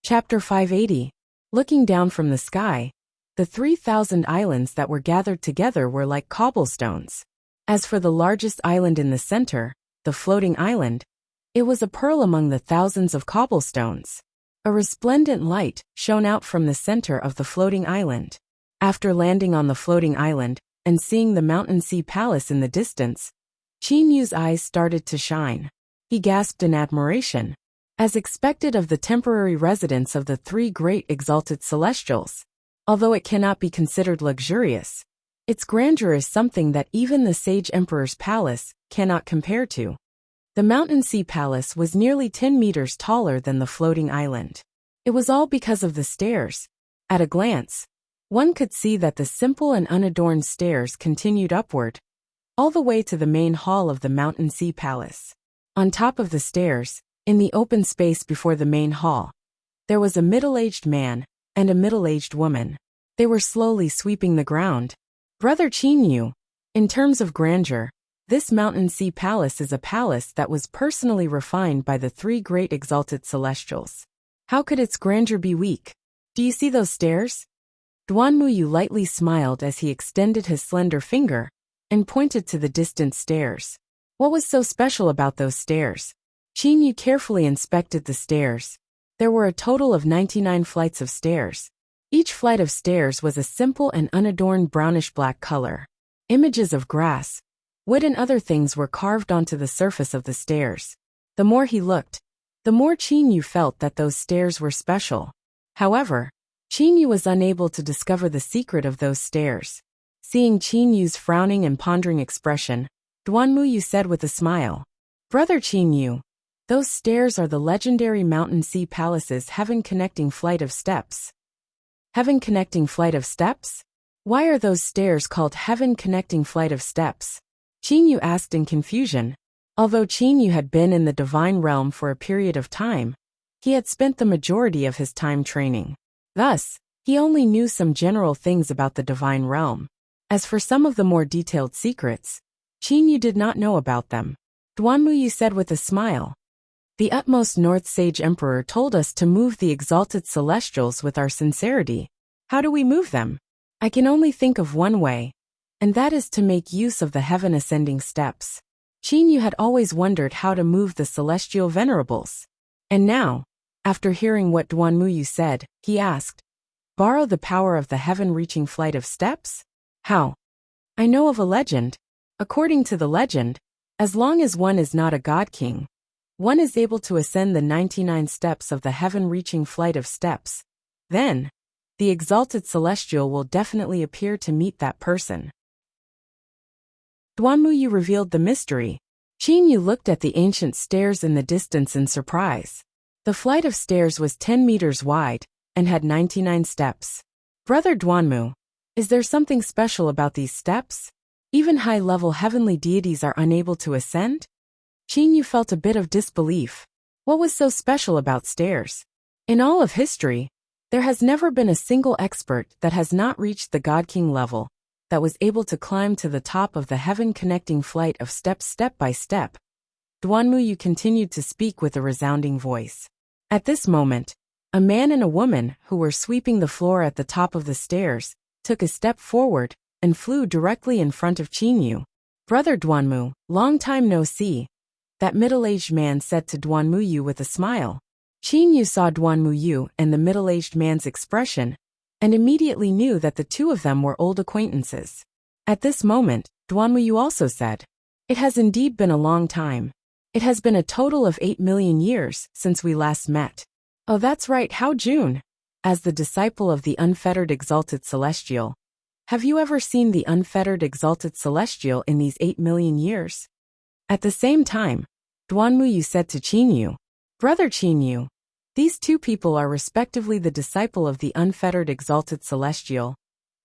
Chapter 580. Looking down from the sky, the 3,000 islands that were gathered together were like cobblestones. As for the largest island in the center, the floating island, it was a pearl among the thousands of cobblestones. A resplendent light shone out from the center of the floating island. After landing on the floating island and seeing the mountain sea palace in the distance, Qin Yu's eyes started to shine. He gasped in admiration. As expected of the temporary residence of the three great exalted celestials, although it cannot be considered luxurious, its grandeur is something that even the sage emperor's palace cannot compare to. The mountain sea palace was nearly 10 meters taller than the floating island. It was all because of the stairs. At a glance, one could see that the simple and unadorned stairs continued upward, all the way to the main hall of the mountain sea palace. On top of the stairs, in the open space before the main hall, there was a middle-aged man and a middle-aged woman. They were slowly sweeping the ground. Brother Qin Yu, in terms of grandeur, this mountain sea palace is a palace that was personally refined by the three great exalted celestials. How could its grandeur be weak? Do you see those stairs? Duanmuyu lightly smiled as he extended his slender finger and pointed to the distant stairs. What was so special about those stairs? Qin Yu carefully inspected the stairs. There were a total of 99 flights of stairs. Each flight of stairs was a simple and unadorned brownish-black color. Images of grass, wood and other things were carved onto the surface of the stairs. The more he looked, the more Qin Yu felt that those stairs were special. However, Qin Yu was unable to discover the secret of those stairs. Seeing Qin Yu's frowning and pondering expression, Duanmuyu said with a smile, "Brother Qin Yu, those stairs are the legendary mountain sea palace's heaven-connecting flight of steps." Heaven-connecting flight of steps? Why are those stairs called heaven-connecting flight of steps? Qin Yu asked in confusion. Although Qin Yu had been in the divine realm for a period of time, he had spent the majority of his time training. Thus, he only knew some general things about the divine realm. As for some of the more detailed secrets, Qin Yu did not know about them. Duanmuyu said with a smile, "The utmost North Sage Emperor told us to move the exalted celestials with our sincerity. How do we move them? I can only think of one way, and that is to make use of the heaven-ascending steps." Qin Yu had always wondered how to move the celestial venerables. And now, after hearing what Duanmuyu said, he asked, "Borrow the power of the heaven-reaching flight of steps? How?" "I know of a legend. According to the legend, as long as one is not a god king, one is able to ascend the 99 steps of the heaven-reaching flight of steps. Then, the exalted celestial will definitely appear to meet that person." Duanmuyu revealed the mystery. Qin Yu looked at the ancient stairs in the distance in surprise. The flight of stairs was 10 meters wide and had 99 steps. "Brother Duanmu, is there something special about these steps? Even high-level heavenly deities are unable to ascend?" Qin Yu felt a bit of disbelief. What was so special about stairs? In all of history, there has never been a single expert that has not reached the God King level, that was able to climb to the top of the heaven-connecting flight of steps step by step. Duanmuyu continued to speak with a resounding voice. At this moment, a man and a woman who were sweeping the floor at the top of the stairs took a step forward and flew directly in front of Qin Yu. "Brother Duanmu, long time no see," that middle-aged man said to Duanmuyu with a smile. Qin Yu saw Duanmuyu and the middle-aged man's expression, and immediately knew that the two of them were old acquaintances. At this moment, Duanmuyu also said, "It has indeed been a long time. It has been a total of 8 million years since we last met." "Oh, that's right, Hao Jun. As the disciple of the unfettered exalted celestial, have you ever seen the unfettered exalted celestial in these 8 million years?" At the same time, Duanmuyu said to Qin Yu, "Brother Qin Yu, these two people are respectively the disciple of the unfettered exalted celestial,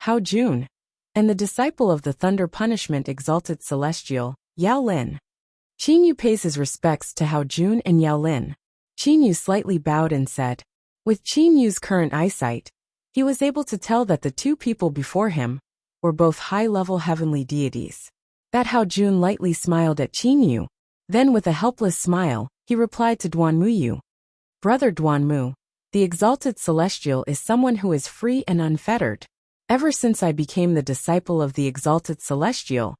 Hao Jun, and the disciple of the thunder punishment exalted celestial, Yao Lin." Qin Yu pays his respects to Hao Jun and Yao Lin. Qin Yu slightly bowed and said, with Qin Yu's current eyesight, he was able to tell that the two people before him were both high-level heavenly deities. That Hao Jun lightly smiled at Qin Yu. Then with a helpless smile, he replied to Duanmuyu, "Brother Duanmu, The exalted celestial is someone who is free and unfettered. Ever since I became the disciple of the exalted celestial,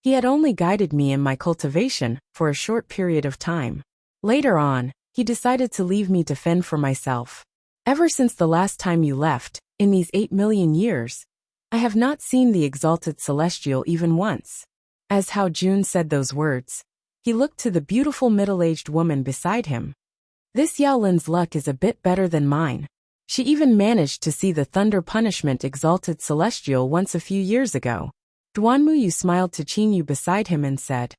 he had only guided me in my cultivation for a short period of time. Later on, he decided to leave me to fend for myself. Ever since the last time you left, in these 8 million years, I have not seen the exalted celestial even once. As Hao Jun said those words, he looked to the beautiful middle-aged woman beside him. This Yao Lin's luck is a bit better than mine. She even managed to see the thunder punishment exalted celestial once a few years ago. Duanmuyu smiled to Qinyu beside him and said,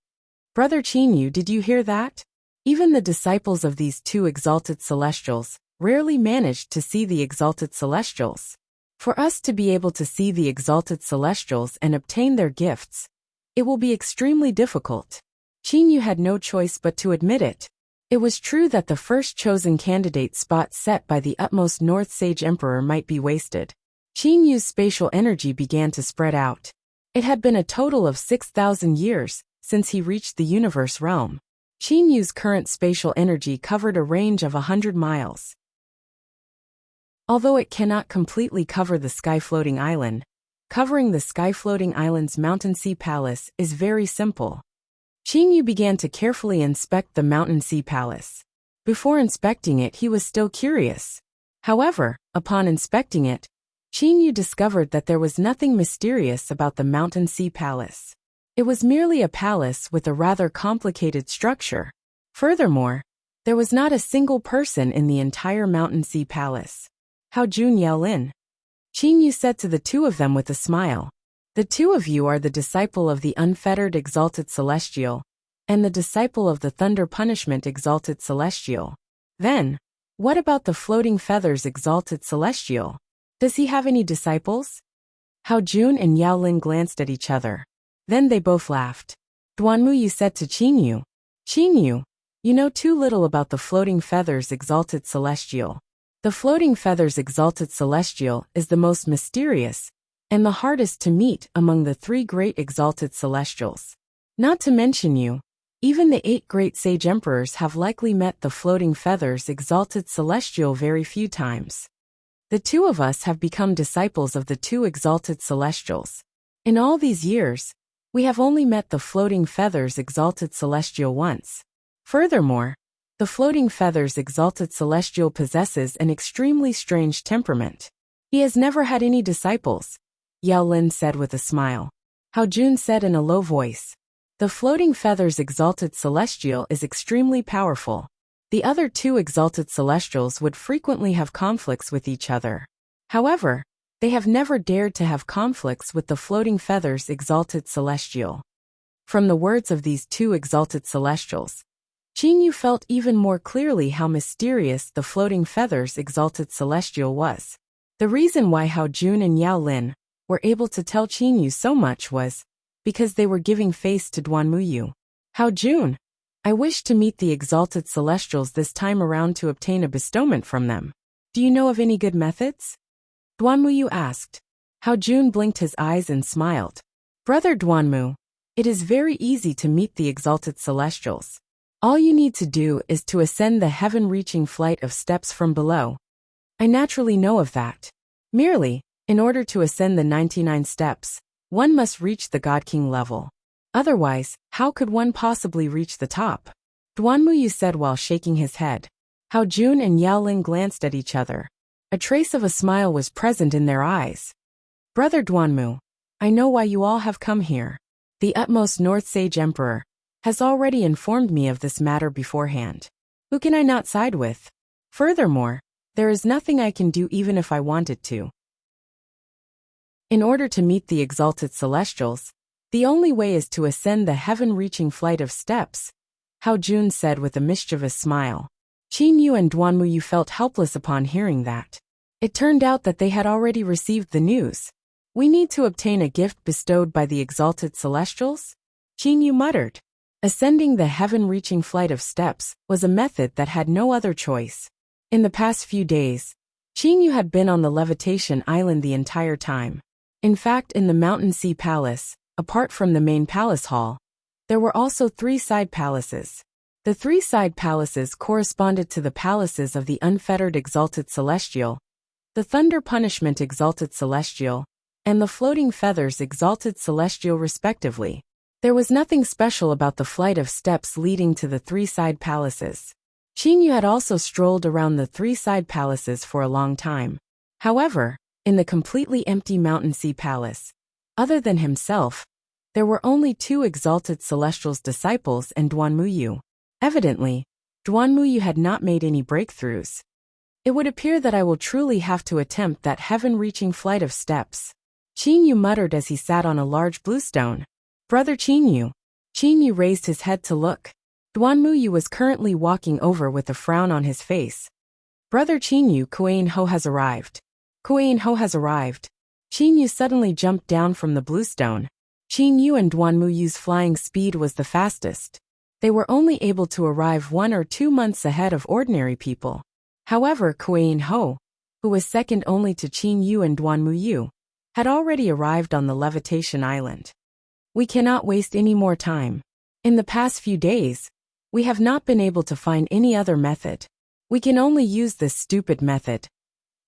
"Brother Qinyu, did you hear that? Even the disciples of these two exalted celestials rarely managed to see the exalted celestials. For us to be able to see the exalted celestials and obtain their gifts, it will be extremely difficult." Qinyu had no choice but to admit it. It was true that the first chosen candidate spot set by the utmost North Sage Emperor might be wasted. Qinyu's spatial energy began to spread out. It had been a total of 6,000 years since he reached the universe realm. Qinyu's current spatial energy covered a range of 100 miles. Although it cannot completely cover the sky-floating island, covering the sky-floating island's mountain sea palace is very simple. Qinyu began to carefully inspect the mountain sea palace. Before inspecting it, he was still curious. However, upon inspecting it, Qinyu discovered that there was nothing mysterious about the mountain sea palace. It was merely a palace with a rather complicated structure. Furthermore, there was not a single person in the entire mountain sea palace. Hao Jun, Yao Lin. Qinyu said to the two of them with a smile. The two of you are the disciple of the unfettered exalted celestial, and the disciple of the thunder punishment exalted celestial. Then, what about the floating feathers exalted celestial? Does he have any disciples? Hao Jun and Yao Lin glanced at each other. Then they both laughed. Duanmuyu said to Qinyu, "Qinyu, you know too little about the floating feathers exalted celestial. The floating feathers exalted celestial is the most mysterious and the hardest to meet among the 3 great exalted celestials. Not to mention you, even the 8 great sage emperors have likely met the floating feathers exalted celestial very few times. The two of us have become disciples of the 2 exalted celestials. In all these years, we have only met the floating feathers exalted celestial once. Furthermore, the floating feathers exalted celestial possesses an extremely strange temperament. He has never had any disciples," Yao Lin said with a smile. Hao Jun said in a low voice, "The floating feathers exalted celestial is extremely powerful. The other 2 exalted celestials would frequently have conflicts with each other. However, they have never dared to have conflicts with the floating feathers exalted celestial." From the words of these 2 exalted celestials, Qinyu felt even more clearly how mysterious the floating feathers exalted celestial was. The reason why Hao Jun and Yao Lin were able to tell Qinyu so much was because they were giving face to Duanmuyu. "Hao Jun, I wish to meet the exalted celestials this time around to obtain a bestowment from them. Do you know of any good methods?" Duanmuyu asked. Hao Jun blinked his eyes and smiled. "Brother Duanmu, it is very easy to meet the exalted celestials. All you need to do is to ascend the heaven-reaching flight of steps from below. I naturally know of that. Merely, in order to ascend the 99 steps, one must reach the God King level. Otherwise, how could one possibly reach the top?" Duanmuyu said while shaking his head. Hao Jun and Yao Lin glanced at each other. A trace of a smile was present in their eyes. "Brother Duanmu, I know why you all have come here. The utmost North Sage Emperor has already informed me of this matter beforehand. Who can I not side with? Furthermore, there is nothing I can do even if I wanted to. In order to meet the exalted celestials, the only way is to ascend the heaven-reaching flight of steps," Hao Jun said with a mischievous smile. Qinyu and Duanmuyu felt helpless upon hearing that. It turned out that they had already received the news. "We need to obtain a gift bestowed by the exalted celestials?" Qinyu muttered. Ascending the heaven-reaching flight of steps was a method that had no other choice. In the past few days, Qinyu had been on the levitation island the entire time. In fact, in the mountain sea palace, apart from the main palace hall, there were also 3 side palaces. The three side palaces corresponded to the palaces of the unfettered exalted celestial, the thunder punishment exalted celestial, and the floating feathers exalted celestial respectively. There was nothing special about the flight of steps leading to the three side palaces. Qin Yu had also strolled around the three side palaces for a long time. However, in the completely empty Mountain Sea Palace, other than himself, there were only two exalted celestials' disciples and Duanmuyu. Evidently, Duanmuyu had not made any breakthroughs. It would appear that I will truly have to attempt that heaven-reaching flight of steps. Qin Yu muttered as he sat on a large blue stone. Brother Qin Yu. Qin Yu raised his head to look. Duanmuyu was currently walking over with a frown on his face. Brother Qin Yu, Kuei Ho has arrived. Kuei Ho has arrived. Qin Yu suddenly jumped down from the blue stone. Qin Yu and Duanmuyu's flying speed was the fastest. They were only able to arrive 1 or 2 months ahead of ordinary people. However, Kuei Ho, who was second only to Qin Yu and Duanmuyu, had already arrived on the levitation island. We cannot waste any more time. In the past few days, we have not been able to find any other method. We can only use this stupid method.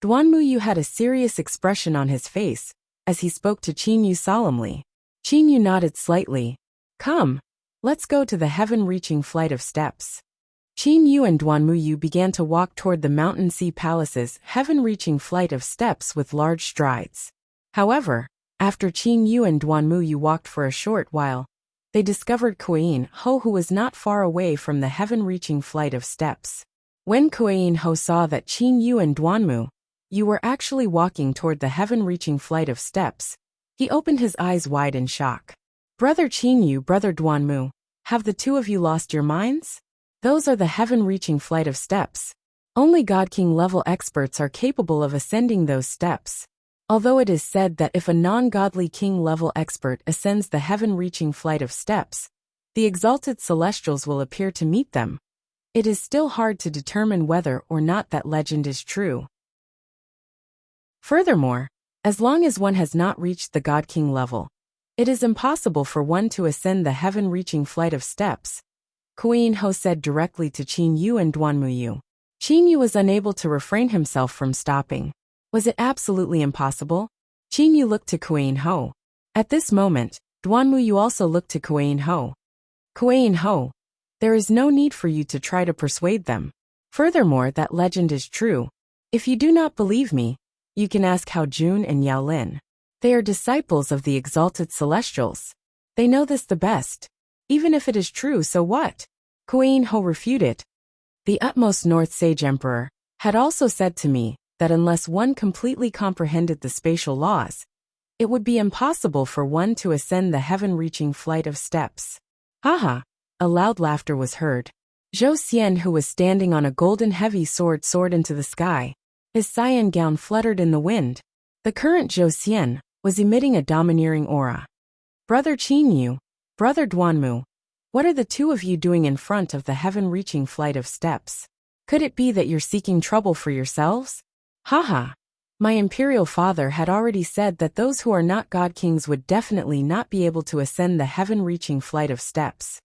Duanmuyu had a serious expression on his face as he spoke to Qin Yu solemnly. Qin Yu nodded slightly. Come, let's go to the heaven-reaching flight of steps. Qin Yu and Duanmuyu began to walk toward the Mountain Sea Palace's heaven-reaching flight of steps with large strides. However, after Qin Yu and Duanmuyu walked for a short while, they discovered Kuei Ho, who was not far away from the heaven-reaching flight of steps. When Kuei Ho saw that Qin Yu and Duanmuyu were actually walking toward the heaven-reaching flight of steps, he opened his eyes wide in shock. Brother Qin Yu, Brother Duanmuyu, have the two of you lost your minds? Those are the heaven-reaching flight of steps. Only God King level experts are capable of ascending those steps. Although it is said that if a non-godly king level expert ascends the heaven-reaching flight of steps, the exalted celestials will appear to meet them. It is still hard to determine whether or not that legend is true. Furthermore, as long as one has not reached the God King level, it is impossible for one to ascend the heaven-reaching flight of steps, Kuei Ho said directly to Qin Yu and Duanmuyu. Qin Yu was unable to refrain himself from stopping. Was it absolutely impossible? Qin Yu looked to Kuei Ho. At this moment, Duanmuyu also looked to Kuei Ho. Kuei Ho, there is no need for you to try to persuade them. Furthermore, that legend is true. If you do not believe me, you can ask Hao Jun and Yao Lin. They are disciples of the exalted celestials. They know this the best. Even if it is true, so what? Kuei Ho refuted. The utmost North Sage Emperor had also said to me that unless one completely comprehended the spatial laws, it would be impossible for one to ascend the heaven-reaching flight of steps. Haha! A loud laughter was heard. Zhou Xian, who was standing on a golden heavy sword, soared into the sky. His cyan gown fluttered in the wind. The current Zhou Xian was emitting a domineering aura. Brother Qin Yu, Brother Duanmuyu, what are the two of you doing in front of the heaven-reaching flight of steps? Could it be that you're seeking trouble for yourselves? Haha! My imperial father had already said that those who are not god kings would definitely not be able to ascend the heaven-reaching flight of steps.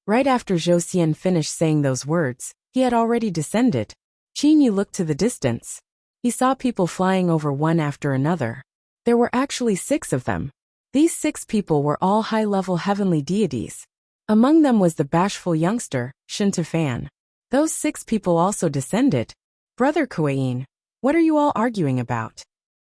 Right after Zhou Xian finished saying those words, he had already descended. Qin Yu looked to the distance. He saw people flying over one after another. There were actually 6 of them. These 6 people were all high-level heavenly deities. Among them was the bashful youngster, Shen Tufan. Those 6 people also descended. Brother Kuei, what are you all arguing about?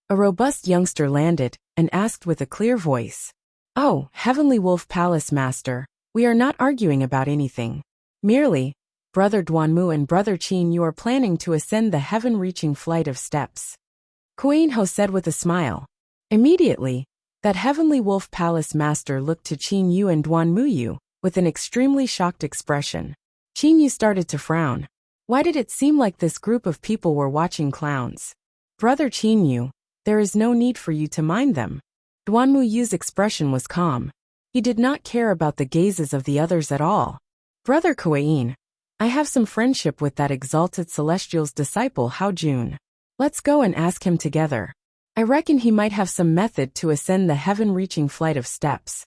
A robust youngster landed and asked with a clear voice. Oh, Heavenly Wolf Palace Master, we are not arguing about anything. Merely, Brother Duanmuyu and Brother Qin Yu are planning to ascend the heaven-reaching flight of steps. Kuei Ho said with a smile. Immediately, that Heavenly Wolf Palace Master looked to Qin Yu and Duanmuyu with an extremely shocked expression. Qin Yu started to frown. Why did it seem like this group of people were watching clowns? Brother Qin Yu, there is no need for you to mind them. Duanmuyu's expression was calm. He did not care about the gazes of the others at all. Brother Kuei, I have some friendship with that exalted celestial's disciple Hao Jun. Let's go and ask him together. I reckon he might have some method to ascend the heaven-reaching flight of steps.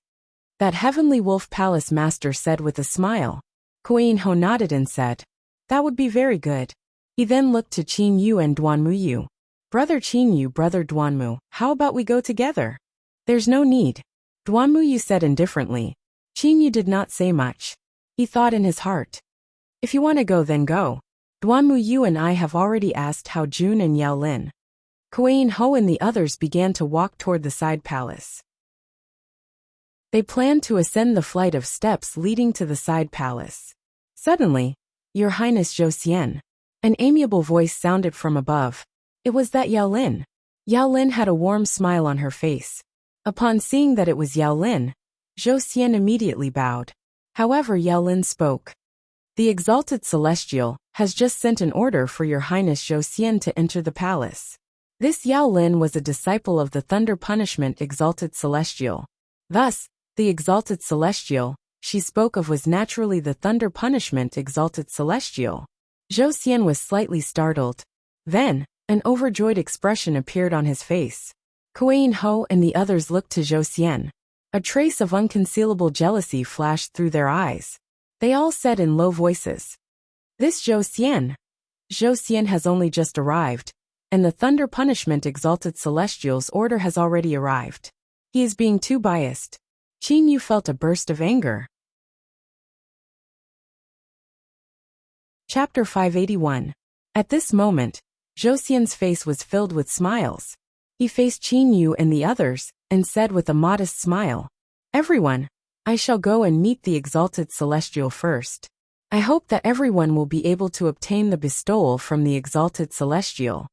That Heavenly Wolf Palace Master said with a smile. Kuei Ho nodded and said, "That would be very good." He then looked to Qin Yu and Duanmu Yu. "Brother Qin Yu, brother Duanmu, how about we go together?" "There's no need," Duanmu Yu said indifferently. Qin Yu did not say much. He thought in his heart, "If you want to go, then go. Duanmu Yu and I have already asked how Jun and Yao Lin." Kuei Ho and the others began to walk toward the side palace. They planned to ascend the flight of steps leading to the side palace. Suddenly, "Your Highness Zhou Xian," an amiable voice sounded from above. It was that Yao Lin. Yao Lin had a warm smile on her face. Upon seeing that it was Yao Lin, Zhou Xian immediately bowed. However, Yao Lin spoke. "The Exalted Celestial has just sent an order for Your Highness Zhou Xian to enter the palace." This Yao Lin was a disciple of the Thunder Punishment Exalted Celestial. Thus, the Exalted Celestial she spoke of was naturally the Thunder Punishment Exalted Celestial. Zhou Xian was slightly startled. Then, an overjoyed expression appeared on his face. Kuei Ho and the others looked to Zhou Xian. A trace of unconcealable jealousy flashed through their eyes. They all said in low voices, "This Zhou Xian. Zhou Xian has only just arrived, and the Thunder Punishment Exalted Celestial's order has already arrived. He is being too biased." Qin Yu felt a burst of anger. Chapter 581. At this moment, Zhou Xian's face was filled with smiles. He faced Qin Yu and the others, and said with a modest smile, "Everyone, I shall go and meet the Exalted Celestial first. I hope that everyone will be able to obtain the bestowal from the Exalted Celestial."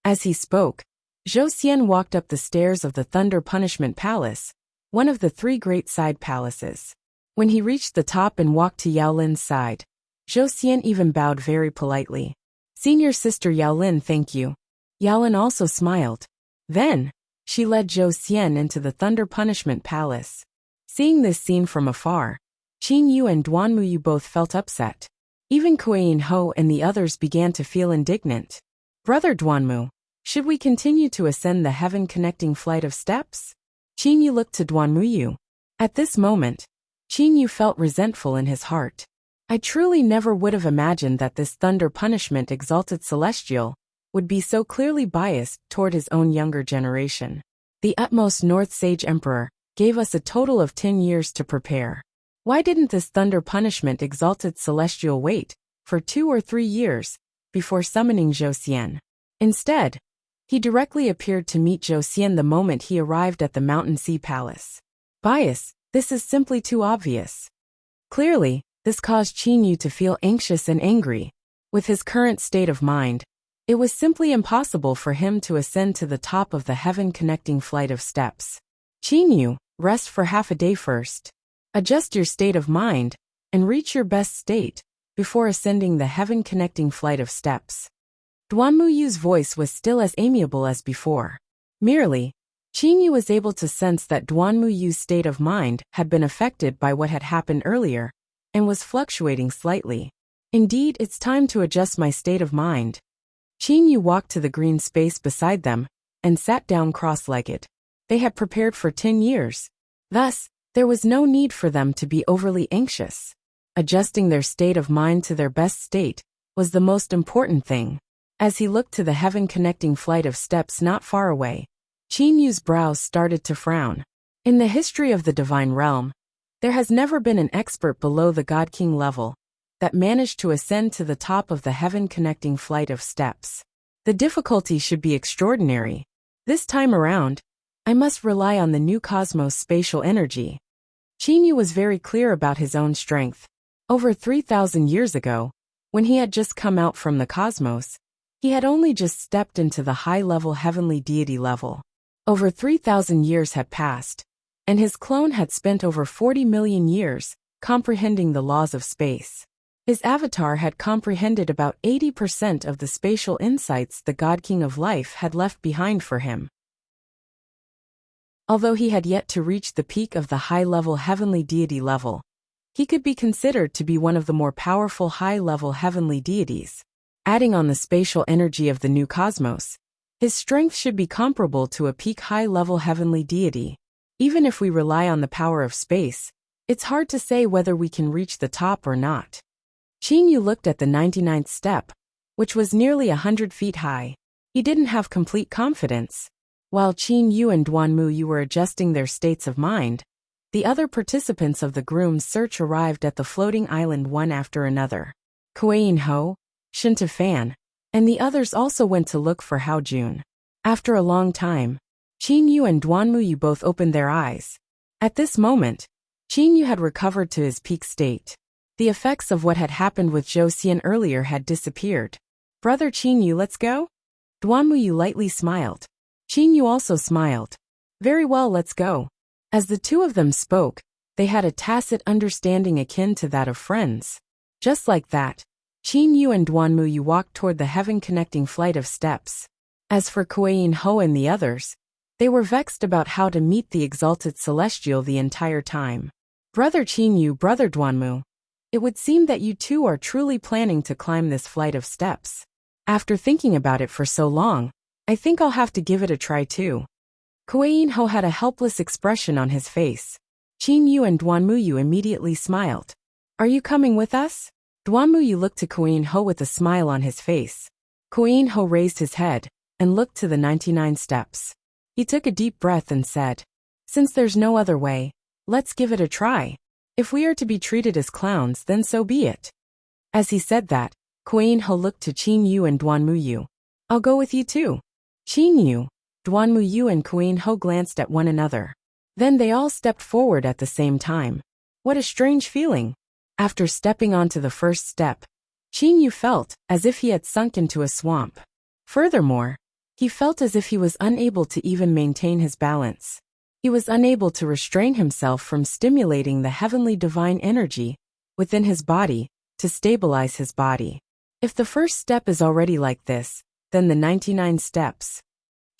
As he spoke, Zhou Xian walked up the stairs of the Thunder Punishment Palace, one of the three great side palaces. When he reached the top and walked to Yao Lin's side, Zhou Xian even bowed very politely. "Senior sister Yao Lin, thank you." Yao Lin also smiled. Then, she led Zhou Xian into the Thunder Punishment Palace. Seeing this scene from afar, Qin Yu and Duanmu Yu both felt upset. Even Kuei Ho and the others began to feel indignant. "Brother Duanmu, should we continue to ascend the heaven-connecting flight of steps?" Qin Yu looked to Duanmu Yu. At this moment, Qin Yu felt resentful in his heart. "I truly never would have imagined that this Thunder Punishment Exalted Celestial would be so clearly biased toward his own younger generation. The utmost North Sage Emperor gave us a total of 10 years to prepare. Why didn't this Thunder Punishment Exalted Celestial wait for 2 or 3 years before summoning Zhou Xian? Instead, he directly appeared to meet Zhou Xian the moment he arrived at the Mountain Sea Palace. Bias, this is simply too obvious." Clearly, this caused Qin Yu to feel anxious and angry. With his current state of mind, it was simply impossible for him to ascend to the top of the heaven-connecting flight of steps. "Qin Yu, rest for half a day first. Adjust your state of mind, and reach your best state before ascending the heaven-connecting flight of steps." Duanmu Yu's voice was still as amiable as before. Merely, Qin Yu was able to sense that Duanmu Yu's state of mind had been affected by what had happened earlier, and was fluctuating slightly. "Indeed, it's time to adjust my state of mind." Qin Yu walked to the green space beside them, and sat down cross-legged. They had prepared for 10 years. Thus, there was no need for them to be overly anxious. Adjusting their state of mind to their best state was the most important thing. As he looked to the heaven-connecting flight of steps not far away, Qin Yu's brows started to frown. In the history of the Divine Realm, there has never been an expert below the God King level that managed to ascend to the top of the heaven-connecting flight of steps. The difficulty should be extraordinary. This time around, I must rely on the new cosmos spatial energy. Qin Yu was very clear about his own strength. Over 3,000 years ago, when he had just come out from the cosmos, he had only just stepped into the high-level heavenly deity level. Over 3,000 years had passed, and his clone had spent over 40 million years comprehending the laws of space. His avatar had comprehended about 80% of the spatial insights the God King of Life had left behind for him. Although he had yet to reach the peak of the high-level heavenly deity level, he could be considered to be one of the more powerful high-level heavenly deities. Adding on the spatial energy of the new cosmos, his strength should be comparable to a peak high-level heavenly deity. Even if we rely on the power of space, it's hard to say whether we can reach the top or not. Qin Yu looked at the 99th step, which was nearly 100 feet high. He didn't have complete confidence. While Qin Yu and Duan Muyu were adjusting their states of mind, the other participants of the groom's search arrived at the floating island one after another. Kuei Ho, Shinta Fan, and the others also went to look for Hao Jun. After a long time, Qin Yu and Duan Muyu both opened their eyes. At this moment, Qin Yu had recovered to his peak state. The effects of what had happened with Zhou Xian earlier had disappeared. Brother Qin Yu, let's go? Duan Muyu lightly smiled. Qin Yu also smiled. Very well, let's go. As the two of them spoke, they had a tacit understanding akin to that of friends. Just like that, Qin Yu and Duan Muyu walked toward the heaven-connecting flight of steps. As for Kuei Ho and the others, they were vexed about how to meet the exalted celestial the entire time. Brother Qin Yu, Brother Duanmu, it would seem that you two are truly planning to climb this flight of steps. After thinking about it for so long, I think I'll have to give it a try too. Kuei Ho had a helpless expression on his face. Qin Yu and Duan Muyu immediately smiled. Are you coming with us? Duan Muyu looked to Kuei Ho with a smile on his face. Kuei Ho raised his head and looked to the 99 steps. He took a deep breath and said, since there's no other way, let's give it a try. If we are to be treated as clowns, then so be it. As he said that, Kuei Ho looked to Qin Yu and Duan Muyu. I'll go with you too. Qin Yu, Duan Muyu and Kuei Ho glanced at one another. Then they all stepped forward at the same time. What a strange feeling. After stepping onto the first step, Qin Yu felt as if he had sunk into a swamp. Furthermore, he felt as if he was unable to even maintain his balance. He was unable to restrain himself from stimulating the heavenly divine energy within his body to stabilize his body. If the first step is already like this, then the 99 steps.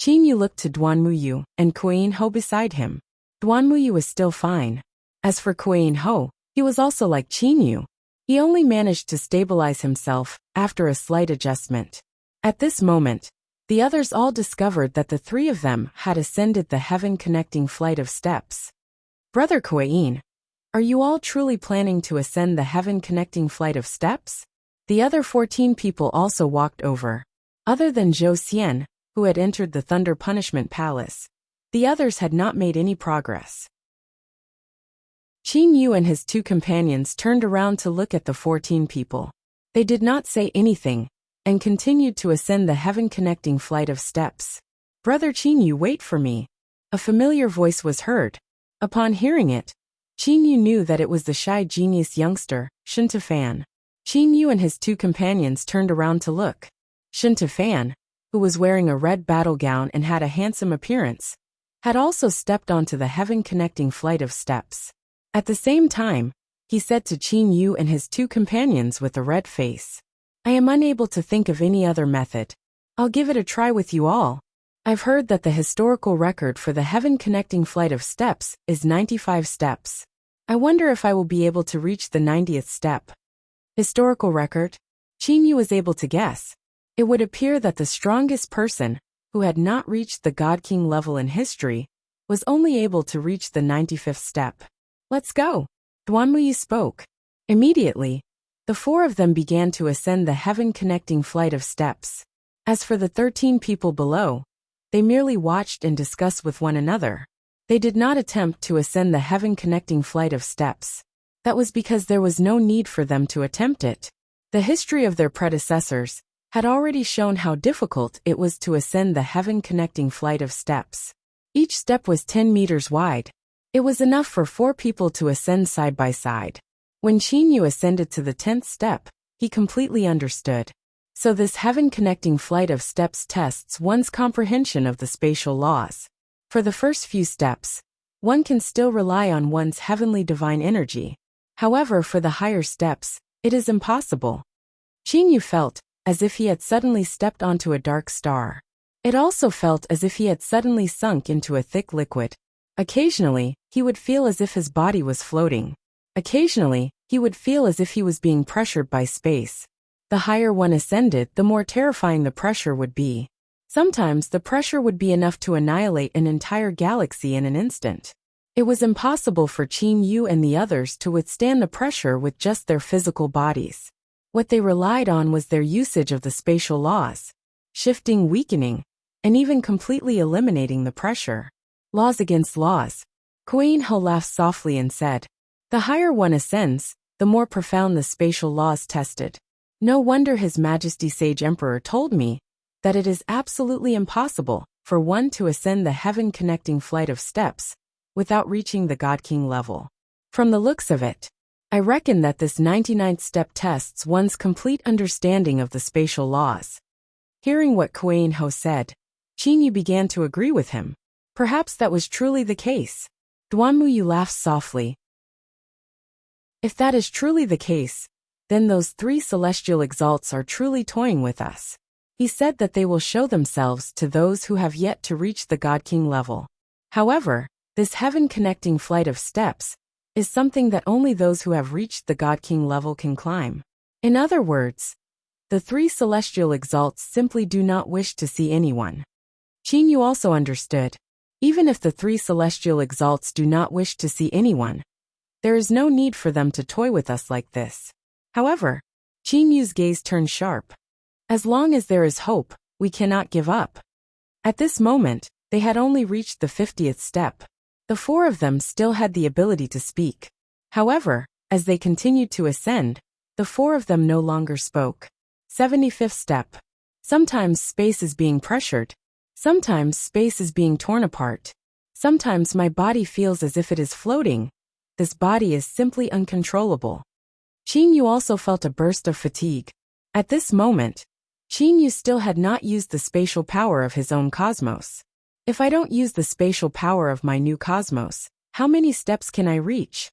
Qin Yu looked to Duan Muyu and Kuei Ho beside him. Duan Muyu was still fine. As for Kuei Ho, he was also like Qin Yu. He only managed to stabilize himself after a slight adjustment. At this moment, the others all discovered that the three of them had ascended the heaven-connecting flight of steps. Brother Kuei, are you all truly planning to ascend the heaven-connecting flight of steps? The other 14 people also walked over. Other than Zhou Xian, who had entered the Thunder Punishment Palace, the others had not made any progress. Qin Yu and his two companions turned around to look at the 14 people. They did not say anything, and continued to ascend the heaven-connecting flight of steps. Brother Qin Yu, wait for me. A familiar voice was heard. Upon hearing it, Qin Yu knew that it was the shy genius youngster, Shinta Fan. Qin Yu and his two companions turned around to look. Shinta Fan, who was wearing a red battle gown and had a handsome appearance, had also stepped onto the heaven-connecting flight of steps. At the same time, he said to Qin Yu and his two companions with a red face, I am unable to think of any other method. I'll give it a try with you all. I've heard that the historical record for the heaven-connecting flight of steps is 95 steps. I wonder if I will be able to reach the 90th step. Historical record? Qin Yu was able to guess. It would appear that the strongest person, who had not reached the God King level in history, was only able to reach the 95th step. Let's go. Duan Muyu spoke. Immediately, the four of them began to ascend the heaven-connecting flight of steps. As for the 13 people below, they merely watched and discussed with one another. They did not attempt to ascend the heaven-connecting flight of steps. That was because there was no need for them to attempt it. The history of their predecessors had already shown how difficult it was to ascend the heaven-connecting flight of steps. Each step was 10 meters wide. It was enough for 4 people to ascend side by side. When Qin Yu ascended to the 10th step, he completely understood. So this heaven-connecting flight of steps tests one's comprehension of the spatial laws. For the first few steps, one can still rely on one's heavenly divine energy. However, for the higher steps, it is impossible. Qin Yu felt as if he had suddenly stepped onto a dark star. It also felt as if he had suddenly sunk into a thick liquid. Occasionally, he would feel as if his body was floating. Occasionally, he would feel as if he was being pressured by space. The higher one ascended, the more terrifying the pressure would be. Sometimes the pressure would be enough to annihilate an entire galaxy in an instant. It was impossible for Qin Yu and the others to withstand the pressure with just their physical bodies. What they relied on was their usage of the spatial laws, shifting, weakening, and even completely eliminating the pressure. Laws against laws. Kuan Ho laughed softly and said, "The higher one ascends, the more profound the spatial laws tested. No wonder His Majesty Sage Emperor told me that it is absolutely impossible for one to ascend the heaven-connecting flight of steps without reaching the God King level. From the looks of it, I reckon that this 99th step tests one's complete understanding of the spatial laws." Hearing what Kuan Ho said, Qin began to agree with him. Perhaps that was truly the case. Duanmuyu laughed softly. If that is truly the case, then those three celestial exalts are truly toying with us. He said that they will show themselves to those who have yet to reach the God King level. However, this heaven-connecting flight of steps is something that only those who have reached the God King level can climb. In other words, the three celestial exalts simply do not wish to see anyone. Qin Yu also understood. Even if the three celestial exalts do not wish to see anyone, there is no need for them to toy with us like this. However, Qin Yu's gaze turned sharp. As long as there is hope, we cannot give up. At this moment, they had only reached the 50th step. The four of them still had the ability to speak. However, as they continued to ascend, the four of them no longer spoke. 75th step. Sometimes space is being pressured. Sometimes space is being torn apart. Sometimes my body feels as if it is floating. This body is simply uncontrollable. Qin Yu also felt a burst of fatigue. At this moment, Qin Yu still had not used the spatial power of his own cosmos. If I don't use the spatial power of my new cosmos, how many steps can I reach?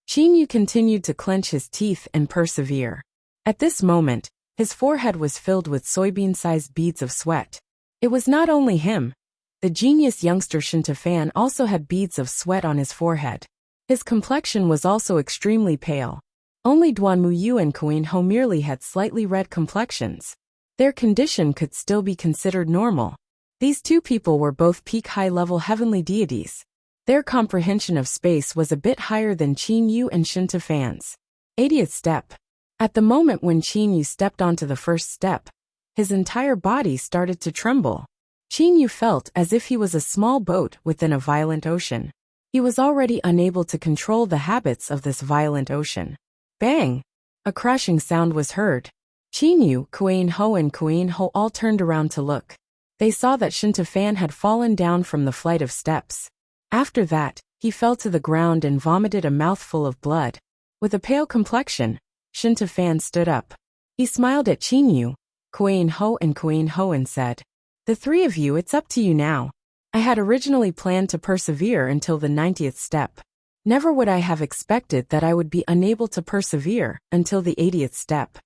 Qin Yu continued to clench his teeth and persevere. At this moment, his forehead was filled with soybean-sized beads of sweat. It was not only him. The genius youngster Shintafan also had beads of sweat on his forehead. His complexion was also extremely pale. Only Duanmuyu and Kuan Ho merely had slightly red complexions. Their condition could still be considered normal. These two people were both peak high-level heavenly deities. Their comprehension of space was a bit higher than Qin Yu and Shintafan's. 80th step. At the moment when Qin Yu stepped onto the first step, his entire body started to tremble. Qin Yu felt as if he was a small boat within a violent ocean. He was already unable to control the habits of this violent ocean. Bang! A crashing sound was heard. Qin Yu, Kuan Ho and Kuan Ho all turned around to look. They saw that Shintafan had fallen down from the flight of steps. After that, he fell to the ground and vomited a mouthful of blood. With a pale complexion, Shintafan stood up. He smiled at Qin Yu, Kuan Ho and said, "The three of you, it's up to you now. I had originally planned to persevere until the 90th step. Never would I have expected that I would be unable to persevere until the 80th step."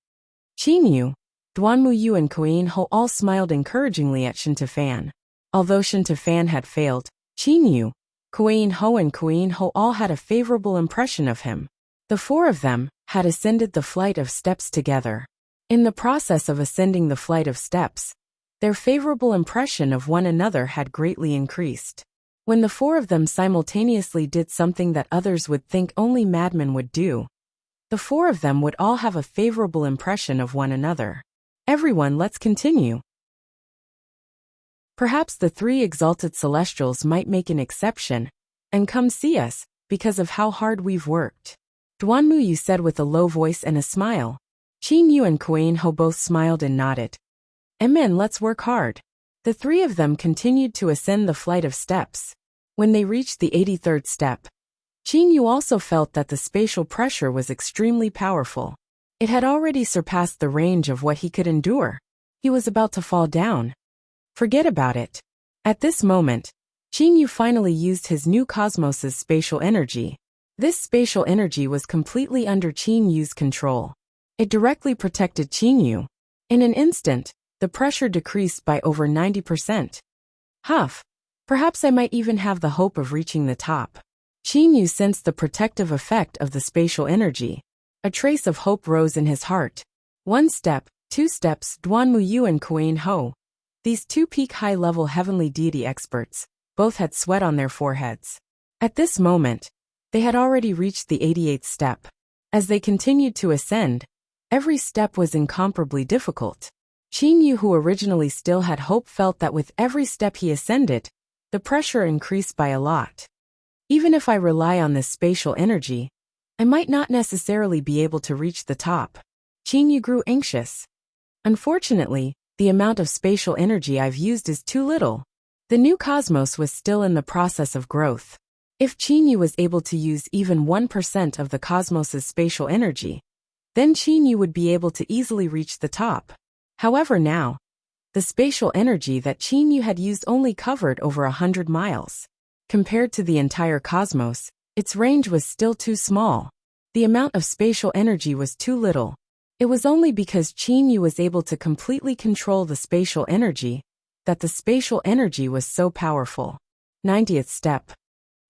Qin Yu, Duanmuyu and Kuan Ho all smiled encouragingly at Shintafan. Although Shintafan had failed, Qin Yu, Kuan Ho all had a favorable impression of him. The four of them had ascended the flight of steps together. In the process of ascending the flight of steps, their favorable impression of one another had greatly increased. When the four of them simultaneously did something that others would think only madmen would do, the four of them would all have a favorable impression of one another. Everyone, let's continue. Perhaps the three exalted celestials might make an exception and come see us because of how hard we've worked. Duanmuyu said with a low voice and a smile. Qin Yu and Kuan Ho both smiled and nodded. Amen, let's work hard. The three of them continued to ascend the flight of steps. When they reached the 83rd step, Qin Yu also felt that the spatial pressure was extremely powerful. It had already surpassed the range of what he could endure. He was about to fall down. Forget about it. At this moment, Qin Yu finally used his new cosmos's spatial energy. This spatial energy was completely under Qin Yu's control. It directly protected Qin Yu. In an instant, the pressure decreased by over 90%. Huff. Perhaps I might even have the hope of reaching the top. Qin Yu sensed the protective effect of the spatial energy. A trace of hope rose in his heart. 1 step, 2 steps, Duanmuyu and Kuan Ho. These two peak high-level heavenly deity experts both had sweat on their foreheads. At this moment, they had already reached the 88th step. As they continued to ascend, Every step was incomparably difficult. Qin Yu, who originally still had hope, felt that with every step he ascended, the pressure increased by a lot. Even if I rely on this spatial energy, I might not necessarily be able to reach the top. Qin Yu grew anxious. Unfortunately, the amount of spatial energy I've used is too little. The new cosmos was still in the process of growth. If Qin Yu was able to use even 1% of the cosmos's spatial energy, then Qin Yu would be able to easily reach the top. However, now, the spatial energy that Qin Yu had used only covered over 100 miles. Compared to the entire cosmos, its range was still too small. The amount of spatial energy was too little. It was only because Qin Yu was able to completely control the spatial energy that the spatial energy was so powerful. 90th step.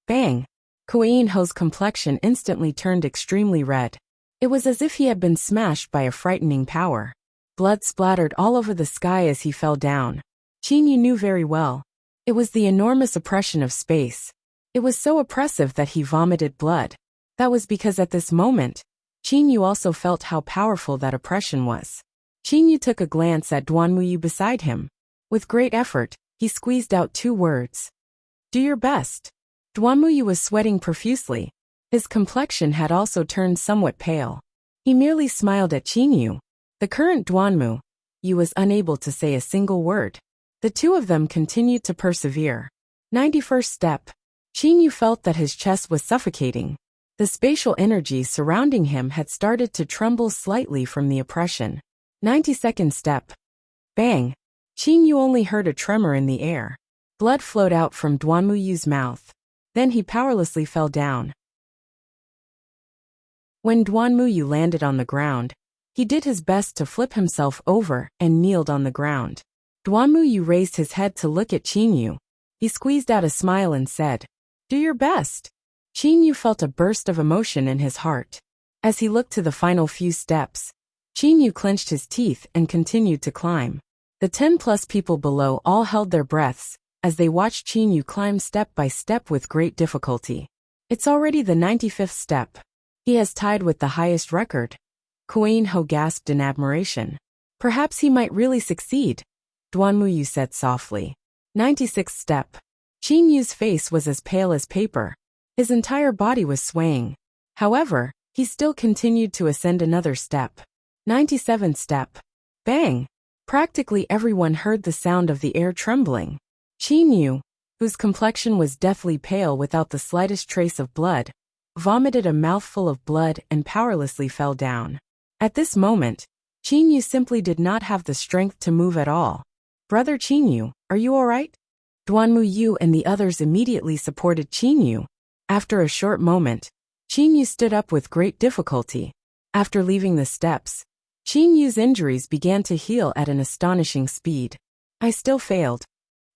Bang! Kuei Ho's complexion instantly turned extremely red. It was as if he had been smashed by a frightening power. Blood splattered all over the sky as he fell down. Qin Yu knew very well. It was the enormous oppression of space. It was so oppressive that he vomited blood. That was because at this moment, Qin Yu also felt how powerful that oppression was. Qin Yu took a glance at Duanmuyu beside him. With great effort, he squeezed out 2 words. Do your best. Duanmuyu was sweating profusely. His complexion had also turned somewhat pale. He merely smiled at Qin Yu. The current Duanmu Yu was unable to say a single word. The two of them continued to persevere. 91st step. Qin Yu felt that his chest was suffocating. The spatial energy surrounding him had started to tremble slightly from the oppression. 92nd step. Bang! Qin Yu only heard a tremor in the air. Blood flowed out from Duanmuyu's mouth. Then he powerlessly fell down. When Duanmuyu landed on the ground, he did his best to flip himself over and kneeled on the ground. Duanmuyu raised his head to look at Qin Yu. He squeezed out a smile and said, Do your best. Qin Yu felt a burst of emotion in his heart. As he looked to the final few steps, Qin Yu clenched his teeth and continued to climb. The 10+ people below all held their breaths as they watched Qin Yu climb step by step with great difficulty. It's already the 95th step. He has tied with the highest record. Kuei Ho gasped in admiration. Perhaps he might really succeed, Duanmuyu said softly. 96th step. Qin Yu's face was as pale as paper. His entire body was swaying. However, he still continued to ascend another step. 97th step. Bang! Practically everyone heard the sound of the air trembling. Qin Yu, whose complexion was deathly pale without the slightest trace of blood, vomited a mouthful of blood and powerlessly fell down. At this moment, Qin Yu simply did not have the strength to move at all. Brother Qin Yu, are you alright? Duanmuyu and the others immediately supported Qin Yu. After a short moment, Qin Yu stood up with great difficulty. After leaving the steps, Qin Yu's injuries began to heal at an astonishing speed. I still failed.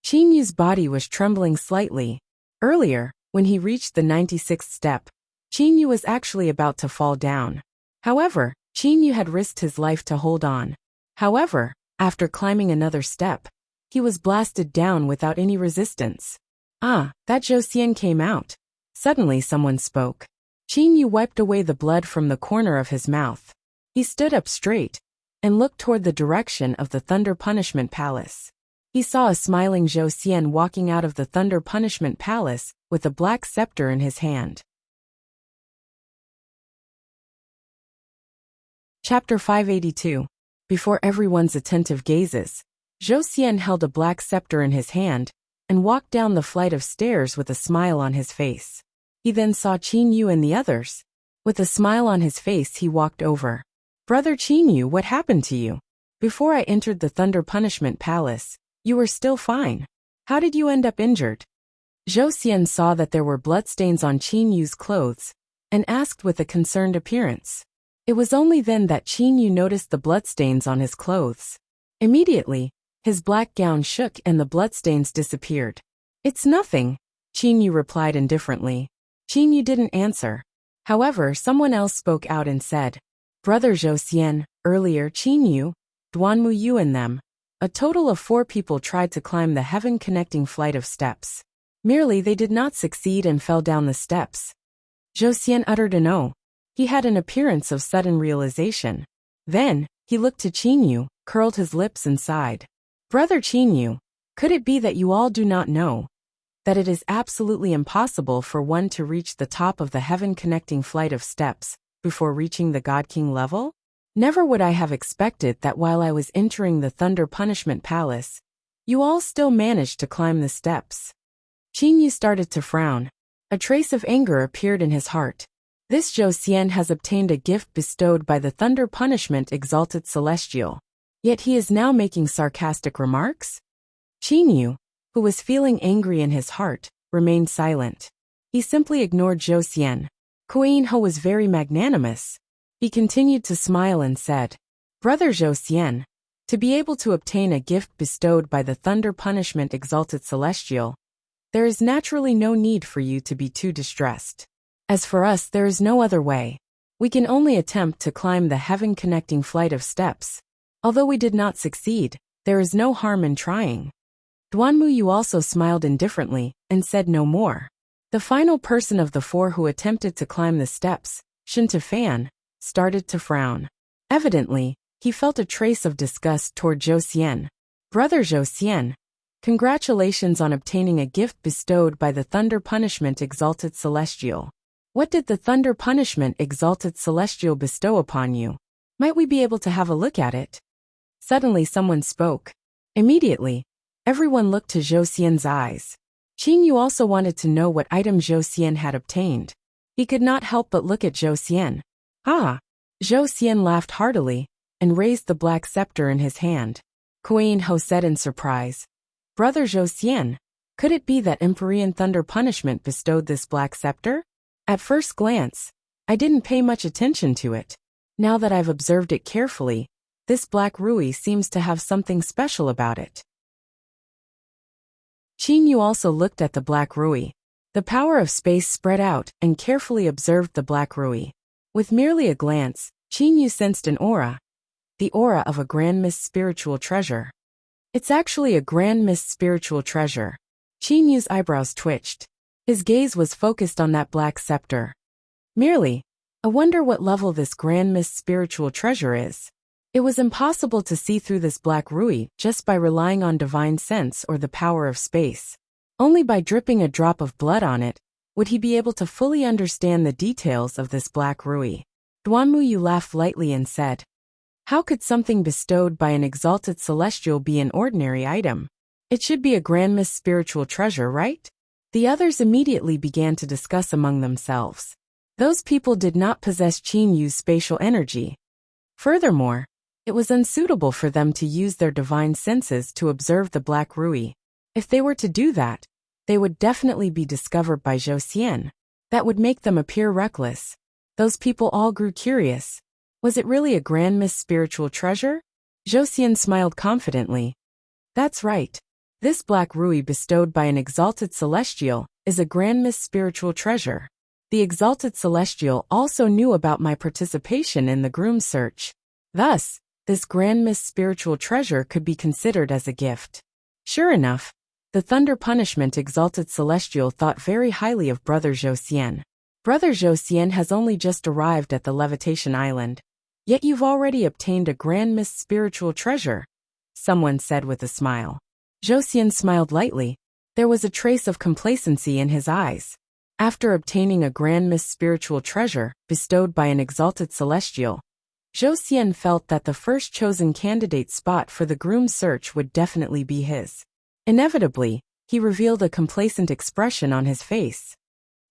Qin Yu's body was trembling slightly. Earlier, when he reached the 96th step, Qin Yu was actually about to fall down. However, Qin Yu had risked his life to hold on. However, after climbing another step, he was blasted down without any resistance. Ah, that Zhou Xian came out. Suddenly someone spoke. Qin Yu wiped away the blood from the corner of his mouth. He stood up straight and looked toward the direction of the Thunder Punishment Palace. He saw a smiling Zhou Xian walking out of the Thunder Punishment Palace with a black scepter in his hand. Chapter 582. Before everyone's attentive gazes, Zhou Xian held a black scepter in his hand and walked down the flight of stairs with a smile on his face. He then saw Qin Yu and the others. With a smile on his face, he walked over. Brother Qin Yu, what happened to you? Before I entered the Thunder Punishment Palace, you were still fine. How did you end up injured? Zhou Xian saw that there were bloodstains on Qin Yu's clothes and asked with a concerned appearance. It was only then that Qin Yu noticed the bloodstains on his clothes. Immediately, his black gown shook and the bloodstains disappeared. It's nothing, Qin Yu replied indifferently. Qin Yu didn't answer. However, someone else spoke out and said, Brother Zhou Xian, earlier Qin Yu, Duanmuyu and them, a total of 4 people tried to climb the heaven-connecting flight of steps. Merely they did not succeed and fell down the steps. Zhou Xian uttered an "oh." He had an appearance of sudden realization. Then, he looked to Qinyu, curled his lips and sighed. Brother Qinyu, could it be that you all do not know that it is absolutely impossible for one to reach the top of the heaven-connecting flight of steps before reaching the God King level? Never would I have expected that while I was entering the Thunder Punishment Palace, you all still managed to climb the steps. Qinyu started to frown. A trace of anger appeared in his heart. This Zhou Xian has obtained a gift bestowed by the Thunder Punishment Exalted Celestial. Yet he is now making sarcastic remarks? Qinyu, who was feeling angry in his heart, remained silent. He simply ignored Zhou Xian. Kuei Ho was very magnanimous. He continued to smile and said, Brother Zhou Xian, to be able to obtain a gift bestowed by the Thunder Punishment Exalted Celestial, there is naturally no need for you to be too distressed. As for us, there is no other way. We can only attempt to climb the heaven-connecting flight of steps. Although we did not succeed, there is no harm in trying. Duanmu also smiled indifferently and said no more. The final person of the four who attempted to climb the steps, Shen Tefan, started to frown. Evidently, he felt a trace of disgust toward Zhou Xian. Brother Zhou Xian, congratulations on obtaining a gift bestowed by the Thunder Punishment Exalted Celestial. What did the Thunder Punishment Exalted Celestial bestow upon you? Might we be able to have a look at it? Suddenly someone spoke. Immediately, everyone looked to Zhou Xian's eyes. Qinyu also wanted to know what item Zhou Xian had obtained. He could not help but look at Zhou Xian. Ah! Zhou Xian laughed heartily and raised the black scepter in his hand. Kuei Ho said in surprise, Brother Zhou Xian, could it be that Empyrean Thunder Punishment bestowed this black scepter? At first glance, I didn't pay much attention to it. Now that I've observed it carefully, this black ruby seems to have something special about it. Qinyu also looked at the black ruby. The power of space spread out and carefully observed the black ruby. With merely a glance, Qinyu sensed an aura. The aura of a grand mist spiritual treasure. It's actually a grand mist spiritual treasure. Qinyu's eyebrows twitched. His gaze was focused on that black scepter. Merely, I wonder what level this grand mist spiritual treasure is. It was impossible to see through this black ruby just by relying on divine sense or the power of space. Only by dripping a drop of blood on it would he be able to fully understand the details of this black ruby. Duanmu laughed lightly and said, How could something bestowed by an exalted celestial be an ordinary item? It should be a grand mist spiritual treasure, right? The others immediately began to discuss among themselves. Those people did not possess Qinyu's spatial energy. Furthermore, it was unsuitable for them to use their divine senses to observe the black ruby. If they were to do that, they would definitely be discovered by Zhou Xian. That would make them appear reckless. Those people all grew curious. Was it really a grand mist spiritual treasure? Zhou Xian smiled confidently. That's right. This black ruby bestowed by an exalted celestial is a grand mist spiritual treasure. The exalted celestial also knew about my participation in the groom search. Thus, this grand mist spiritual treasure could be considered as a gift. Sure enough, the Thunder Punishment Exalted Celestial thought very highly of Brother Zhou Xian. Brother Zhou Xian has only just arrived at the Levitation Island. Yet you've already obtained a grand mist spiritual treasure, someone said with a smile. Zhou Xian smiled lightly. There was a trace of complacency in his eyes. After obtaining a grand mist spiritual treasure bestowed by an exalted celestial, Zhou Xian felt that the first chosen candidate spot for the groom search would definitely be his. Inevitably, he revealed a complacent expression on his face.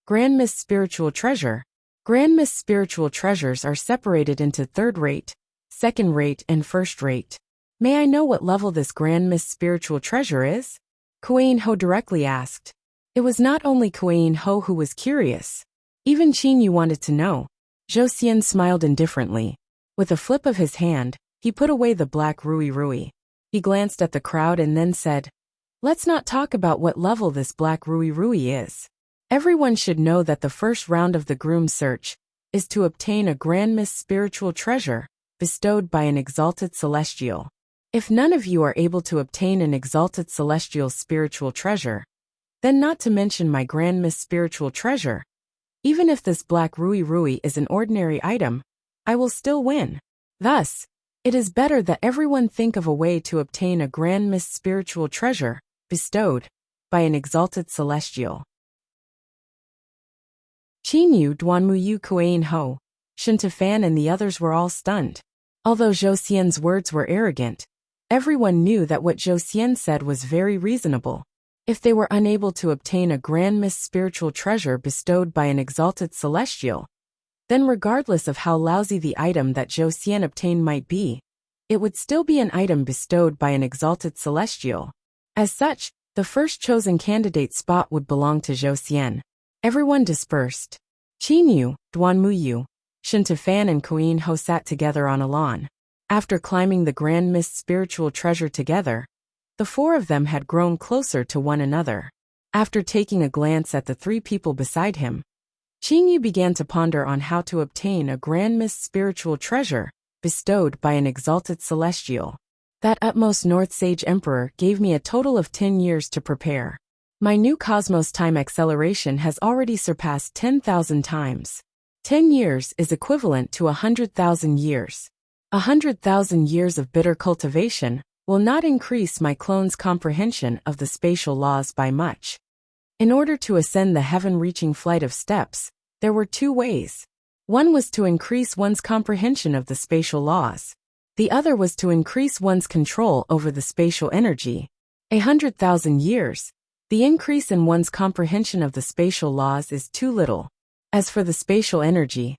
Grand mist spiritual treasure. Grand mist spiritual treasures are separated into third-rate, second-rate, and first-rate. May I know what level this grand mist spiritual treasure is? Kuei Ho directly asked. It was not only Kuei Ho who was curious. Even Qinyu wanted to know. Zhou Xian smiled indifferently. With a flip of his hand, he put away the black ruby. He glanced at the crowd and then said, Let's not talk about what level this black ruby is. Everyone should know that the first round of the groom search is to obtain a grand mist spiritual treasure bestowed by an exalted celestial. If none of you are able to obtain an exalted celestial spiritual treasure, then not to mention my grand mist spiritual treasure, even if this black ruby is an ordinary item, I will still win. Thus, It is better that everyone think of a way to obtain a grand mist spiritual treasure, bestowed by an exalted celestial. Qinyu, Duanmuyu, Kuein Ho, Shintafan and the others were all stunned. Although Zhou Xian's words were arrogant, everyone knew that what Zhou Xian said was very reasonable. If they were unable to obtain a grand mist spiritual treasure bestowed by an exalted celestial, then regardless of how lousy the item that Zhou Xian obtained might be, it would still be an item bestowed by an exalted celestial. As such, the first chosen candidate spot would belong to Zhou Xian. Everyone dispersed. Qinyu, Duanmuyu, Shintafan and Kuein Ho sat together on a lawn. After climbing the grand mist spiritual treasure together, the four of them had grown closer to one another. After taking a glance at the three people beside him, Qinyu began to ponder on how to obtain a grand mist spiritual treasure bestowed by an exalted celestial. That utmost North Sage Emperor gave me a total of 10 years to prepare. My new cosmos time acceleration has already surpassed 10,000 times. 10 years is equivalent to 100,000 years. 100,000 years of bitter cultivation will not increase my clone's comprehension of the spatial laws by much. In order to ascend the heaven-reaching flight of steps, there were two ways. One was to increase one's comprehension of the spatial laws. The other was to increase one's control over the spatial energy. 100,000 years. The increase in one's comprehension of the spatial laws is too little. As for the spatial energy,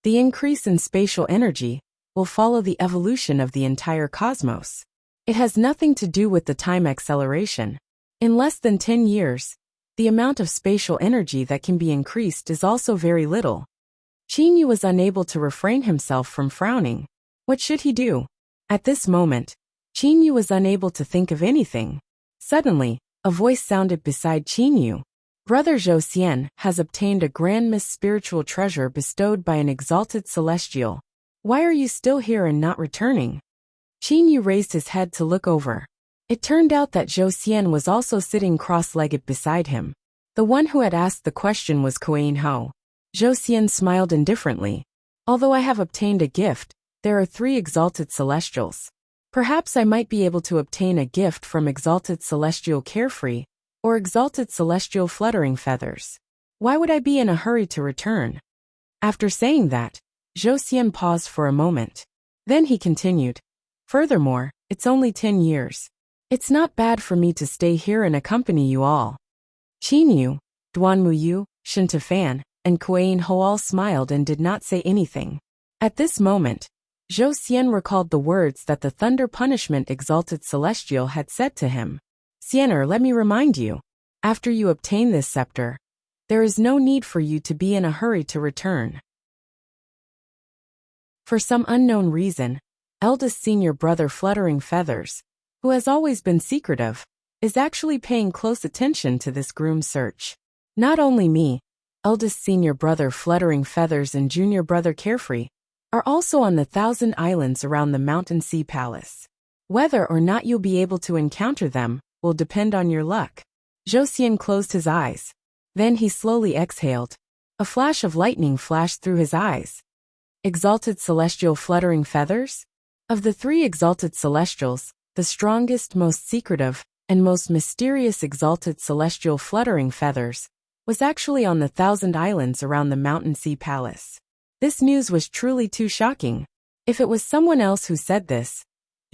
the increase in spatial energy will follow the evolution of the entire cosmos. It has nothing to do with the time acceleration. In less than 10 years, the amount of spatial energy that can be increased is also very little. Qinyu was unable to refrain himself from frowning. What should he do? At this moment, Qinyu was unable to think of anything. Suddenly, a voice sounded beside Qinyu. Brother Zhou Xian has obtained a grand mist spiritual treasure bestowed by an exalted celestial. Why are you still here and not returning? Qinyu raised his head to look over. It turned out that Zhou Xian was also sitting cross-legged beside him. The one who had asked the question was Kuein Ho. Zhou Xian smiled indifferently. Although I have obtained a gift, there are 3 exalted celestials. Perhaps I might be able to obtain a gift from exalted celestial Carefree, or exalted celestial Fluttering Feathers. Why would I be in a hurry to return? After saying that, Zhou Xian paused for a moment. Then he continued. Furthermore, it's only 10 years. It's not bad for me to stay here and accompany you all. Qinyu, Duanmuyu, Shintafan, and Kuein Ho all smiled and did not say anything. At this moment, Zhou Xian recalled the words that the Thunder Punishment Exalted Celestial had said to him. Xianer, let me remind you, after you obtain this scepter, there is no need for you to be in a hurry to return. For some unknown reason, eldest senior brother Fluttering Feathers, who has always been secretive, is actually paying close attention to this groom search. Not only me, eldest senior brother Fluttering Feathers and junior brother Carefree are also on the 1,000 islands around the Mountain Sea Palace. Whether or not you'll be able to encounter them will depend on your luck. Zhou Xian closed his eyes. Then he slowly exhaled. A flash of lightning flashed through his eyes. Exalted Celestial Fluttering Feathers? Of the 3 exalted celestials, the strongest, most secretive, and most mysterious exalted celestial Fluttering Feathers was actually on the 1,000 islands around the Mountain Sea Palace. This news was truly too shocking. If it was someone else who said this,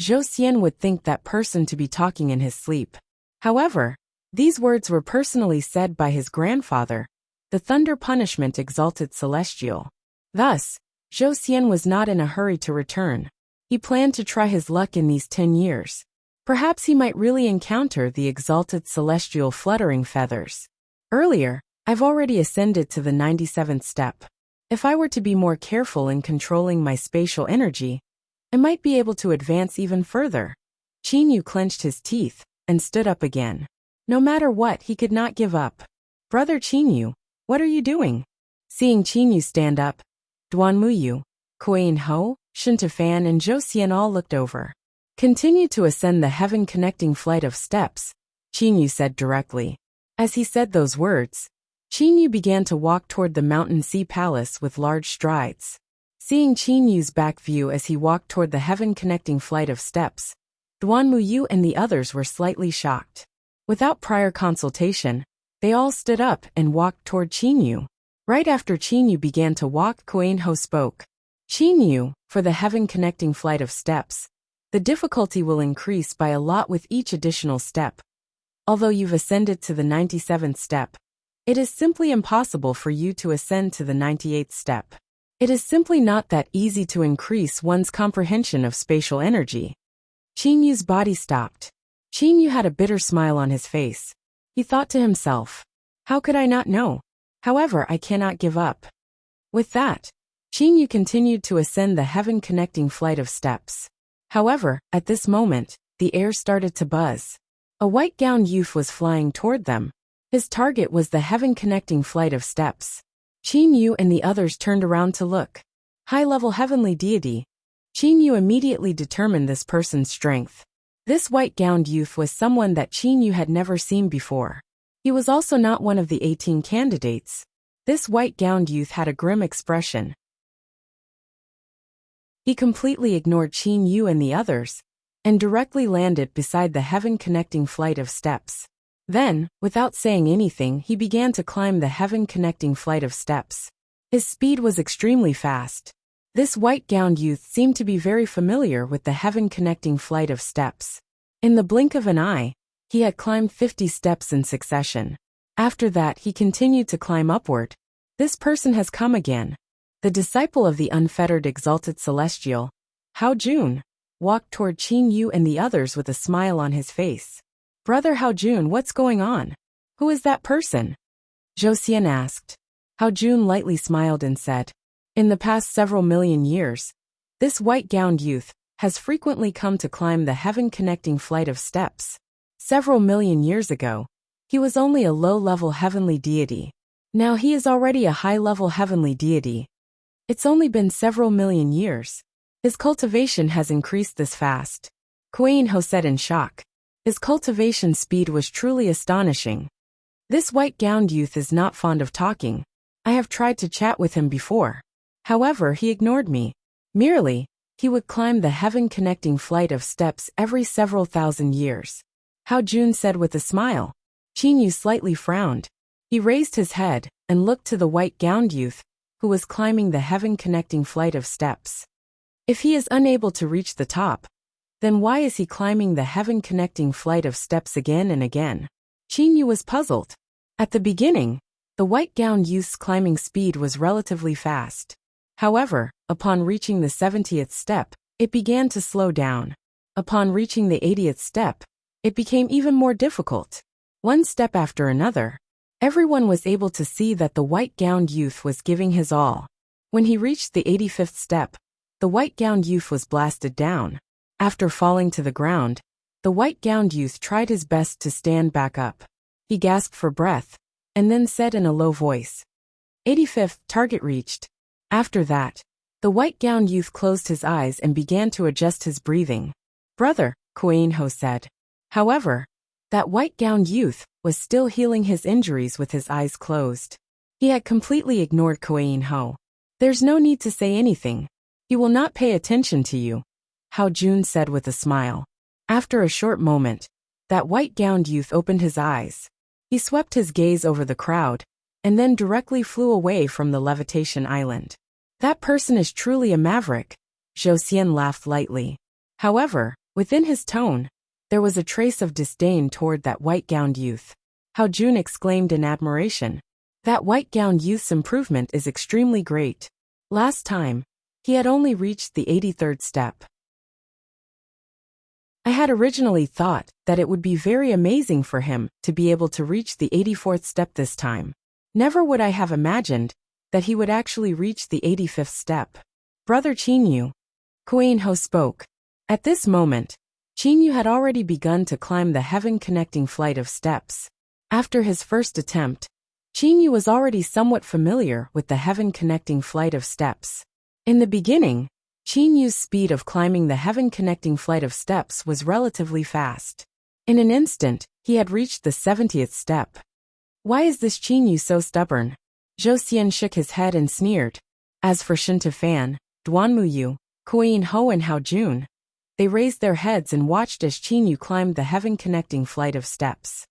Zhou Xian would think that person to be talking in his sleep. However, these words were personally said by his grandfather, the Thunder Punishment Exalted Celestial. Thus, Zhou Xian was not in a hurry to return. He planned to try his luck in these 10 years. Perhaps he might really encounter the exalted celestial Fluttering Feathers. Earlier, I've already ascended to the 97th step. If I were to be more careful in controlling my spatial energy, I might be able to advance even further. Qinyu clenched his teeth and stood up again. No matter what, he could not give up. Brother Qinyu, what are you doing? Seeing Qinyu stand up, Duanmuyu, Kuein Ho, Shintafan and Zhou Xian all looked over. Continue to ascend the heaven-connecting flight of steps, Qinyu said directly. As he said those words, Qinyu began to walk toward the Mountain Sea Palace with large strides. Seeing Qin Yu's back view as he walked toward the heaven-connecting flight of steps, Duan Muyu and the others were slightly shocked. Without prior consultation, they all stood up and walked toward Qin Yu. Right after Qin Yu began to walk, Kuan Ho spoke. Qin Yu, for the heaven-connecting flight of steps, the difficulty will increase by a lot with each additional step. Although you've ascended to the 97th step, it is simply impossible for you to ascend to the 98th step. It is simply not that easy to increase one's comprehension of spatial energy. Qin Yu's body stopped. Qin Yu had a bitter smile on his face. He thought to himself, how could I not know? However, I cannot give up. With that, Qin Yu continued to ascend the heaven-connecting flight of steps. However, at this moment, the air started to buzz. A white-gowned youth was flying toward them. His target was the heaven-connecting flight of steps. Qin Yu and the others turned around to look. High-level heavenly deity. Qin Yu immediately determined this person's strength. This white-gowned youth was someone that Qin Yu had never seen before. He was also not one of the 18 candidates. This white-gowned youth had a grim expression. He completely ignored Qin Yu and the others, and directly landed beside the heaven-connecting flight of steps. Then, without saying anything, he began to climb the heaven-connecting flight of steps. His speed was extremely fast. This white-gowned youth seemed to be very familiar with the heaven-connecting flight of steps. In the blink of an eye, he had climbed 50 steps in succession. After that, he continued to climb upward. This person has come again. The disciple of the unfettered exalted celestial, Hao Jun, walked toward Qin Yu and the others with a smile on his face. Brother Hao Jun, what's going on? Who is that person? Zhou Xian asked. Hao Jun lightly smiled and said, in the past several million years, this white-gowned youth has frequently come to climb the heaven-connecting flight of steps. Several million years ago, he was only a low-level heavenly deity. Now he is already a high-level heavenly deity. It's only been several million years. His cultivation has increased this fast. Kuan Ho said in shock. His cultivation speed was truly astonishing. This white-gowned youth is not fond of talking. I have tried to chat with him before. However, he ignored me. Merely, he would climb the heaven-connecting flight of steps every several thousand years. Hao Jun said with a smile. Qin Yu slightly frowned. He raised his head and looked to the white-gowned youth, who was climbing the heaven-connecting flight of steps. If he is unable to reach the top, then why is he climbing the heaven-connecting flight of steps again and again? Qin Yu was puzzled. At the beginning, the white-gowned youth's climbing speed was relatively fast. However, upon reaching the 70th step, it began to slow down. Upon reaching the 80th step, it became even more difficult. One step after another, everyone was able to see that the white-gowned youth was giving his all. When he reached the 85th step, the white-gowned youth was blasted down. After falling to the ground, the white-gowned youth tried his best to stand back up. He gasped for breath, and then said in a low voice, 85th target reached. After that, the white-gowned youth closed his eyes and began to adjust his breathing. Brother, Kuan Ho said. However, that white-gowned youth was still healing his injuries with his eyes closed. He had completely ignored Kuan Ho. There's no need to say anything. He will not pay attention to you, Hao Jun said with a smile. After a short moment, that white-gowned youth opened his eyes. He swept his gaze over the crowd, and then directly flew away from the levitation island. That person is truly a maverick, Zhou Xian laughed lightly. However, within his tone, there was a trace of disdain toward that white-gowned youth. Hao Jun exclaimed in admiration. That white-gowned youth's improvement is extremely great. Last time, he had only reached the 83rd step. I had originally thought that it would be very amazing for him to be able to reach the 84th step this time. Never would I have imagined that he would actually reach the 85th step. Brother Qin Yu, Kuan Ho spoke. At this moment, Qin Yu had already begun to climb the heaven-connecting flight of steps. After his first attempt, Qin Yu was already somewhat familiar with the heaven-connecting flight of steps. In the beginning, Qin Yu's speed of climbing the heaven-connecting flight of steps was relatively fast. In an instant, he had reached the 70th step. Why is this Qin Yu so stubborn? Zhou Xian shook his head and sneered. As for Shen Tefan, Duanmuyu, Kuei-in-ho and Hao-jun. They raised their heads and watched as Qin-yu climbed the heaven-connecting flight of steps.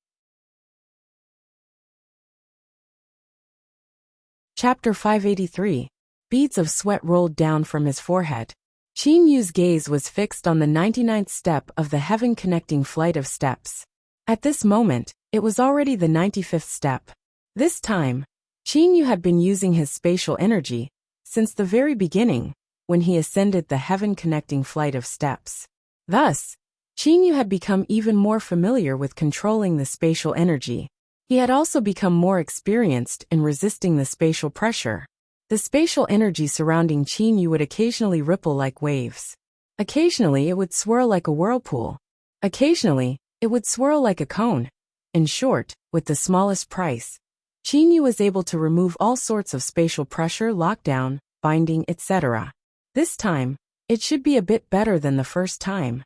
Chapter 583. Beads of sweat rolled down from his forehead. Qin-yu's gaze was fixed on the 99th step of the heaven-connecting flight of steps. At this moment, it was already the 95th step. This time, Qin-yu had been using his spatial energy since the very beginning, when he ascended the heaven-connecting flight of steps. Thus, Qin-yu had become even more familiar with controlling the spatial energy. He had also become more experienced in resisting the spatial pressure. The spatial energy surrounding Qin-yu would occasionally ripple like waves. Occasionally it would swirl like a whirlpool. Occasionally, it would swirl like a cone. In short, with the smallest price, Qin-yu was able to remove all sorts of spatial pressure, lockdown, binding, etc. This time, it should be a bit better than the first time.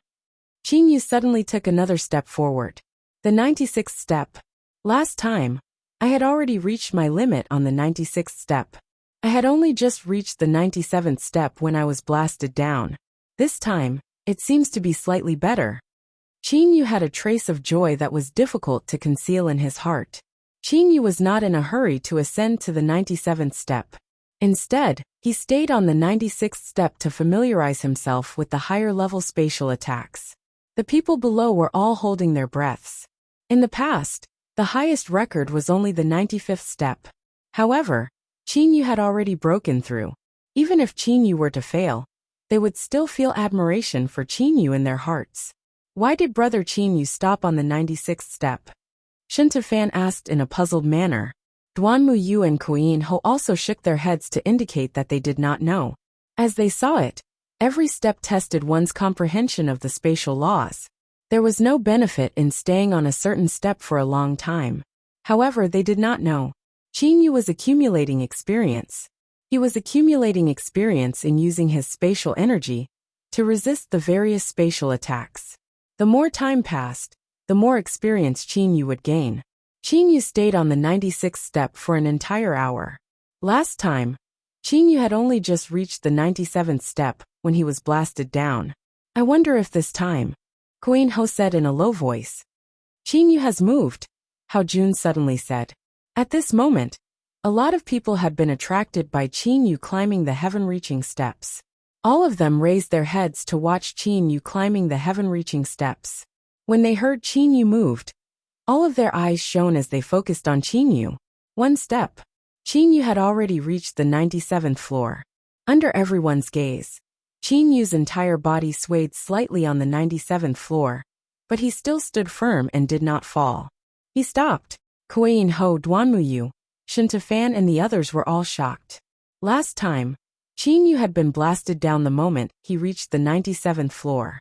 Qin-yu suddenly took another step forward. The 96th step. Last time, I had already reached my limit on the 96th step. I had only just reached the 97th step when I was blasted down. This time, it seems to be slightly better. Qin-yu had a trace of joy that was difficult to conceal in his heart. Qin-yu was not in a hurry to ascend to the 97th step. Instead, he stayed on the 96th step to familiarize himself with the higher-level spatial attacks. The people below were all holding their breaths. In the past, the highest record was only the 95th step. However, Qin-yu had already broken through. Even if Qin-yu were to fail, they would still feel admiration for Qin-yu in their hearts. Why did brother Qin-yu stop on the 96th step? Shinta-fan asked in a puzzled manner. Duanmuyu and Kuei-in-ho also shook their heads to indicate that they did not know. As they saw it, every step tested one's comprehension of the spatial laws. There was no benefit in staying on a certain step for a long time. However, they did not know. Qin-yu was accumulating experience. He was accumulating experience in using his spatial energy to resist the various spatial attacks. The more time passed, the more experience Qin-yu would gain. Qin-yu stayed on the 96th step for an entire hour. Last time, Qin-yu had only just reached the 97th step when he was blasted down. I wonder if this time, Kuei-in-ho said in a low voice. Qin-yu has moved, Hao-jun suddenly said. At this moment, a lot of people had been attracted by Qin-yu climbing the heaven-reaching steps. All of them raised their heads to watch Qin-yu climbing the heaven-reaching steps. When they heard Qin-yu moved, all of their eyes shone as they focused on Qin-yu. One step. Qin-yu had already reached the 97th floor. Under everyone's gaze, Qin-yu's entire body swayed slightly on the 97th floor, but he still stood firm and did not fall. He stopped. Kuei-in-ho, Duanmuyu, Shinta-fan and the others were all shocked. Last time, Qin-yu had been blasted down the moment he reached the 97th floor.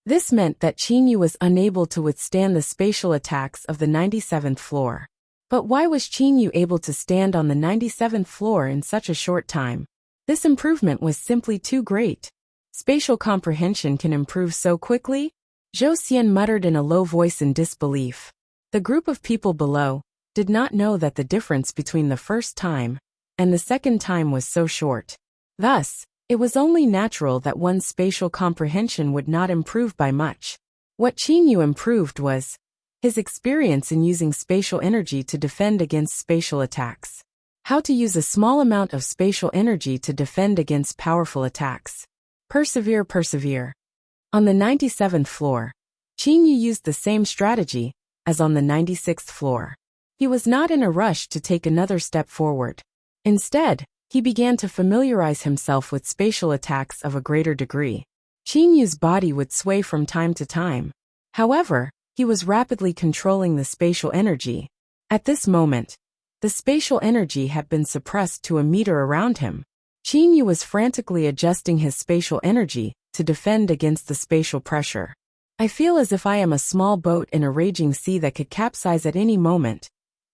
This meant that Qin-yu was unable to withstand the spatial attacks of the 97th floor. But why was Qin-yu able to stand on the 97th floor in such a short time? This improvement was simply too great. Spatial comprehension can improve so quickly? Zhou Xian muttered in a low voice in disbelief. The group of people below did not know that the difference between the first time and the second time was so short. Thus, it was only natural that one's spatial comprehension would not improve by much. What Qin-yu improved was his experience in using spatial energy to defend against spatial attacks. How to use a small amount of spatial energy to defend against powerful attacks. Persevere. On the 97th floor, Qin-yu used the same strategy as on the 96th floor. He was not in a rush to take another step forward. Instead, he began to familiarize himself with spatial attacks of a greater degree. Qin-yu's body would sway from time to time. However, he was rapidly controlling the spatial energy. At this moment, the spatial energy had been suppressed to a meter around him. Qin-yu was frantically adjusting his spatial energy to defend against the spatial pressure. I feel as if I am a small boat in a raging sea that could capsize at any moment.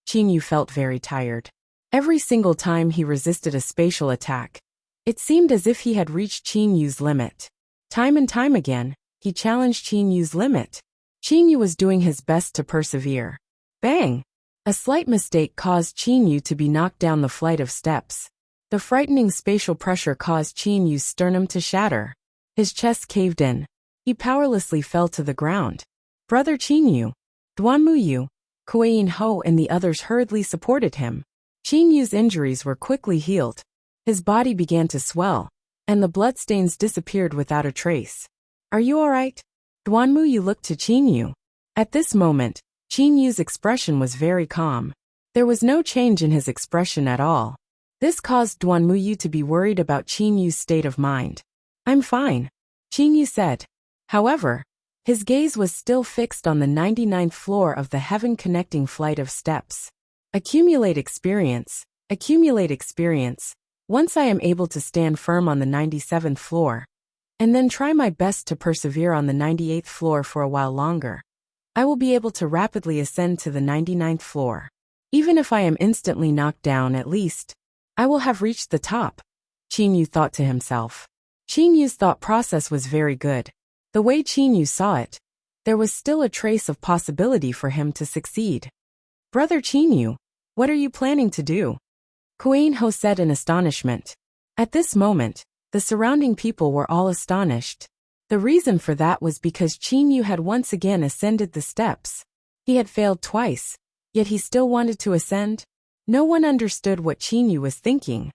Qin-yu felt very tired. Every single time he resisted a spatial attack, it seemed as if he had reached Qin-yu's limit. Time and time again, he challenged Qin-yu's limit. Qin-yu was doing his best to persevere. Bang! A slight mistake caused Qin-yu to be knocked down the flight of steps. The frightening spatial pressure caused Qin Yu's sternum to shatter. His chest caved in. He powerlessly fell to the ground. Brother Qin Yu, Duanmu Yu, Kuei Ho and the others hurriedly supported him. Qin Yu's injuries were quickly healed. His body began to swell, and the bloodstains disappeared without a trace. Are you alright? Duanmu Yu looked to Qin Yu. At this moment, Qin Yu's expression was very calm. There was no change in his expression at all. This caused Duanmu Yu to be worried about Qin Yu's state of mind. I'm fine, Qin Yu said. However, his gaze was still fixed on the 99th floor of the heaven-connecting flight of steps. Accumulate experience. Once I am able to stand firm on the 97th floor, and then try my best to persevere on the 98th floor for a while longer, I will be able to rapidly ascend to the 99th floor. Even if I am instantly knocked down, at least I will have reached the top, Qin Yu thought to himself. Qin Yu's thought process was very good. The way Qin Yu saw it, there was still a trace of possibility for him to succeed. Brother Qin Yu, what are you planning to do? Kuei Ho said in astonishment. At this moment, the surrounding people were all astonished. The reason for that was because Qin Yu had once again ascended the steps. He had failed twice, yet he still wanted to ascend. No one understood what Qin Yu was thinking.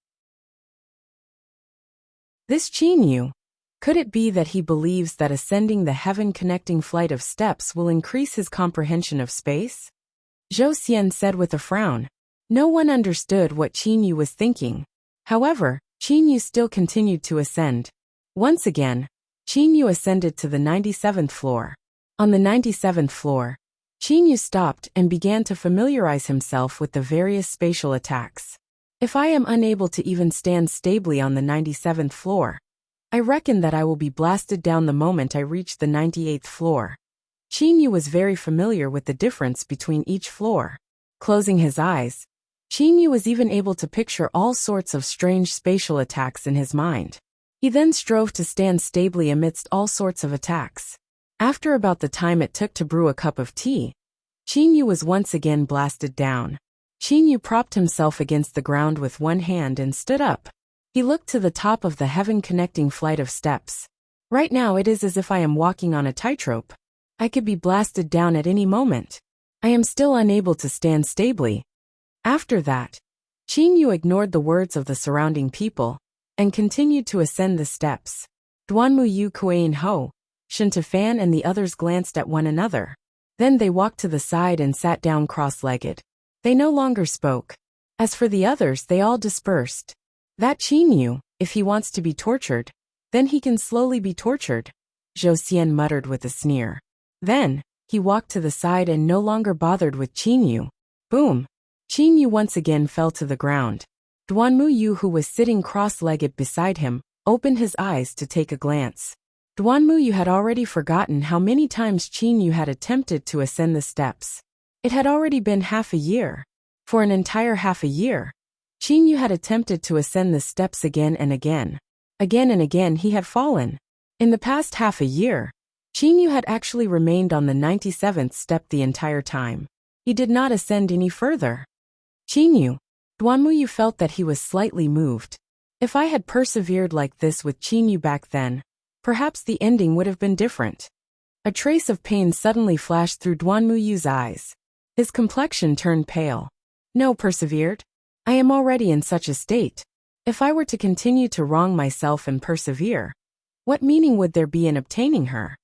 This Qin Yu, could it be that he believes that ascending the heaven-connecting flight of steps will increase his comprehension of space? Zhou Xian said with a frown. No one understood what Qin Yu was thinking. However, Qin Yu still continued to ascend. Once again, Qin Yu ascended to the 97th floor. On the 97th floor, Qin Yu stopped and began to familiarize himself with the various spatial attacks. If I am unable to even stand stably on the 97th floor, I reckon that I will be blasted down the moment I reach the 98th floor. Qin Yu was very familiar with the difference between each floor. Closing his eyes, Qin Yu was even able to picture all sorts of strange spatial attacks in his mind. He then strove to stand stably amidst all sorts of attacks. After about the time it took to brew a cup of tea, Qin Yu was once again blasted down. Qin Yu propped himself against the ground with one hand and stood up. He looked to the top of the heaven-connecting flight of steps. Right now it is as if I am walking on a tightrope. I could be blasted down at any moment. I am still unable to stand stably. After that, Qin Yu ignored the words of the surrounding people and continued to ascend the steps. Duanmu Yu, Kuei Ho, Shen Tefan and the others glanced at one another. Then they walked to the side and sat down cross-legged. They no longer spoke. As for the others, they all dispersed. That Qin Yu, if he wants to be tortured, then he can slowly be tortured, Zhou Xian muttered with a sneer. Then, he walked to the side and no longer bothered with Qin Yu. Boom! Qin Yu once again fell to the ground. Duanmu Yu, who was sitting cross-legged beside him, opened his eyes to take a glance. Duanmu Yu had already forgotten how many times Qin Yu had attempted to ascend the steps. It had already been half a year. For an entire half a year, Qin Yu had attempted to ascend the steps again and again. Again and again he had fallen. In the past half a year, Qin Yu had actually remained on the 97th step the entire time. He did not ascend any further. Qin Yu, Duanmu Yu felt that he was slightly moved. If I had persevered like this with Qin Yu back then, perhaps the ending would have been different. A trace of pain suddenly flashed through Duanmu Yu's eyes. His complexion turned pale. No, persevered? I am already in such a state. If I were to continue to wrong myself and persevere, what meaning would there be in obtaining her?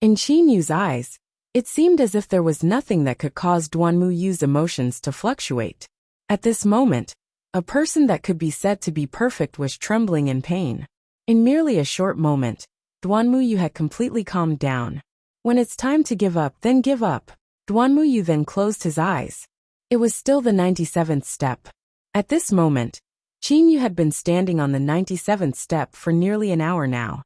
In Qin Yu's eyes, it seemed as if there was nothing that could cause Duanmu Yu's emotions to fluctuate. At this moment, a person that could be said to be perfect was trembling in pain. In merely a short moment, Duanmu Yu had completely calmed down. When it's time to give up, then give up. Duanmu Yu then closed his eyes. It was still the 97th step. At this moment, Qin Yu had been standing on the 97th step for nearly an hour now.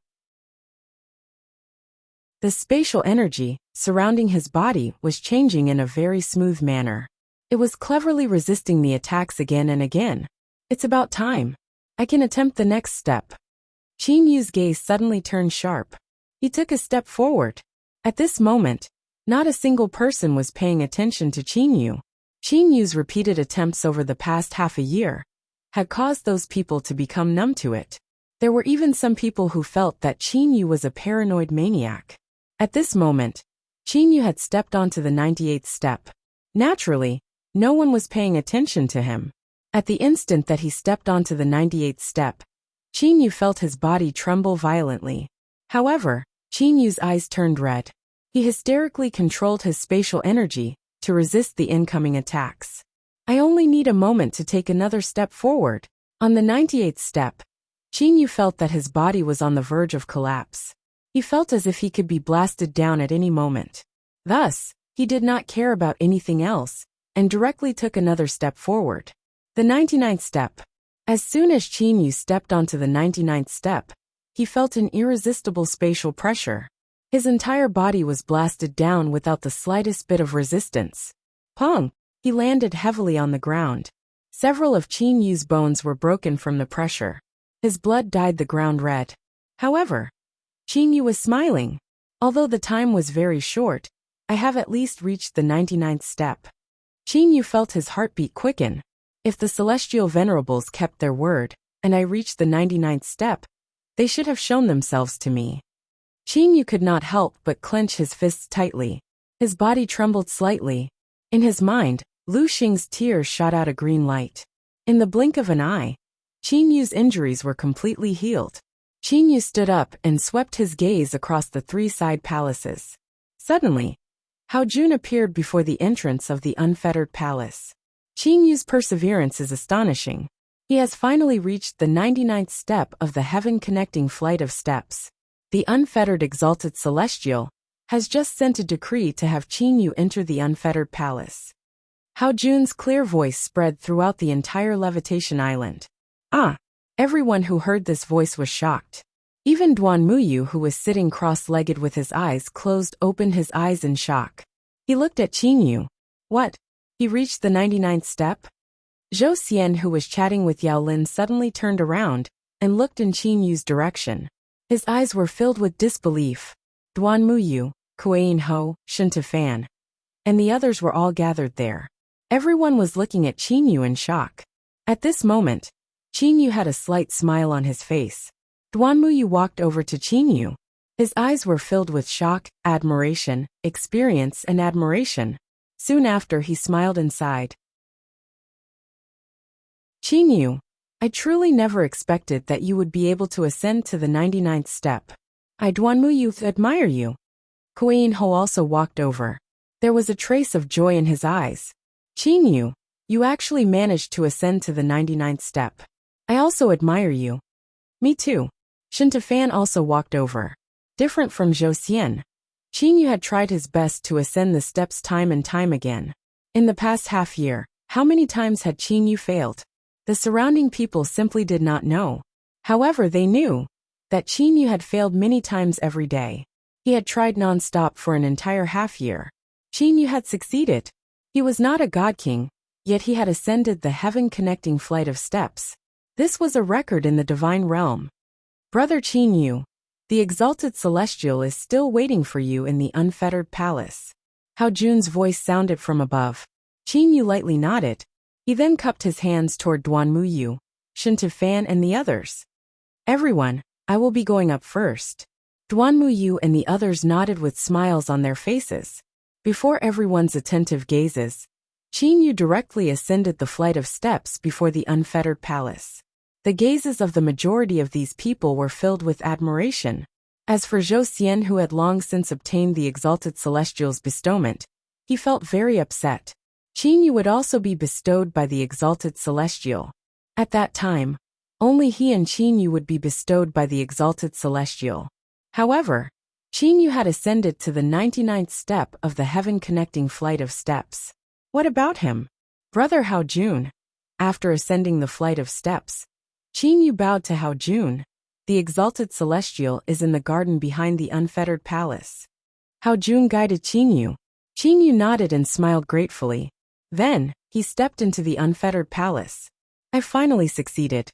The spatial energy surrounding his body was changing in a very smooth manner. It was cleverly resisting the attacks again and again. It's about time. I can attempt the next step. Qin Yu's gaze suddenly turned sharp. He took a step forward. At this moment, not a single person was paying attention to Qin Yu. Qin Yu's repeated attempts over the past half a year had caused those people to become numb to it. There were even some people who felt that Qin Yu was a paranoid maniac. At this moment, Qin Yu had stepped onto the 98th step. Naturally, no one was paying attention to him. At the instant that he stepped onto the 98th step, Qin Yu felt his body tremble violently. However, Qin Yu's eyes turned red. He hysterically controlled his spatial energy to resist the incoming attacks. I only need a moment to take another step forward. On the 98th step, Qin Yu felt that his body was on the verge of collapse. He felt as if he could be blasted down at any moment. Thus, he did not care about anything else, and directly took another step forward. The 99th step. As soon as Qin Yu stepped onto the 99th step, he felt an irresistible spatial pressure. His entire body was blasted down without the slightest bit of resistance. Pong! He landed heavily on the ground. Several of Qin Yu's bones were broken from the pressure. His blood dyed the ground red. However, Qin Yu was smiling. Although the time was very short, I have at least reached the 99th step. Qin Yu felt his heartbeat quicken. If the celestial venerables kept their word, and I reached the 99th step, they should have shown themselves to me. Qin Yu could not help but clench his fists tightly. His body trembled slightly. In his mind, Lu Xing's tears shot out a green light. In the blink of an eye, Qin Yu's injuries were completely healed. Qin Yu stood up and swept his gaze across the three side palaces. Suddenly, Hao Jun appeared before the entrance of the unfettered palace. Qin Yu's perseverance is astonishing. He has finally reached the 99th step of the heaven-connecting flight of steps. The unfettered exalted celestial has just sent a decree to have Qin Yu enter the unfettered palace. Hao Jun's clear voice spread throughout the entire levitation island. Ah! Everyone who heard this voice was shocked. Even Duan Muyu, who was sitting cross-legged with his eyes closed, opened his eyes in shock. He looked at Qin Yu. What? He reached the 99th step? Zhou Xian, who was chatting with Yao Lin, suddenly turned around and looked in Qin Yu's direction. His eyes were filled with disbelief. Duan Muyu, Kuei Ho, Shen Tefan, and the others were all gathered there. Everyone was looking at Qin Yu in shock. At this moment, Qin Yu had a slight smile on his face. Duan Muyu walked over to Qin Yu. His eyes were filled with shock, admiration, experience, and admiration. Soon after, he smiled and sighed. Qin Yu, I truly never expected that you would be able to ascend to the 99th step. I, Duan Muyu, admire you. Kuei Ho also walked over. There was a trace of joy in his eyes. Qin Yu, you actually managed to ascend to the 99th step. I also admire you. Me too. Shen Tefan also walked over. Different from Zhou Xian, Qin Yu had tried his best to ascend the steps time and time again. In the past half year, how many times had Qin Yu failed? The surrounding people simply did not know. However, they knew that Qin Yu had failed many times every day. He had tried non-stop for an entire half year. Qin Yu had succeeded. He was not a god king, yet he had ascended the heaven-connecting flight of steps. This was a record in the divine realm. Brother Qin Yu, the exalted celestial is still waiting for you in the unfettered palace. Hao Jun's voice sounded from above. Qin Yu lightly nodded. He then cupped his hands toward Duan Muyu, Shen Tefan, and the others. Everyone, I will be going up first. Duan Muyu and the others nodded with smiles on their faces. Before everyone's attentive gazes, Qin Yu directly ascended the flight of steps before the unfettered palace. The gazes of the majority of these people were filled with admiration. As for Zhou Xian, who had long since obtained the exalted celestial's bestowment, he felt very upset. Qin Yu would also be bestowed by the exalted celestial. At that time, only he and Qin Yu would be bestowed by the exalted celestial. However, Qin Yu had ascended to the 99th step of the heaven-connecting flight of steps. What about him? Brother Hao Jun. After ascending the flight of steps, Qin Yu bowed to Hao Jun. The exalted celestial is in the garden behind the unfettered palace. Hao Jun guided Qin Yu. Qin Yu nodded and smiled gratefully. Then, he stepped into the unfettered palace. I finally succeeded.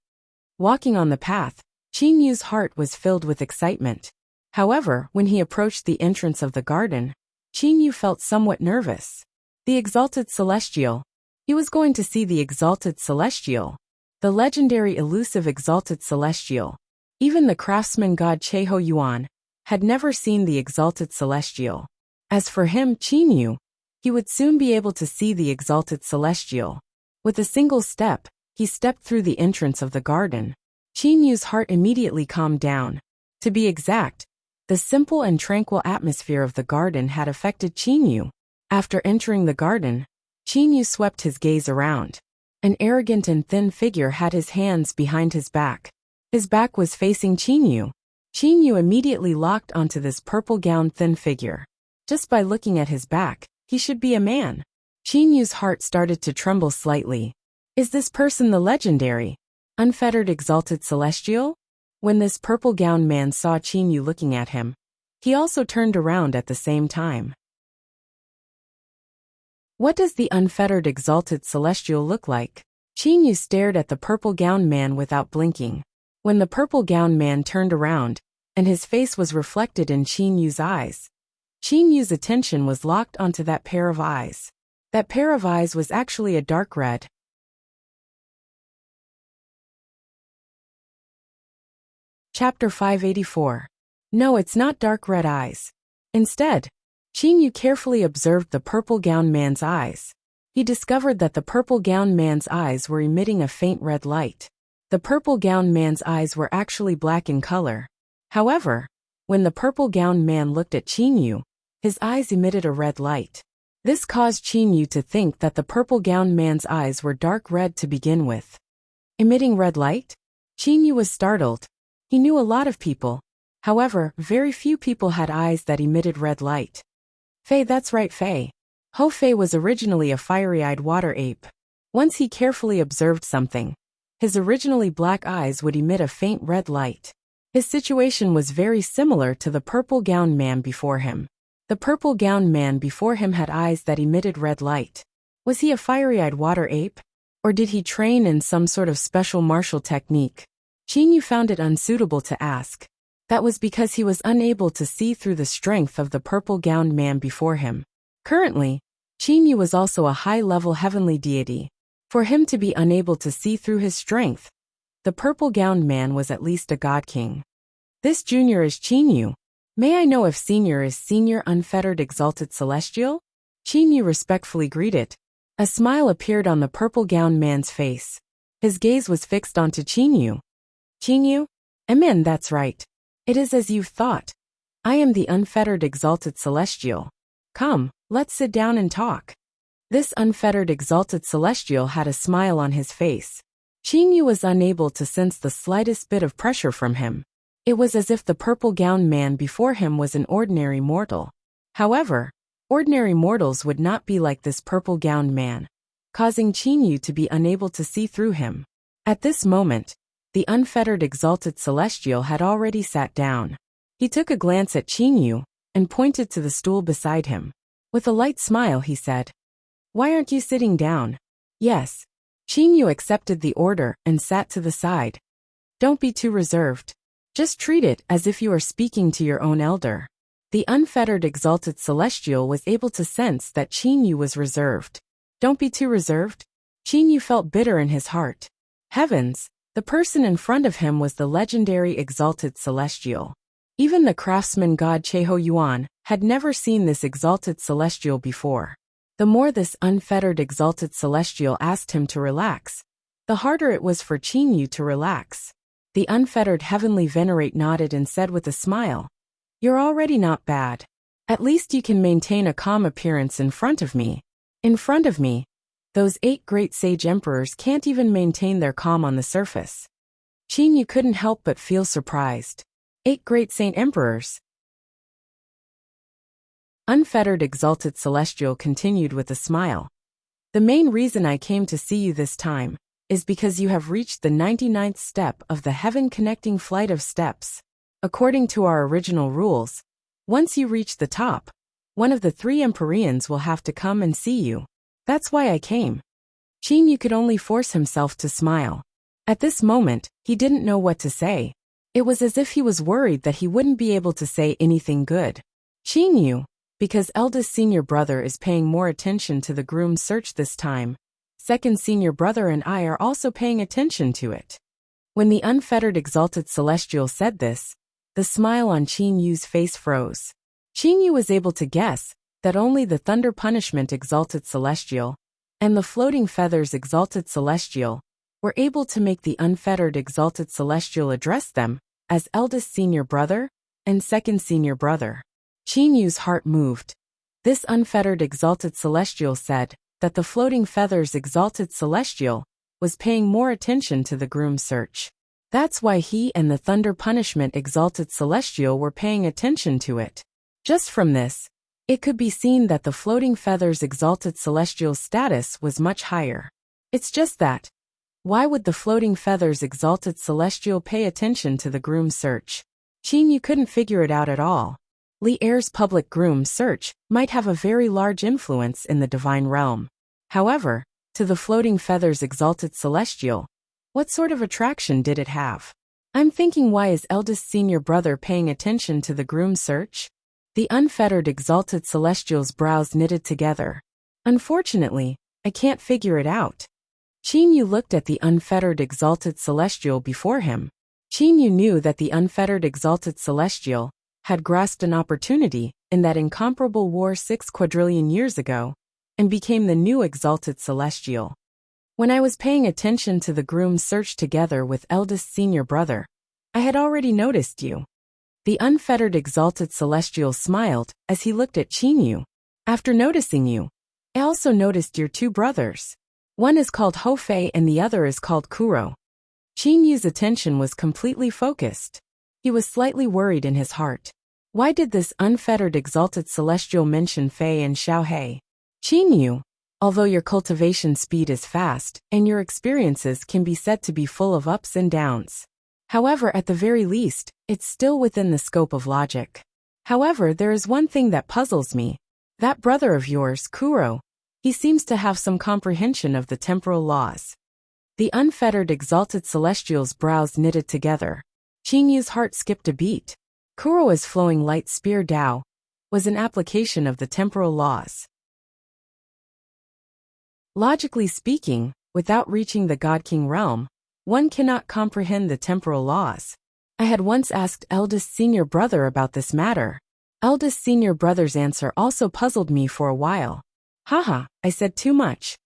Walking on the path, Qin Yu's heart was filled with excitement. However, when he approached the entrance of the garden, Qin Yu felt somewhat nervous. The exalted celestial. He was going to see the exalted celestial. the legendary elusive exalted celestial. Even the craftsman god Cheho Yuan had never seen the exalted celestial. As for him, Qin Yu, he would soon be able to see the exalted celestial. With a single step, he stepped through the entrance of the garden. Qin Yu's heart immediately calmed down. To be exact, the simple and tranquil atmosphere of the garden had affected Qin Yu. After entering the garden, Qin Yu swept his gaze around. An arrogant and thin figure had his hands behind his back. His back was facing Qin Yu. Qin Yu immediately locked onto this purple-gowned thin figure. Just by looking at his back, he should be a man. Qin Yu's heart started to tremble slightly. Is this person the legendary, unfettered exalted celestial? When this purple-gowned man saw Qin Yu looking at him, he also turned around at the same time. What does the unfettered exalted celestial look like? Qin Yu stared at the purple-gowned man without blinking. When the purple-gowned man turned around, and his face was reflected in Qin Yu's eyes, Qin Yu's attention was locked onto that pair of eyes. That pair of eyes was actually a dark red. Chapter 584. No, it's not dark red eyes. Instead, Qin Yu carefully observed the purple-gowned man's eyes. He discovered that the purple-gowned man's eyes were emitting a faint red light. The purple-gowned man's eyes were actually black in color. However, when the purple-gowned man looked at Qin Yu, his eyes emitted a red light. This caused Qin Yu to think that the purple-gowned man's eyes were dark red to begin with. Emitting red light? Qin Yu was startled. He knew a lot of people. However, very few people had eyes that emitted red light. Fei, that's right, Fei. Ho Fei was originally a fiery-eyed water ape. Once he carefully observed something, his originally black eyes would emit a faint red light. His situation was very similar to the purple-gowned man before him. The purple-gowned man before him had eyes that emitted red light. Was he a fiery-eyed water ape? Or did he train in some sort of special martial technique? Qin Yu found it unsuitable to ask. That was because he was unable to see through the strength of the purple-gowned man before him. Currently, Qin Yu was also a high-level heavenly deity. For him to be unable to see through his strength, the purple-gowned man was at least a god king. This junior is Qin Yu. May I know if senior is senior unfettered exalted celestial? Qin Yu respectfully greeted. A smile appeared on the purple-gowned man's face. His gaze was fixed onto Qin Yu. Qin Yu? Amen, that's right. It is as you've thought. I am the unfettered exalted celestial. Come, let's sit down and talk. This unfettered exalted celestial had a smile on his face. Qin Yu was unable to sense the slightest bit of pressure from him. It was as if the purple-gowned man before him was an ordinary mortal. However, ordinary mortals would not be like this purple-gowned man, causing Qin Yu to be unable to see through him. At this moment, the unfettered exalted celestial had already sat down. He took a glance at Qin Yu and pointed to the stool beside him. With a light smile, he said, "Why aren't you sitting down?" "Yes." Qin Yu accepted the order and sat to the side. "Don't be too reserved. Just treat it as if you are speaking to your own elder." The unfettered exalted celestial was able to sense that Qin Yu was reserved. Don't be too reserved? Qin Yu felt bitter in his heart. Heavens, the person in front of him was the legendary exalted celestial. Even the craftsman god Cheho Yuan had never seen this exalted celestial before. The more this unfettered exalted celestial asked him to relax, the harder it was for Qin Yu to relax. The unfettered heavenly venerate nodded and said with a smile, "You're already not bad. At least you can maintain a calm appearance in front of me." In front of me, those 8 great sage emperors can't even maintain their calm on the surface. Qin Yu couldn't help but feel surprised. 8 great saint emperors. Unfettered exalted celestial continued with a smile. "The main reason I came to see you this time is because you have reached the 99th step of the heaven-connecting flight of steps. According to our original rules, once you reach the top, one of the 3 Empyreans will have to come and see you. That's why I came." Qin Yu could only force himself to smile. At this moment, he didn't know what to say. It was as if he was worried that he wouldn't be able to say anything good. Qin Yu, because eldest senior brother is paying more attention to the groom's search this time, second senior brother and I are also paying attention to it. When the unfettered exalted celestial said this, the smile on Qin Yu's face froze. Qin Yu was able to guess that only the thunder punishment exalted celestial and the floating feathers exalted celestial were able to make the unfettered exalted celestial address them as eldest senior brother and second senior brother. Qin Yu's heart moved. This unfettered exalted celestial said that the floating feathers exalted celestial was paying more attention to the groom search. That's why he and the thunder punishment exalted celestial were paying attention to it. Just from this, it could be seen that the floating feathers exalted celestial's status was much higher. It's just that, why would the floating feathers exalted celestial pay attention to the groom search? Qin Yu couldn't figure it out at all. Li Er's public groom search might have a very large influence in the divine realm. However, to the floating feathers exalted celestial, what sort of attraction did it have? I'm thinking, why is eldest senior brother paying attention to the groom search? The unfettered exalted celestial's brows knitted together. Unfortunately, I can't figure it out. Qin Yu looked at the unfettered exalted celestial before him. Qin Yu knew that the unfettered exalted celestial had grasped an opportunity in that incomparable war 6 quadrillion years ago and became the new exalted celestial. When I was paying attention to the groom's search together with eldest senior brother, I had already noticed you. The unfettered exalted celestial smiled as he looked at Qin Yu. After noticing you, I also noticed your two brothers. One is called Ho Fei and the other is called Kuro. Qin Yu's attention was completely focused. He was slightly worried in his heart. Why did this unfettered exalted celestial mention Fei and Xiao He? Qin Yu, although your cultivation speed is fast and your experiences can be said to be full of ups and downs. However, at the very least, it's still within the scope of logic. However, there is one thing that puzzles me. That brother of yours, Kuro, he seems to have some comprehension of the temporal laws. The unfettered exalted celestial's brows knitted together. Qin Yu's heart skipped a beat. Kuro's flowing light spear Dao was an application of the temporal laws. Logically speaking, without reaching the God King realm, one cannot comprehend the temporal laws. I had once asked eldest senior brother about this matter. Eldest senior brother's answer also puzzled me for a while. Haha, I said too much.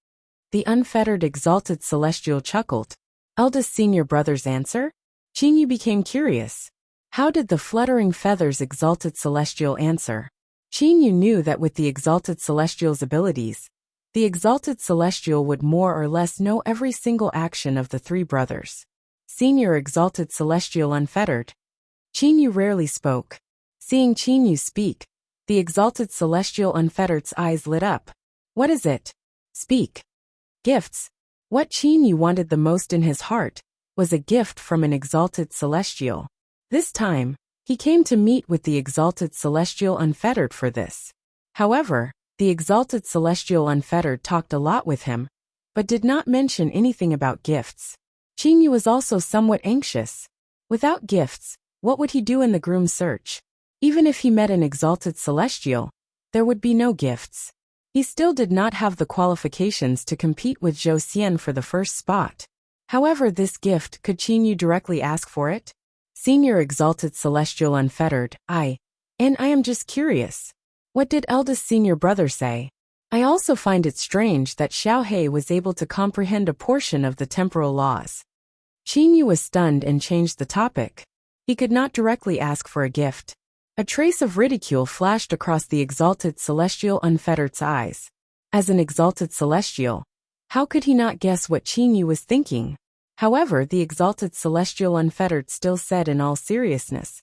The unfettered exalted celestial chuckled. Eldest senior brother's answer? Qin Yu became curious. How did the fluttering feathers exalted celestial answer? Qin Yu knew that with the exalted celestial's abilities, the exalted celestial would more or less know every single action of the three brothers. Senior exalted celestial unfettered. Qin Yu rarely spoke. Seeing Qin Yu speak, the exalted celestial unfettered's eyes lit up. What is it? Speak. Gifts. What Qin Yu wanted the most in his heart was a gift from an exalted celestial. This time, he came to meet with the exalted celestial unfettered for this. However, the exalted celestial unfettered talked a lot with him, but did not mention anything about gifts. Qin Yu was also somewhat anxious. Without gifts, what would he do in the groom search? Even if he met an exalted celestial, there would be no gifts. He still did not have the qualifications to compete with Zhou Xian for the first spot. However, this gift, could Qin Yu directly ask for it? Senior exalted celestial unfettered, I am just curious. What did eldest senior brother say? I also find it strange that Xiao He was able to comprehend a portion of the temporal laws. Qin Yu was stunned and changed the topic. He could not directly ask for a gift. A trace of ridicule flashed across the exalted celestial unfettered's eyes. As an exalted celestial, how could he not guess what Qin Yu was thinking? However, the exalted celestial unfettered still said in all seriousness.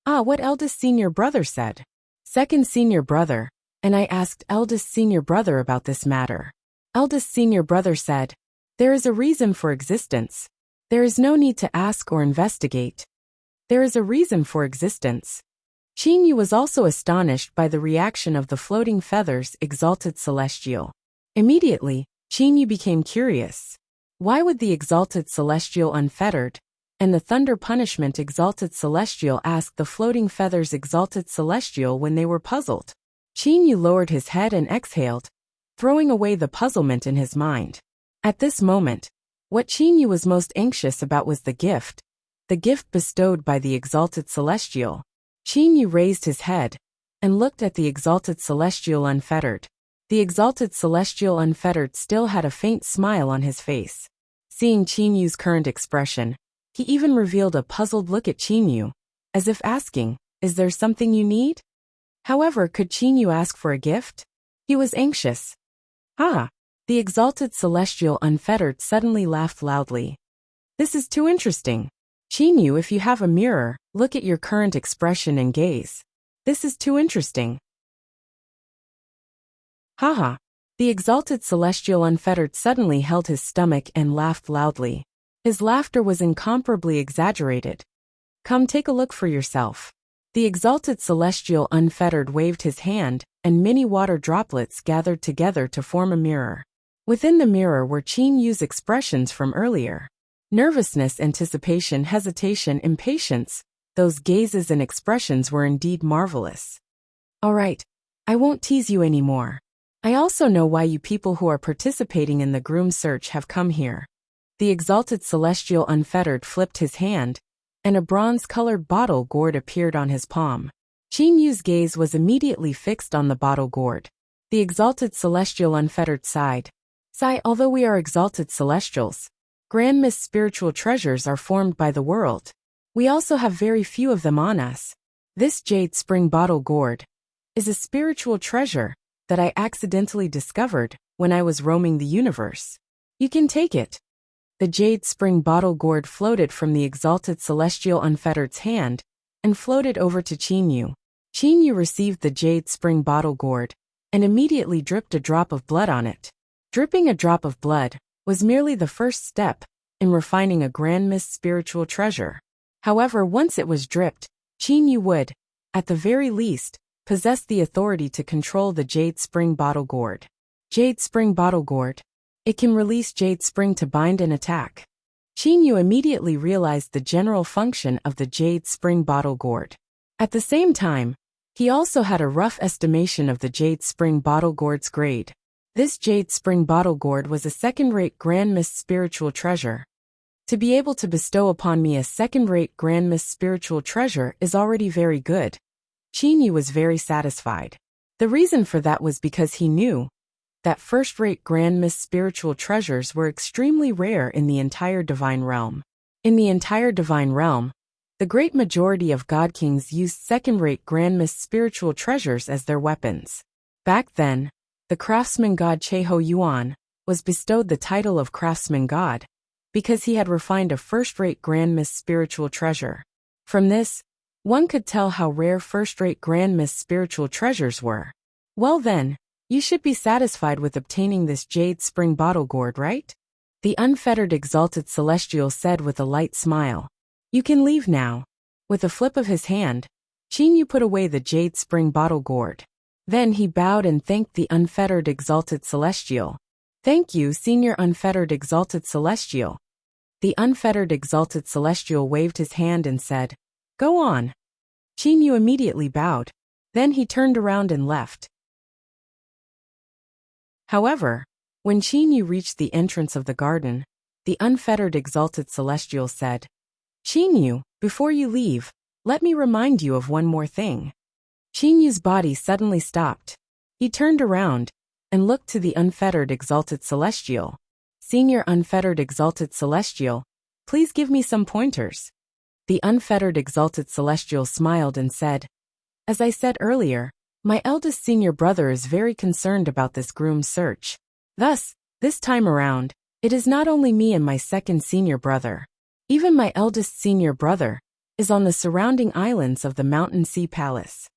What eldest senior brother said. Second senior brother, and I asked eldest senior brother about this matter. Eldest senior brother said, there is a reason for existence. There is no need to ask or investigate. There is a reason for existence. Qin Yu was also astonished by the reaction of the floating feathers exalted celestial. Immediately, Qin Yu became curious. Why would the exalted celestial unfettered and the thunder punishment exalted celestial ask the floating feathers exalted celestial when they were puzzled? Qin Yu lowered his head and exhaled, throwing away the puzzlement in his mind. At this moment, what Qinyu was most anxious about was the gift bestowed by the exalted celestial. Qinyu raised his head and looked at the exalted celestial unfettered. The exalted celestial unfettered still had a faint smile on his face. Seeing Qinyu's current expression, he even revealed a puzzled look at Qinyu, as if asking, "Is there something you need?" However, could Qinyu ask for a gift? He was anxious. Ah! The exalted celestial unfettered suddenly laughed loudly. This is too interesting. Qinyu, if you have a mirror, look at your current expression and gaze. This is too interesting. Haha. The exalted celestial unfettered suddenly held his stomach and laughed loudly. His laughter was incomparably exaggerated. Come take a look for yourself. The exalted celestial unfettered waved his hand, and many water droplets gathered together to form a mirror. Within the mirror were Qinyu's expressions from earlier. Nervousness, anticipation, hesitation, impatience. Those gazes and expressions were indeed marvelous. All right, I won't tease you anymore. I also know why you people who are participating in the groom search have come here. The exalted celestial unfettered flipped his hand, and a bronze-colored bottle gourd appeared on his palm. Qinyu's gaze was immediately fixed on the bottle gourd. The exalted celestial unfettered sighed. Although we are exalted celestials, grand myst spiritual treasures are formed by the world. We also have very few of them on us. This jade spring bottle gourd is a spiritual treasure that I accidentally discovered when I was roaming the universe. You can take it. The jade spring bottle gourd floated from the exalted celestial unfettered's hand and floated over to Qinyu. Qinyu received the jade spring bottle gourd and immediately dripped a drop of blood on it. Dripping a drop of blood was merely the first step in refining a grand myst spiritual treasure. However, once it was dripped, Qinyu would, at the very least, possess the authority to control the jade spring bottle gourd. Jade spring bottle gourd. It can release jade spring to bind and attack. Qinyu immediately realized the general function of the jade spring bottle gourd. At the same time, he also had a rough estimation of the jade spring bottle gourd's grade. This jade spring bottle gourd was a second-rate grand myst spiritual treasure. To be able to bestow upon me a second-rate grand myst spiritual treasure is already very good. Qinyu was very satisfied. The reason for that was because he knew that first-rate grand myst spiritual treasures were extremely rare in the entire divine realm. In the entire divine realm, the great majority of god kings used second-rate grand myst spiritual treasures as their weapons. Back then, the craftsman god Cheho Yuan was bestowed the title of craftsman god because he had refined a first-rate grand myst spiritual treasure. From this, one could tell how rare first-rate grand myst spiritual treasures were. Well then, you should be satisfied with obtaining this jade spring bottle gourd, right? The unfettered exalted celestial said with a light smile. You can leave now. With a flip of his hand, Qinyu put away the jade spring bottle gourd. Then he bowed and thanked the unfettered exalted celestial. Thank you, senior unfettered exalted celestial. The unfettered exalted celestial waved his hand and said, Go on. Qinyu immediately bowed. Then he turned around and left. However, when Qinyu reached the entrance of the garden, the unfettered exalted celestial said, Qinyu, before you leave, let me remind you of one more thing. Qinyu's body suddenly stopped. He turned around and looked to the unfettered exalted celestial. Senior unfettered exalted celestial, please give me some pointers. The unfettered exalted celestial smiled and said, As I said earlier, my eldest senior brother is very concerned about this groom search. Thus, this time around, it is not only me and my second senior brother. Even my eldest senior brother is on the surrounding islands of the Mountain Sea Palace.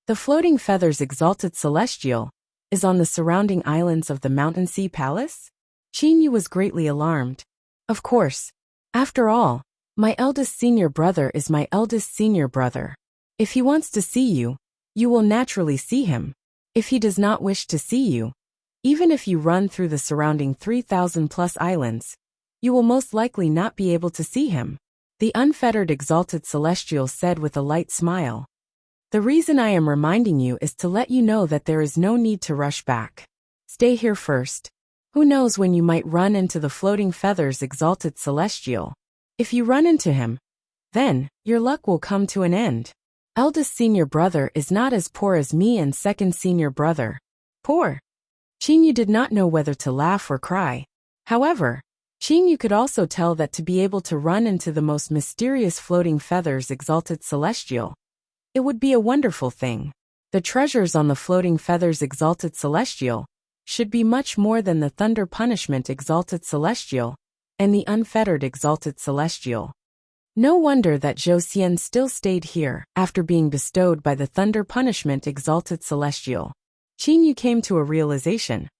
The floating feathers exalted celestial is on the surrounding islands of the Mountain Sea Palace? Qinyu was greatly alarmed. Of course. After all, my eldest senior brother is my eldest senior brother. If he wants to see you, you will naturally see him. If he does not wish to see you, even if you run through the surrounding 3,000+ islands, you will most likely not be able to see him. The unfettered exalted celestial said with a light smile. The reason I am reminding you is to let you know that there is no need to rush back. Stay here first. Who knows when you might run into the floating feathers exalted celestial? If you run into him, then your luck will come to an end. Eldest senior brother is not as poor as me, and second senior brother. Poor. Chinyu did not know whether to laugh or cry. However, Chinyu could also tell that to be able to run into the most mysterious floating feathers exalted celestial, it would be a wonderful thing. The treasures on the floating feathers exalted celestial should be much more than the thunder punishment exalted celestial and the unfettered exalted celestial. No wonder that Zhou Xian still stayed here after being bestowed by the thunder punishment exalted celestial. Chinyu came to a realization.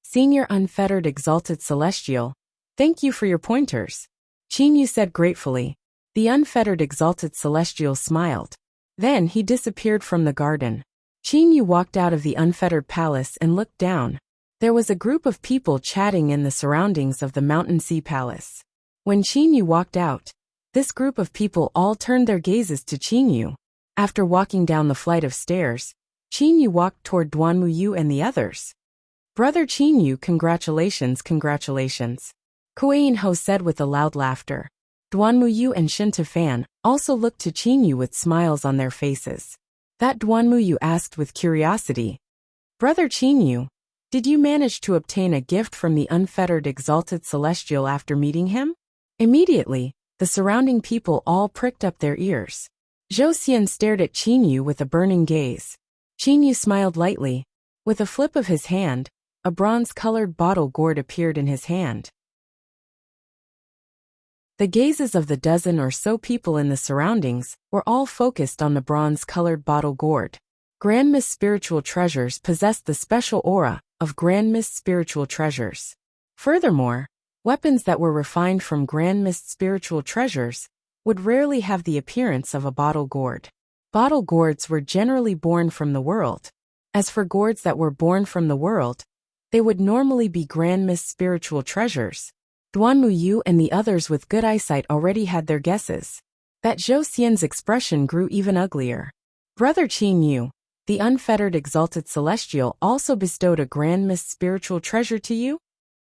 Senior unfettered exalted celestial, thank you for your pointers. Chinyu said gratefully. The unfettered exalted celestial smiled. Then he disappeared from the garden. Chinyu walked out of the unfettered palace and looked down. There was a group of people chatting in the surroundings of the Mountain Sea Palace. When Chinyu walked out, this group of people all turned their gazes to Chinyu. After walking down the flight of stairs, Chinyu walked toward Duanmu Yu and the others. Brother Chinyu, congratulations, congratulations. Kuei Ho said with a loud laughter. Duanmu Yu and Shin Tefan also looked to Chinyu with smiles on their faces. That Duanmu Yu asked with curiosity. Brother Chinyu, did you manage to obtain a gift from the unfettered exalted celestial after meeting him? Immediately, the surrounding people all pricked up their ears. Zhou Xian stared at Chinyu with a burning gaze. Chinyu smiled lightly. With a flip of his hand, a bronze-colored bottle gourd appeared in his hand. The gazes of the dozen or so people in the surroundings were all focused on the bronze-colored bottle gourd. Grand Mist spiritual treasures possessed the special aura of Grand Mist spiritual treasures. Furthermore, weapons that were refined from Grand Mist spiritual treasures would rarely have the appearance of a bottle gourd. Bottle gourds were generally born from the world. As for gourds that were born from the world, they would normally be Grand Mist spiritual treasures. Duanmu Yu and the others with good eyesight already had their guesses. That Zhou Xian's expression grew even uglier. Brother Chinyu, the unfettered exalted celestial, also bestowed a Grand Mist spiritual treasure to you?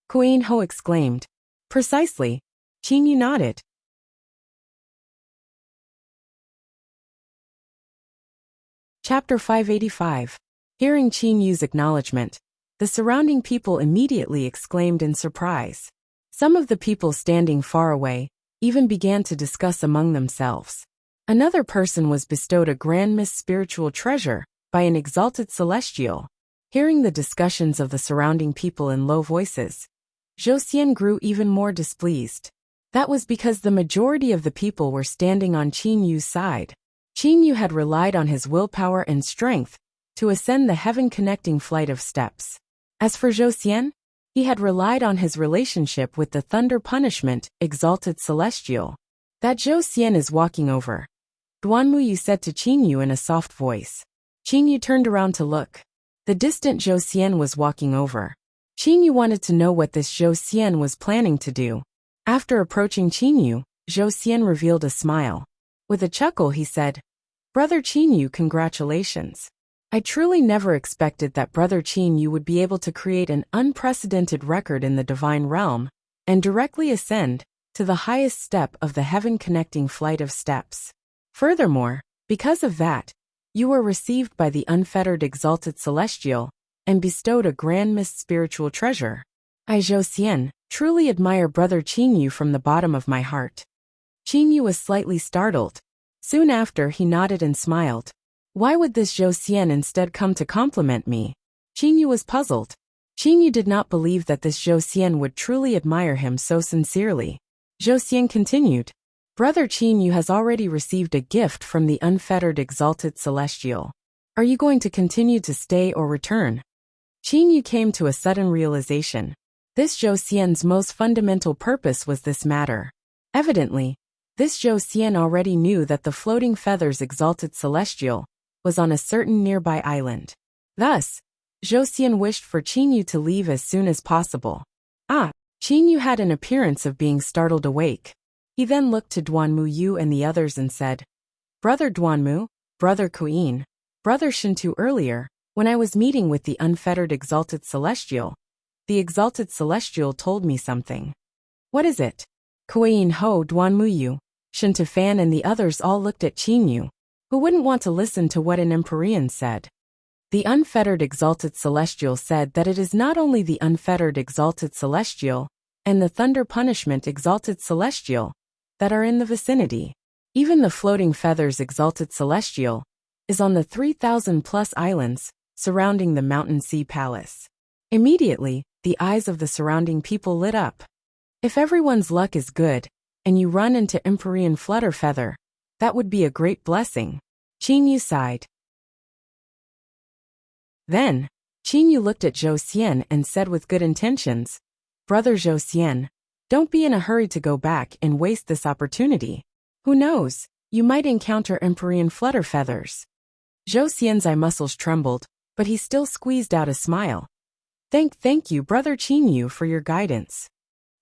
Kuei Ho exclaimed. Precisely. Chinyu nodded. Chapter 585. Hearing Chinyu's acknowledgement, the surrounding people immediately exclaimed in surprise. Some of the people standing far away even began to discuss among themselves. Another person was bestowed a Grand Mist spiritual treasure by an exalted celestial. Hearing the discussions of the surrounding people in low voices, Zhou Xian grew even more displeased. That was because the majority of the people were standing on Chinyu's side. Chinyu had relied on his willpower and strength to ascend the heaven-connecting flight of steps. As for Zhou Xian, he had relied on his relationship with the thunder punishment exalted celestial. That Zhou Xian is walking over. Duanmu Yu said to Chinyu in a soft voice. Chinyu turned around to look. The distant Zhou Xian was walking over. Chinyu wanted to know what this Zhou Xian was planning to do. After approaching Chinyu, Zhou Xian revealed a smile. With a chuckle he said, Brother Chinyu, congratulations. I truly never expected that Brother Chinyu would be able to create an unprecedented record in the divine realm and directly ascend to the highest step of the heaven-connecting flight of steps. Furthermore, because of that, you were received by the unfettered exalted celestial and bestowed a Grand Mist spiritual treasure. I, Zhou Xian, truly admire Brother Chinyu from the bottom of my heart. Chinyu was slightly startled. Soon after he nodded and smiled. Why would this Zhou Xian instead come to compliment me? Chinyu was puzzled. Chinyu did not believe that this Zhou Xian would truly admire him so sincerely. Zhou Xian continued. Brother Chinyu has already received a gift from the unfettered exalted celestial. Are you going to continue to stay or return? Chinyu came to a sudden realization. This Zhou Xian's most fundamental purpose was this matter. Evidently, this Zhou Xian already knew that the floating feathers exalted celestial was on a certain nearby island. Thus, Zhou Xian wished for Chinyu to leave as soon as possible. Chinyu had an appearance of being startled awake. He then looked to Duanmu Yu and the others and said, Brother Duanmu, Brother Kuin, Brother Shintu, earlier, when I was meeting with the unfettered exalted celestial, the exalted celestial told me something. What is it? Kuei Ho, Duanmuyu, Shintafan and the others all looked at Qinyu, who wouldn't want to listen to what an Empyrean said. The unfettered exalted celestial said that it is not only the unfettered exalted celestial and the thunder punishment exalted celestial that are in the vicinity. Even the floating feathers exalted celestial is on the 3,000+ islands surrounding the mountain sea palace. Immediately, the eyes of the surrounding people lit up. If everyone's luck is good, and you run into Empyrean Flutterfeather, that would be a great blessing. Qinyu sighed. Then, Qinyu looked at Zhou Xian and said with good intentions, Brother Zhou Xian, don't be in a hurry to go back and waste this opportunity. Who knows, you might encounter Empyrean Flutterfeathers. Zhou Xian's eye muscles trembled, but he still squeezed out a smile. Thank you, Brother Qinyu, for your guidance.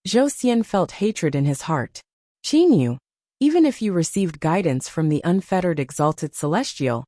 Zhou Xian felt hatred in his heart. Qinyu, even if you received guidance from the unfettered exalted celestial,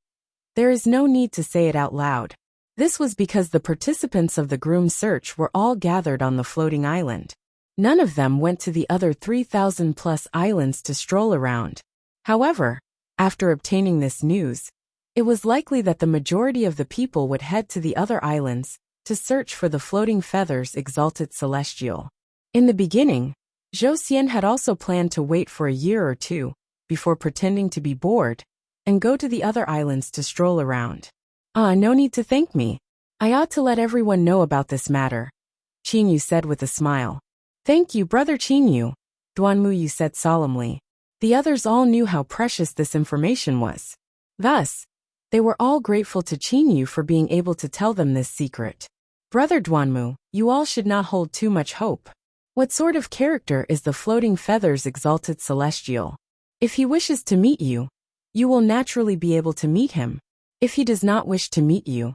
there is no need to say it out loud. This was because the participants of the groom search were all gathered on the floating island. None of them went to the other 3,000+ islands to stroll around. However, after obtaining this news, it was likely that the majority of the people would head to the other islands to search for the floating feathers exalted celestial. In the beginning, Zhou Xian had also planned to wait for a year or two before pretending to be bored and go to the other islands to stroll around. No need to thank me. I ought to let everyone know about this matter, Qinyu said with a smile. Thank you, Brother Qinyu, Duanmuyu said solemnly. The others all knew how precious this information was. Thus, they were all grateful to Qinyu for being able to tell them this secret. Brother Duanmu, you all should not hold too much hope. What sort of character is the floating feathers exalted celestial? If he wishes to meet you, you will naturally be able to meet him. If he does not wish to meet you,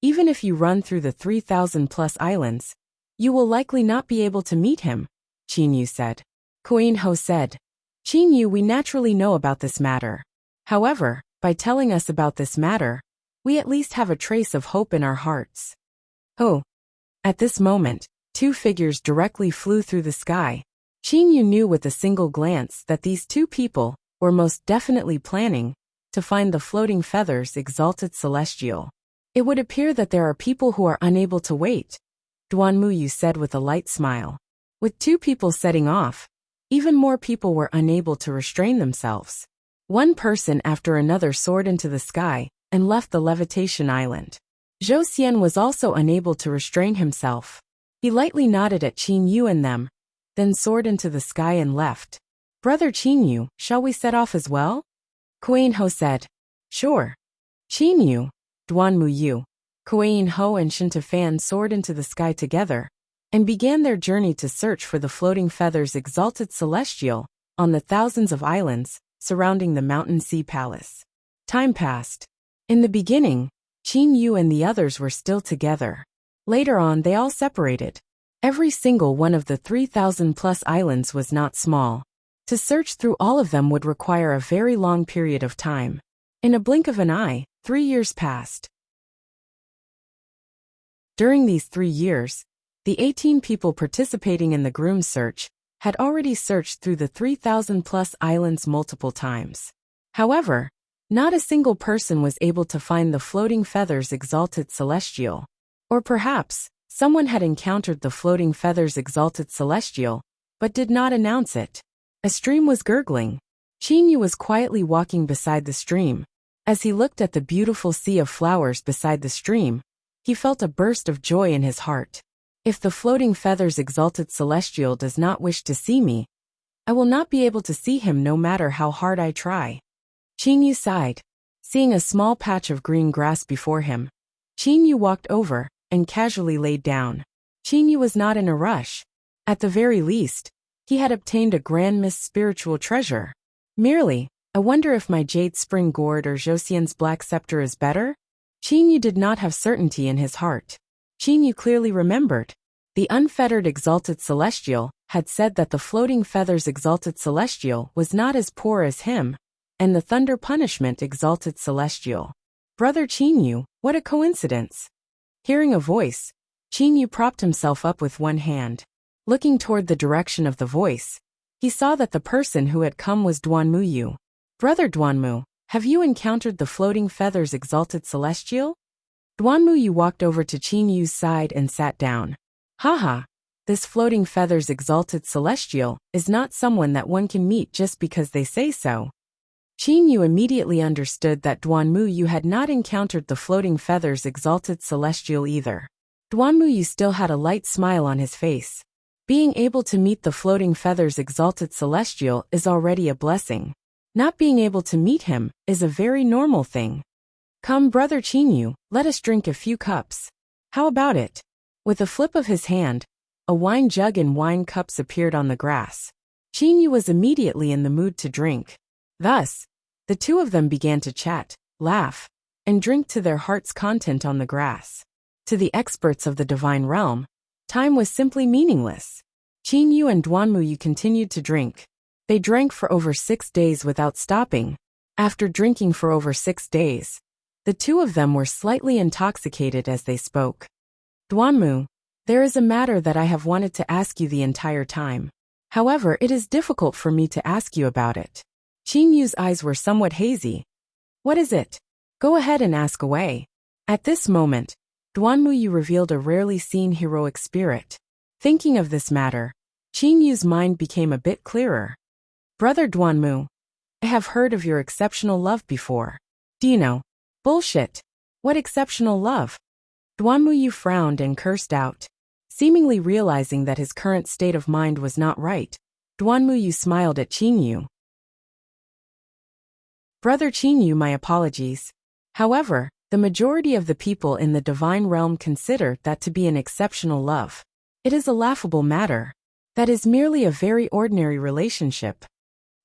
even if you run through the 3,000+ islands, you will likely not be able to meet him, Qinyu said. Kuei Ho said, Qinyu, we naturally know about this matter. However, by telling us about this matter, we at least have a trace of hope in our hearts. Oh. At this moment, two figures directly flew through the sky. Qinyu knew with a single glance that these two people were most definitely planning to find the floating feathers exalted celestial. It would appear that there are people who are unable to wait, Duanmuyu said with a light smile. With two people setting off, even more people were unable to restrain themselves. One person after another soared into the sky and left the levitation island. Zhou Xian was also unable to restrain himself. He lightly nodded at Qinyu and them, then soared into the sky and left. Brother Qinyu, shall we set off as well? Kuei Ho said. Sure. Qinyu, Duanmuyu, Kuei Ho and Shintafan soared into the sky together and began their journey to search for the floating feathers exalted celestial on the thousands of islands surrounding the mountain sea palace. Time passed. In the beginning, Qinyu and the others were still together. Later on they all separated. Every single one of the 3,000+ islands was not small. To search through all of them would require a very long period of time. In a blink of an eye, 3 years passed. During these 3 years, the 18 people participating in the groom search had already searched through the 3,000+ islands multiple times. However, not a single person was able to find the floating feathers exalted celestial. Or perhaps, someone had encountered the floating feathers exalted celestial, but did not announce it. A stream was gurgling. Qinyu was quietly walking beside the stream. As he looked at the beautiful sea of flowers beside the stream, he felt a burst of joy in his heart. If the floating feathers exalted celestial does not wish to see me, I will not be able to see him no matter how hard I try. Qinyu sighed. Seeing a small patch of green grass before him, Qinyu walked over and casually laid down. Qinyu was not in a rush. At the very least, he had obtained a grand miss spiritual treasure. Merely, I wonder if my jade spring gourd or Zhou Xian's black scepter is better? Qinyu did not have certainty in his heart. Qinyu clearly remembered. The unfettered exalted celestial had said that the floating feathers exalted celestial was not as poor as him, and the thunder punishment exalted celestial. Brother Qinyu, what a coincidence. Hearing a voice, Yu propped himself up with one hand. Looking toward the direction of the voice, he saw that the person who had come was Yu. Brother Yu, have you encountered the floating feathers exalted celestial? Yu walked over to Yu's side and sat down. Haha, this floating feathers exalted celestial is not someone that one can meet just because they say so. Yu immediately understood that Yu had not encountered the floating feathers exalted celestial either. Yu still had a light smile on his face. Being able to meet the floating feathers exalted celestial is already a blessing. Not being able to meet him is a very normal thing. Come, Brother Yu, let us drink a few cups. How about it? With a flip of his hand, a wine jug and wine cups appeared on the grass. Yu was immediately in the mood to drink. Thus, the two of them began to chat, laugh, and drink to their heart's content on the grass. To the experts of the divine realm, time was simply meaningless. Yu and Yu continued to drink. They drank for over 6 days without stopping. After drinking for over 6 days, the two of them were slightly intoxicated as they spoke. Yu, there is a matter that I have wanted to ask you the entire time. However, it is difficult for me to ask you about it. Yu's eyes were somewhat hazy. What is it? Go ahead and ask away. At this moment, Yu revealed a rarely seen heroic spirit. Thinking of this matter, Yu's mind became a bit clearer. Brother Yu, I have heard of your exceptional love before. Do you know? Bullshit. What exceptional love? Yu frowned and cursed out. Seemingly realizing that his current state of mind was not right, Yu smiled at Yu. Brother Yu, my apologies. However, the majority of the people in the divine realm consider that to be an exceptional love. It is a laughable matter. That is merely a very ordinary relationship.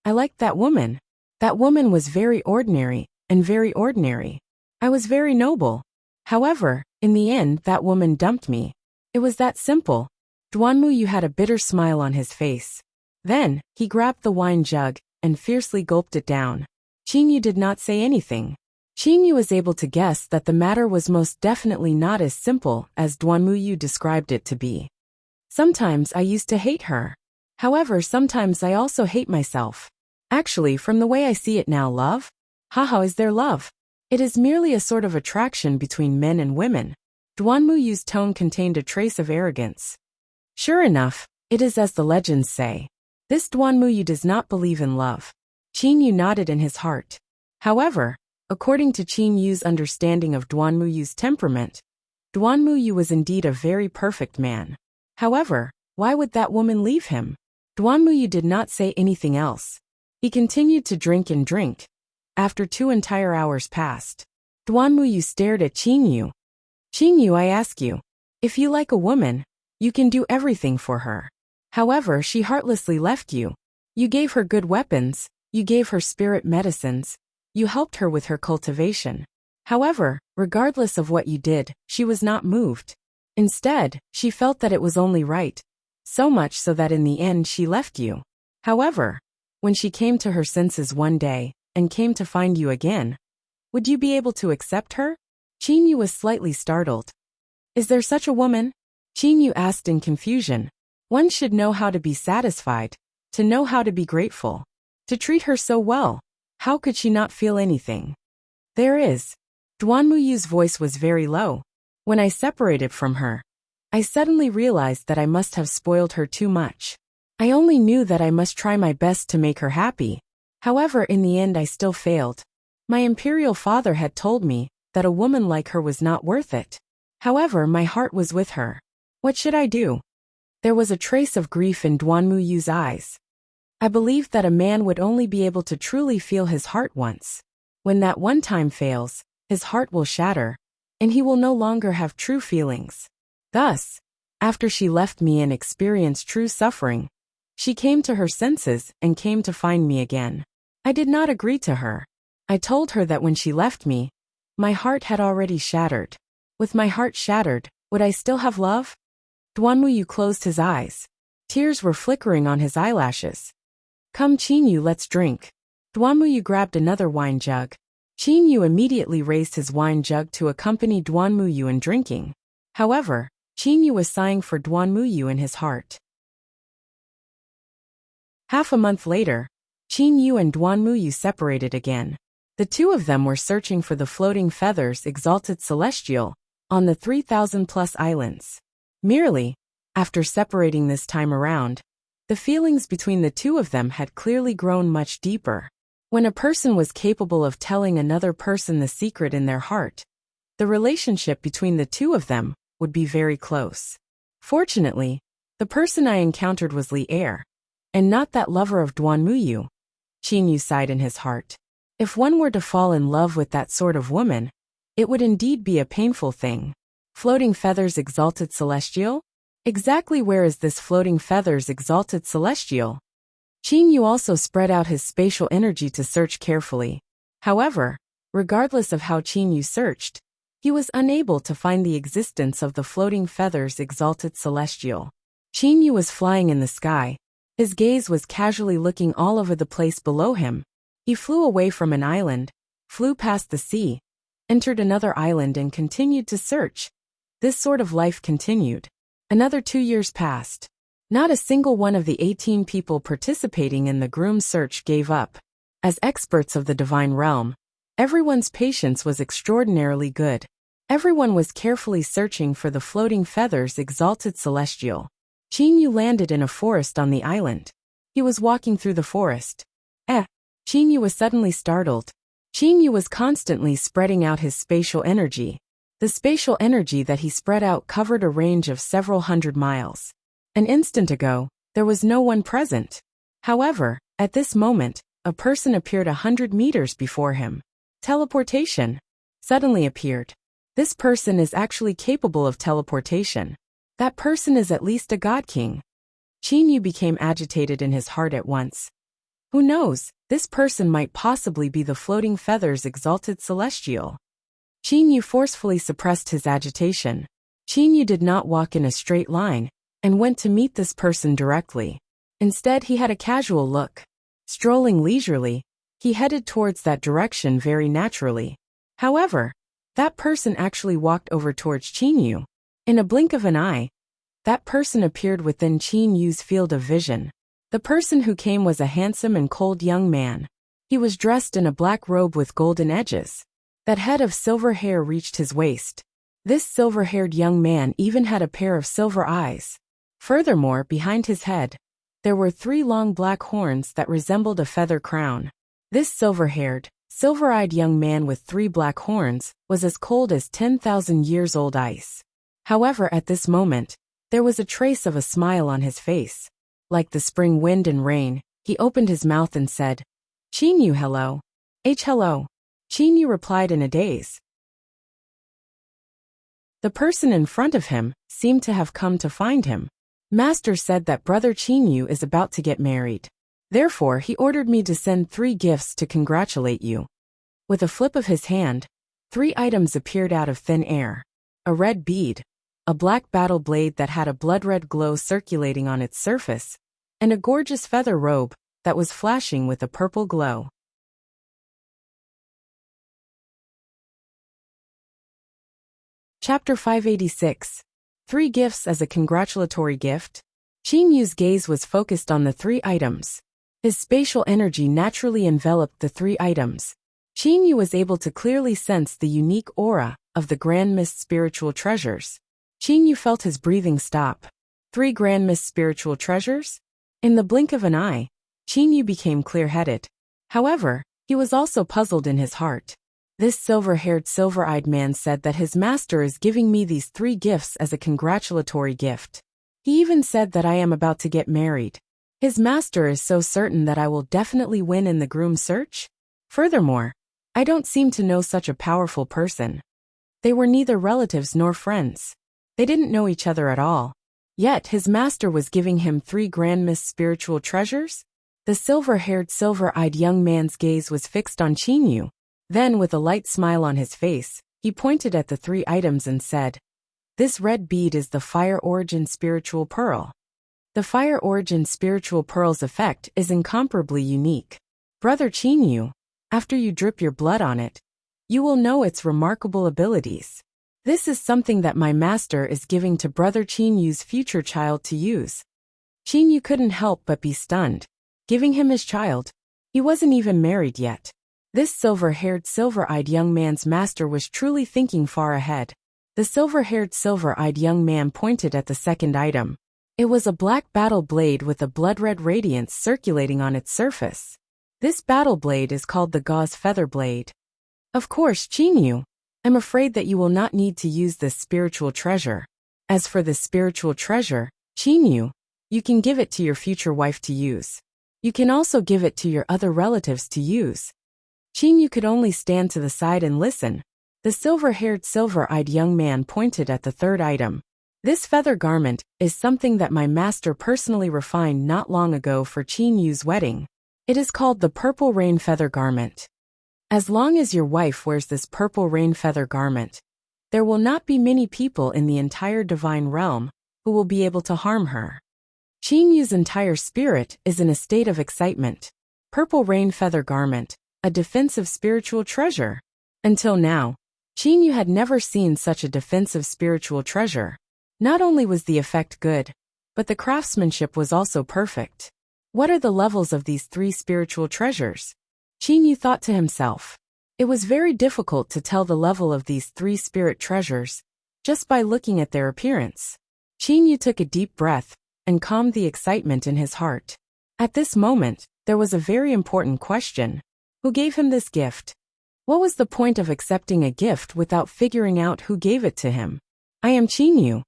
I liked that woman. That woman was very ordinary, and very ordinary. I was very noble. However, in the end that woman dumped me. It was that simple. Yu had a bitter smile on his face. Then, he grabbed the wine jug, and fiercely gulped it down. Yu did not say anything. Yu was able to guess that the matter was most definitely not as simple as Yu described it to be. Sometimes I used to hate her. However, sometimes I also hate myself. Actually, from the way I see it now, love? Haha, is there love? It is merely a sort of attraction between men and women. Yu's tone contained a trace of arrogance. Sure enough, it is as the legends say. This Yu does not believe in love. Yu nodded in his heart. However, according to Yu's understanding of Yu's temperament, Yu was indeed a very perfect man. However, why would that woman leave him? Yu did not say anything else. He continued to drink and drink. After 2 entire hours passed, Yu stared at Yu. Yu, I ask you, if you like a woman, you can do everything for her. However, she heartlessly left you. You gave her good weapons, you gave her spirit medicines, you helped her with her cultivation. However, regardless of what you did, she was not moved. Instead, she felt that it was only right. So much so that in the end she left you. However, when she came to her senses one day, and came to find you again, would you be able to accept her? Yu was slightly startled. Is there such a woman? Yu asked in confusion. One should know how to be satisfied, to know how to be grateful, to treat her so well. How could she not feel anything? There is. Yu's voice was very low. When I separated from her, I suddenly realized that I must have spoiled her too much. I only knew that I must try my best to make her happy. However, in the end I still failed. My imperial father had told me that a woman like her was not worth it. However, my heart was with her. What should I do? There was a trace of grief in Yu's eyes. I believed that a man would only be able to truly feel his heart once. When that one time fails, his heart will shatter, and he will no longer have true feelings. Thus, after she left me and experienced true suffering, she came to her senses and came to find me again. I did not agree to her. I told her that when she left me, my heart had already shattered. With my heart shattered, would I still have love? Yu closed his eyes. Tears were flickering on his eyelashes. Come Yu, let's drink. Yu grabbed another wine jug. Yu immediately raised his wine jug to accompany Yu in drinking. However, Qin was sighing for Duan Muyu in his heart. Half a month later, Qin and Duan Muyu separated again. The two of them were searching for the floating feathers exalted celestial on the 3,000+ islands. Merely, after separating this time around, the feelings between the two of them had clearly grown much deeper. When a person was capable of telling another person the secret in their heart, the relationship between the two of them would be very close. Fortunately, the person I encountered was Li Er, and not that lover of Duan Muyu. Qin sighed in his heart. If one were to fall in love with that sort of woman, it would indeed be a painful thing. Floating feathers exalted celestial? Exactly where is this floating feathers exalted celestial? Qin also spread out his spatial energy to search carefully. However, regardless of how Qin searched, he was unable to find the existence of the floating feathers exalted celestial. Qin was flying in the sky. His gaze was casually looking all over the place below him. He flew away from an island, flew past the sea, entered another island and continued to search. This sort of life continued. Another 2 years passed. Not a single one of the 18 people participating in the groom search gave up. As experts of the divine realm, everyone's patience was extraordinarily good. Everyone was carefully searching for the floating feathers exalted celestial. Qin landed in a forest on the island. He was walking through the forest. Qin was suddenly startled. Qin was constantly spreading out his spatial energy. The spatial energy that he spread out covered a range of several hundred miles. An instant ago, there was no one present. However, at this moment, a person appeared 100 meters before him. Teleportation suddenly appeared. This person is actually capable of teleportation. That person is at least a god king. Qin became agitated in his heart at once. Who knows, this person might possibly be the floating feathers exalted celestial. Qin forcefully suppressed his agitation. Qin did not walk in a straight line and went to meet this person directly. Instead, he had a casual look. Strolling leisurely, he headed towards that direction very naturally. However, that person actually walked over towards Qin. In a blink of an eye, that person appeared within Qin field of vision. The person who came was a handsome and cold young man. He was dressed in a black robe with golden edges. That head of silver hair reached his waist. This silver-haired young man even had a pair of silver eyes. Furthermore, behind his head, there were 3 long black horns that resembled a feather crown. This silver-haired, silver-eyed young man with 3 black horns was as cold as 10,000 years old ice. However, at this moment, there was a trace of a smile on his face. Like the spring wind and rain, he opened his mouth and said, "Qin, hello." Hello. Qin replied in a daze. The person in front of him seemed to have come to find him. Master said that brother Qin is about to get married. Therefore, he ordered me to send 3 gifts to congratulate you. With a flip of his hand, 3 items appeared out of thin air. A red bead, a black battle blade that had a blood-red glow circulating on its surface, and a gorgeous feather robe that was flashing with a purple glow. Chapter 586. 3 gifts as a congratulatory gift. Qin gaze was focused on the 3 items. His spatial energy naturally enveloped the 3 items. Qin was able to clearly sense the unique aura of the Grand Mist spiritual treasures. Qin felt his breathing stop. 3 Grand Mist spiritual treasures? In the blink of an eye, Qin became clear-headed. However, he was also puzzled in his heart. This silver-haired, silver-eyed man said that his master is giving me these 3 gifts as a congratulatory gift. He even said that I am about to get married. His master is so certain that I will definitely win in the groom search? Furthermore, I don't seem to know such a powerful person. They were neither relatives nor friends. They didn't know each other at all. Yet his master was giving him 3 Grand Mist spiritual treasures? The silver-haired, silver-eyed young man's gaze was fixed on Qin. Then, with a light smile on his face, he pointed at the 3 items and said, "This red bead is the Fire Origin Spiritual Pearl. The Fire Origin Spiritual Pearl's effect is incomparably unique. Brother Qin, after you drip your blood on it, you will know its remarkable abilities. This is something that my master is giving to Brother Qinyu's future child to use. Qinyu couldn't help but be stunned. Giving him his child? He wasn't even married yet. This silver-haired, silver-eyed young man's master was truly thinking far ahead. The silver-haired, silver-eyed young man pointed at the second item. It was a black battle blade with a blood-red radiance circulating on its surface. This battle blade is called the gauze feather blade. Of course, Qinyu, I'm afraid that you will not need to use this spiritual treasure. As for this spiritual treasure, Qinyu, you can give it to your future wife to use. You can also give it to your other relatives to use. Qinyu could only stand to the side and listen. The silver-haired, silver-eyed young man pointed at the third item. This feather garment is something that my master personally refined not long ago for Qinyu's wedding. It is called the purple rain feather garment. As long as your wife wears this purple rain feather garment, there will not be many people in the entire divine realm who will be able to harm her. Qinyu's entire spirit is in a state of excitement. Purple rain feather garment, a defensive spiritual treasure. Until now, Qinyu had never seen such a defensive spiritual treasure. Not only was the effect good, but the craftsmanship was also perfect. What are the levels of these three spiritual treasures? Qinyu thought to himself. It was very difficult to tell the level of these three spirit treasures, just by looking at their appearance. Qinyu took a deep breath and calmed the excitement in his heart. At this moment, there was a very important question. Who gave him this gift? What was the point of accepting a gift without figuring out who gave it to him? I am Qinyu.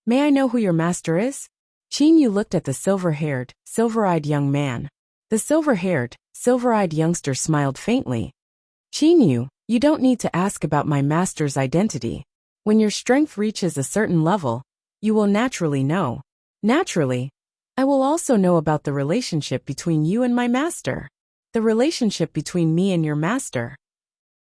May I know who your master is? Qinyu looked at the silver-haired, silver-eyed young man. The silver-haired, silver-eyed youngster smiled faintly. Qinyu, you don't need to ask about my master's identity. When your strength reaches a certain level, you will naturally know. Naturally, I will also know about the relationship between you and my master. The relationship between me and your master.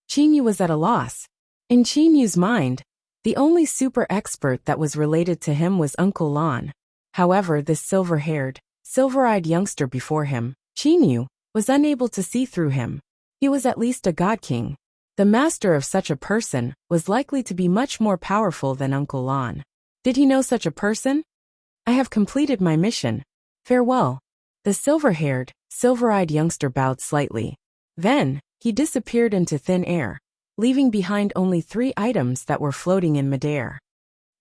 Qinyu was at a loss. In Qinyu's mind, the only super expert that was related to him was Uncle Lan. However, this silver-haired, silver-eyed youngster before him, Qinyu, was unable to see through him. He was at least a god king. The master of such a person was likely to be much more powerful than Uncle Lan. Did he know such a person? I have completed my mission. Farewell. The silver-haired, silver-eyed youngster bowed slightly. Then, he disappeared into thin air, leaving behind only 3 items that were floating in midair.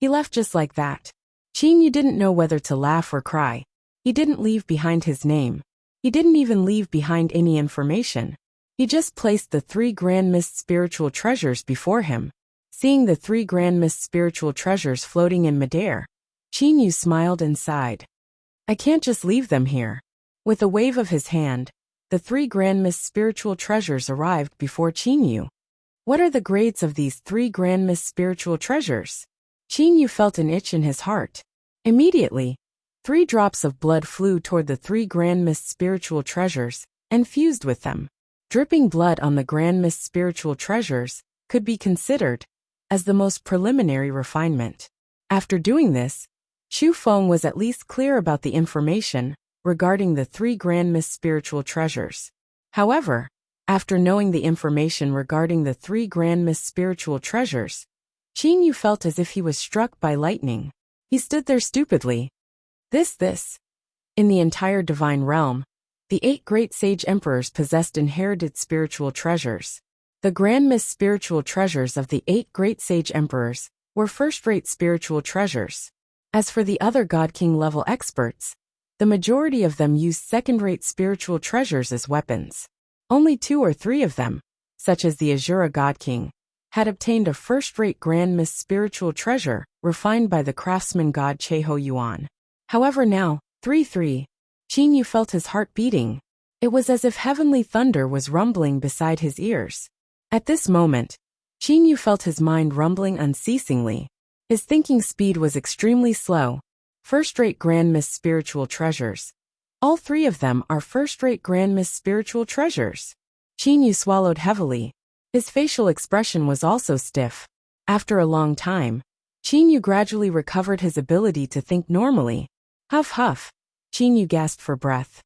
He left just like that. Qinyu didn't know whether to laugh or cry. He didn't leave behind his name. He didn't even leave behind any information. He just placed the 3 grand mist spiritual treasures before him. Seeing the 3 grand mist spiritual treasures floating in midair, Qinyu smiled and sighed. I can't just leave them here. With a wave of his hand, the 3 grand mist spiritual treasures arrived before Qinyu. What are the grades of these 3 grand mist spiritual treasures? Qinyu felt an itch in his heart. Immediately, 3 drops of blood flew toward the 3 grand mist spiritual treasures and fused with them. Dripping blood on the grand mist spiritual treasures could be considered as the most preliminary refinement. After doing this, Xu Feng was at least clear about the information regarding the 3 grand mist spiritual treasures. However, after knowing the information regarding the 3 grand mist spiritual treasures, Qinyu felt as if he was struck by lightning. He stood there stupidly. This. In the entire divine realm, the 8 great sage emperors possessed inherited spiritual treasures. The grand mist spiritual treasures of the 8 great sage emperors were first-rate spiritual treasures. As for the other God King level experts, the majority of them used second-rate spiritual treasures as weapons. Only 2 or 3 of them, such as the Azura God King, had obtained a first-rate grand mist spiritual treasure refined by the craftsman god Cheho Yuan. However now, 3. Qinyu felt his heart beating. It was as if heavenly thunder was rumbling beside his ears. At this moment, Qinyu felt his mind rumbling unceasingly. His thinking speed was extremely slow. First-rate grand mist spiritual treasures. All 3 of them are first-rate grand mist spiritual treasures. Qinyu swallowed heavily. His facial expression was also stiff. After a long time, Qinyu gradually recovered his ability to think normally. Huff. Qinyu gasped for breath.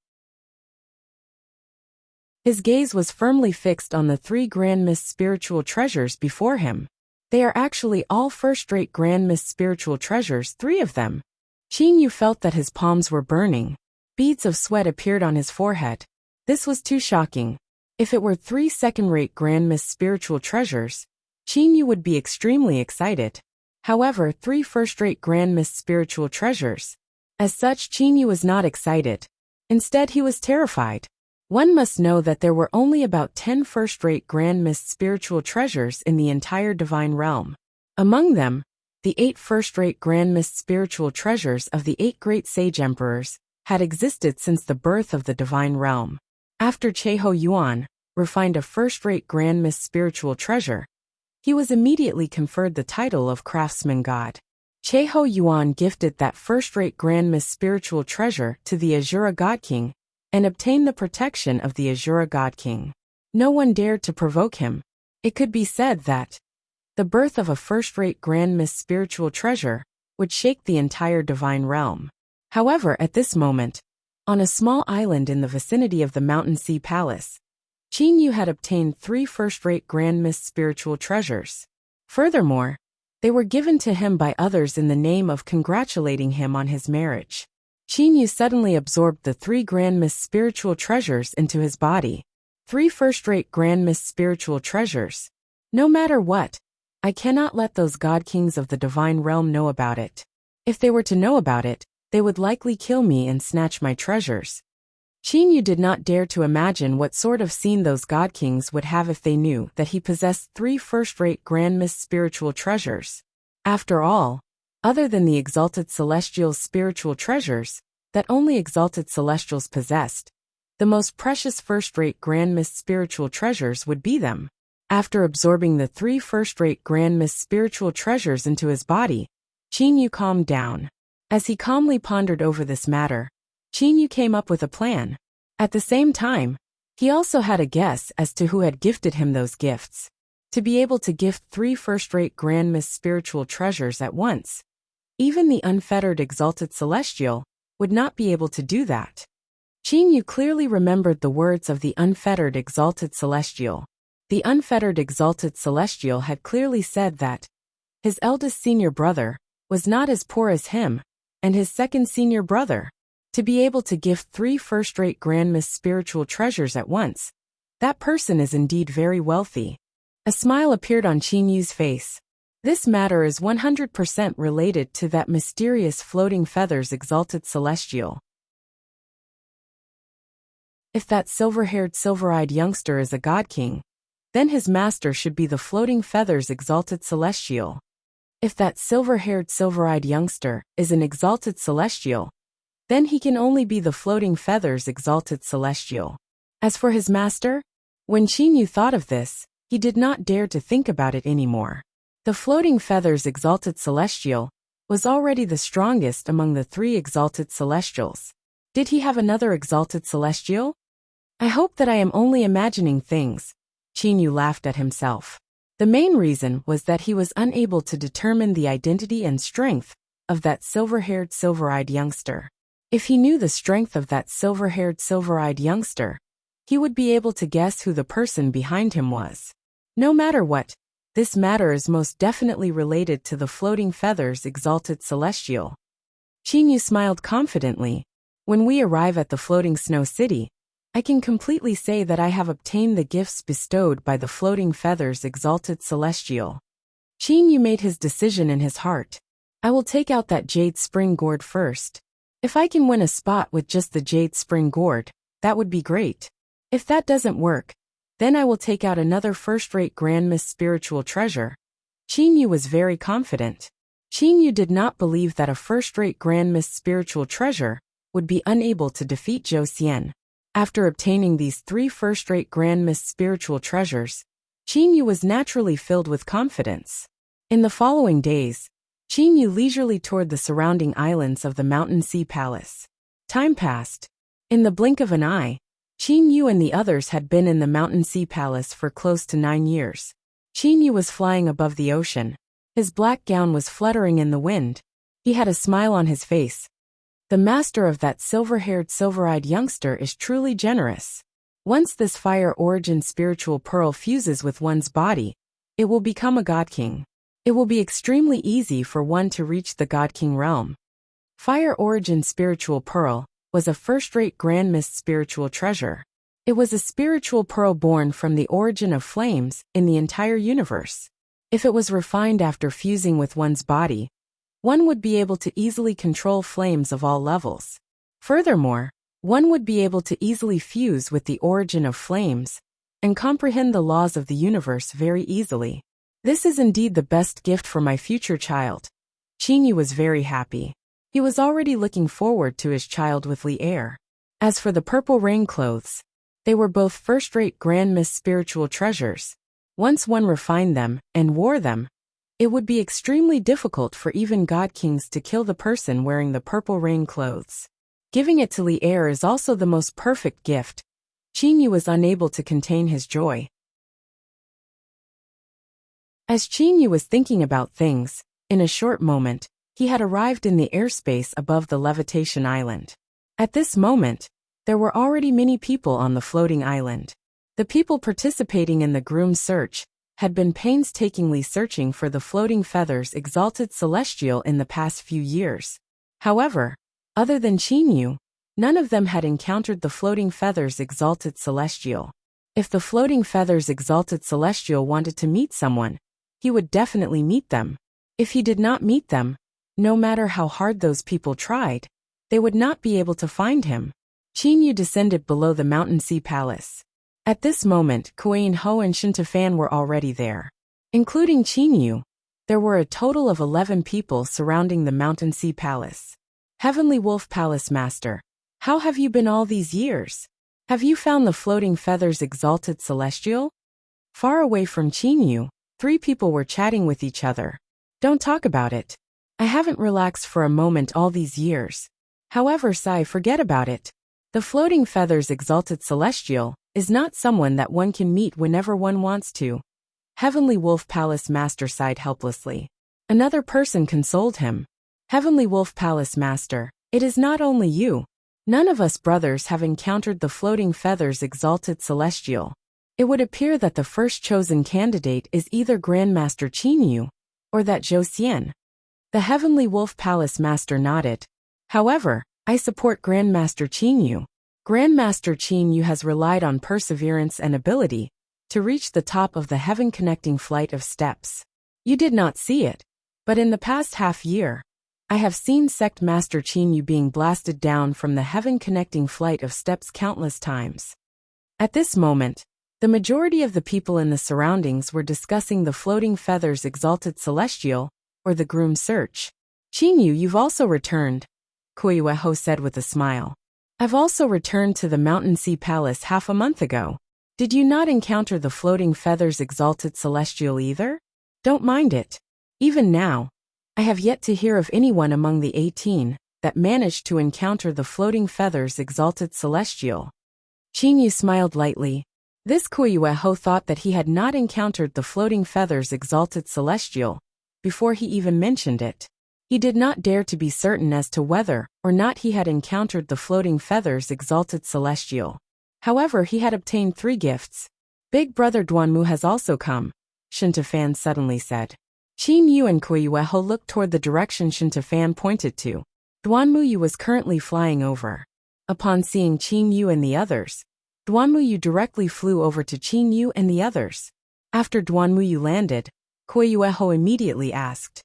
His gaze was firmly fixed on the 3 grand mist spiritual treasures before him. They are actually all first-rate grand mist spiritual treasures, 3 of them. Qin Yu felt that his palms were burning. Beads of sweat appeared on his forehead. This was too shocking. If it were 3 second-rate grand mist spiritual treasures, Qin Yu would be extremely excited. However, 3 first-rate grand mist spiritual treasures. As such, Qin Yu was not excited. Instead, he was terrified. One must know that there were only about 10 first-rate grand mist spiritual treasures in the entire divine realm. Among them, the 8 first-rate grand mist spiritual treasures of the 8 great sage emperors had existed since the birth of the divine realm. After Cheho Yuan refined a first-rate grand mist spiritual treasure, he was immediately conferred the title of craftsman god. Cheho Yuan gifted that first-rate grand mist spiritual treasure to the Azura God King and obtained the protection of the Azura God King. No one dared to provoke him. It could be said that the birth of a first-rate grand mist spiritual treasure would shake the entire divine realm. However, at this moment, on a small island in the vicinity of the Mountain Sea Palace, Qin Yu had obtained 3 first-rate grand mist spiritual treasures. Furthermore, they were given to him by others in the name of congratulating him on his marriage. Qin Yu suddenly absorbed the 3 grand mist spiritual treasures into his body. 3 first-rate grand mist spiritual treasures. No matter what, I cannot let those god kings of the divine realm know about it. If they were to know about it, they would likely kill me and snatch my treasures. Qin Yu did not dare to imagine what sort of scene those god kings would have if they knew that he possessed 3 first-rate grand mist spiritual treasures. After all, other than the exalted celestials' spiritual treasures that only exalted celestials possessed, the most precious first-rate grand mist spiritual treasures would be them. After absorbing the 3 first-rate grand mist spiritual treasures into his body, Qin Yu calmed down. As he calmly pondered over this matter, Qin Yu came up with a plan. At the same time, he also had a guess as to who had gifted him those gifts. To be able to gift 3 first-rate grand mist spiritual treasures at once, even the unfettered exalted celestial would not be able to do that. Qin Yu clearly remembered the words of the unfettered exalted celestial. The unfettered exalted celestial had clearly said that his eldest senior brother was not as poor as him, and his second senior brother. To be able to gift 3 first-rate grand mist spiritual treasures at once, that person is indeed very wealthy. A smile appeared on Qin Yu's face. This matter is 100% related to that mysterious floating feathers exalted celestial. If that silver-haired silver-eyed youngster is a god king, then his master should be the floating feathers exalted celestial. If that silver-haired silver-eyed youngster is an exalted celestial, then he can only be the floating feathers exalted celestial. As for his master, when Qin Yu thought of this, he did not dare to think about it anymore. The floating feathers exalted celestial was already the strongest among the 3 exalted celestials. Did he have another exalted celestial? I hope that I am only imagining things. Qin Yu laughed at himself. The main reason was that he was unable to determine the identity and strength of that silver-haired silver-eyed youngster. If he knew the strength of that silver-haired silver-eyed youngster, he would be able to guess who the person behind him was. No matter what, this matter is most definitely related to the floating feathers exalted celestial. Qin Yu smiled confidently. When we arrive at the floating snow city, I can completely say that I have obtained the gifts bestowed by the floating feathers exalted celestial. Qin Yu made his decision in his heart. I will take out that jade spring gourd first. If I can win a spot with just the jade spring gourd, that would be great. If that doesn't work, then I will take out another first-rate grand mist spiritual treasure. Qin Yu was very confident. Qin Yu did not believe that a first-rate grand mist spiritual treasure would be unable to defeat Zhou Xian. After obtaining these 3 first-rate grand mist spiritual treasures, Qin Yu was naturally filled with confidence. In the following days, Qin Yu leisurely toured the surrounding islands of the Mountain Sea Palace. Time passed. In the blink of an eye, Qin Yu and the others had been in the Mountain Sea Palace for close to 9 years. Qin Yu was flying above the ocean. His black gown was fluttering in the wind. He had a smile on his face. The master of that silver-haired silver-eyed youngster is truly generous. Once this fire origin spiritual pearl fuses with one's body, it will become a God King. It will be extremely easy for one to reach the God King realm. Fire origin spiritual pearl was a first-rate grand mist spiritual treasure. It was a spiritual pearl born from the origin of flames in the entire universe. If it was refined after fusing with one's body, one would be able to easily control flames of all levels. Furthermore, one would be able to easily fuse with the origin of flames and comprehend the laws of the universe very easily. This is indeed the best gift for my future child. Qingyu was very happy. He was already looking forward to his child with Li Er. As for the purple rain clothes, they were both first-rate grand mist spiritual treasures. Once one refined them and wore them, it would be extremely difficult for even God Kings to kill the person wearing the purple rain clothes. Giving it to Li Er is also the most perfect gift. Qingyu was unable to contain his joy. As Qingyu was thinking about things, in a short moment, he had arrived in the airspace above the levitation island. At this moment, there were already many people on the floating island. The people participating in the groom search had been painstakingly searching for the floating feathers exalted celestial in the past few years. However, other than Qingyu, none of them had encountered the floating feathers exalted celestial. If the floating feathers exalted celestial wanted to meet someone, he would definitely meet them. If he did not meet them, no matter how hard those people tried, they would not be able to find him. Qingyu descended below the Mountain Sea Palace. At this moment, Queen Ho and Shintafan were already there. Including Qingyu, there were a total of 11 people surrounding the Mountain Sea Palace. Heavenly Wolf Palace Master, how have you been all these years? Have you found the floating feathers exalted celestial? Far away from Qingyu, 3 people were chatting with each other. Don't talk about it. I haven't relaxed for a moment all these years. However, Sai, forget about it. The floating feathers exalted celestial is not someone that one can meet whenever one wants to. Heavenly Wolf Palace Master sighed helplessly. Another person consoled him. Heavenly Wolf Palace Master, it is not only you. None of us brothers have encountered the floating feathers exalted celestial. It would appear that the first chosen candidate is either Grandmaster Qingyu or that Zhou Xian. The Heavenly Wolf Palace Master nodded. However, I support Grandmaster Qingyu. Grandmaster Qingyu has relied on perseverance and ability to reach the top of the heaven-connecting flight of steps. You did not see it, but in the past half-year, I have seen Sect Master Qingyu being blasted down from the heaven-connecting flight of steps countless times. At this moment, the majority of the people in the surroundings were discussing the floating feathers exalted celestial, or the groom search. Qingyu, you've also returned, Kuiweho said with a smile. I've also returned to the Mountain Sea Palace half a month ago. Did you not encounter the floating feathers exalted celestial either? Don't mind it. Even now, I have yet to hear of anyone among the 18 that managed to encounter the floating feathers exalted celestial. Qingyu smiled lightly. This Kuiweho thought that he had not encountered the floating feathers exalted celestial before he even mentioned it. He did not dare to be certain as to whether or not he had encountered the floating feathers exalted celestial. However, he had obtained 3 gifts. Big brother Duanmu has also come, Shintafan suddenly said. Qingyu and Kuiweho looked toward the direction Shintafan pointed to. Duanmu was currently flying over. Upon seeing Qingyu and the others, Duanmu directly flew over to Qingyu and the others. After Duanmu landed, Kuiweho immediately asked,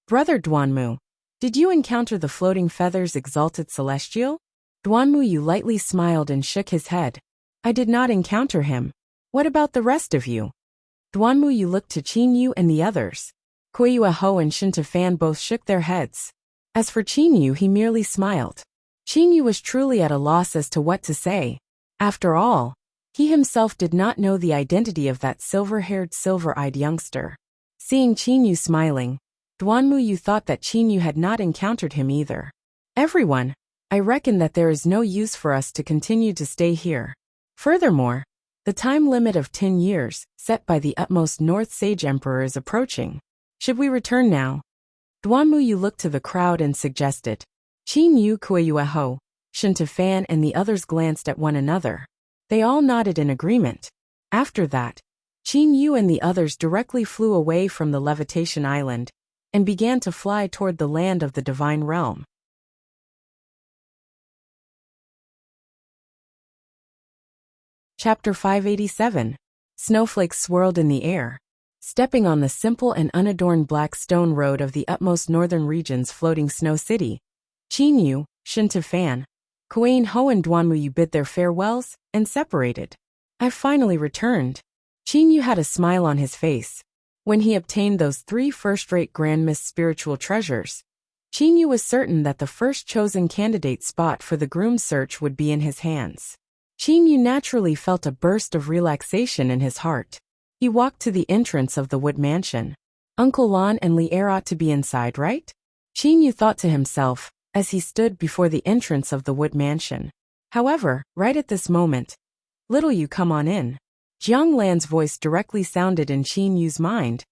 Brother Duanmu, did you encounter the floating feathers exalted celestial? Duanmu lightly smiled and shook his head. I did not encounter him. What about the rest of you? Duanmu looked to Qingyu and the others. Kuiweho and Shintafan both shook their heads. As for Qingyu, he merely smiled. Qingyu was truly at a loss as to what to say. After all, he himself did not know the identity of that silver-haired, silver-eyed youngster. Seeing Qingyu smiling, Duanmu thought that Qingyu had not encountered him either. Everyone, I reckon that there is no use for us to continue to stay here. Furthermore, the time limit of 10 years, set by the utmost North Sage Emperor is approaching. Should we return now? Duanmu looked to the crowd and suggested. Qingyu, Kuiweho, Fan, and the others glanced at one another. They all nodded in agreement. After that, Qin Yu and the others directly flew away from the levitation island and began to fly toward the land of the divine realm. Chapter 587. Snowflakes swirled in the air. Stepping on the simple and unadorned black stone road of the utmost northern region's floating snow city, Qin Yu, Fan, Kuain Ho and Duanmuyu bid their farewells and separated. "I've finally returned." Qin Yu had a smile on his face. When he obtained those 3 first-rate Grand Miss spiritual treasures, Qin Yu was certain that the first chosen candidate spot for the groom search would be in his hands. Qin Yu naturally felt a burst of relaxation in his heart. He walked to the entrance of the wood mansion. Uncle Lan and Li Er ought to be inside, right? Qin Yu thought to himself as he stood before the entrance of the wood mansion. However, right at this moment, "Little Yu, come on in." Jiang Lan's voice directly sounded in Qin Yu's mind.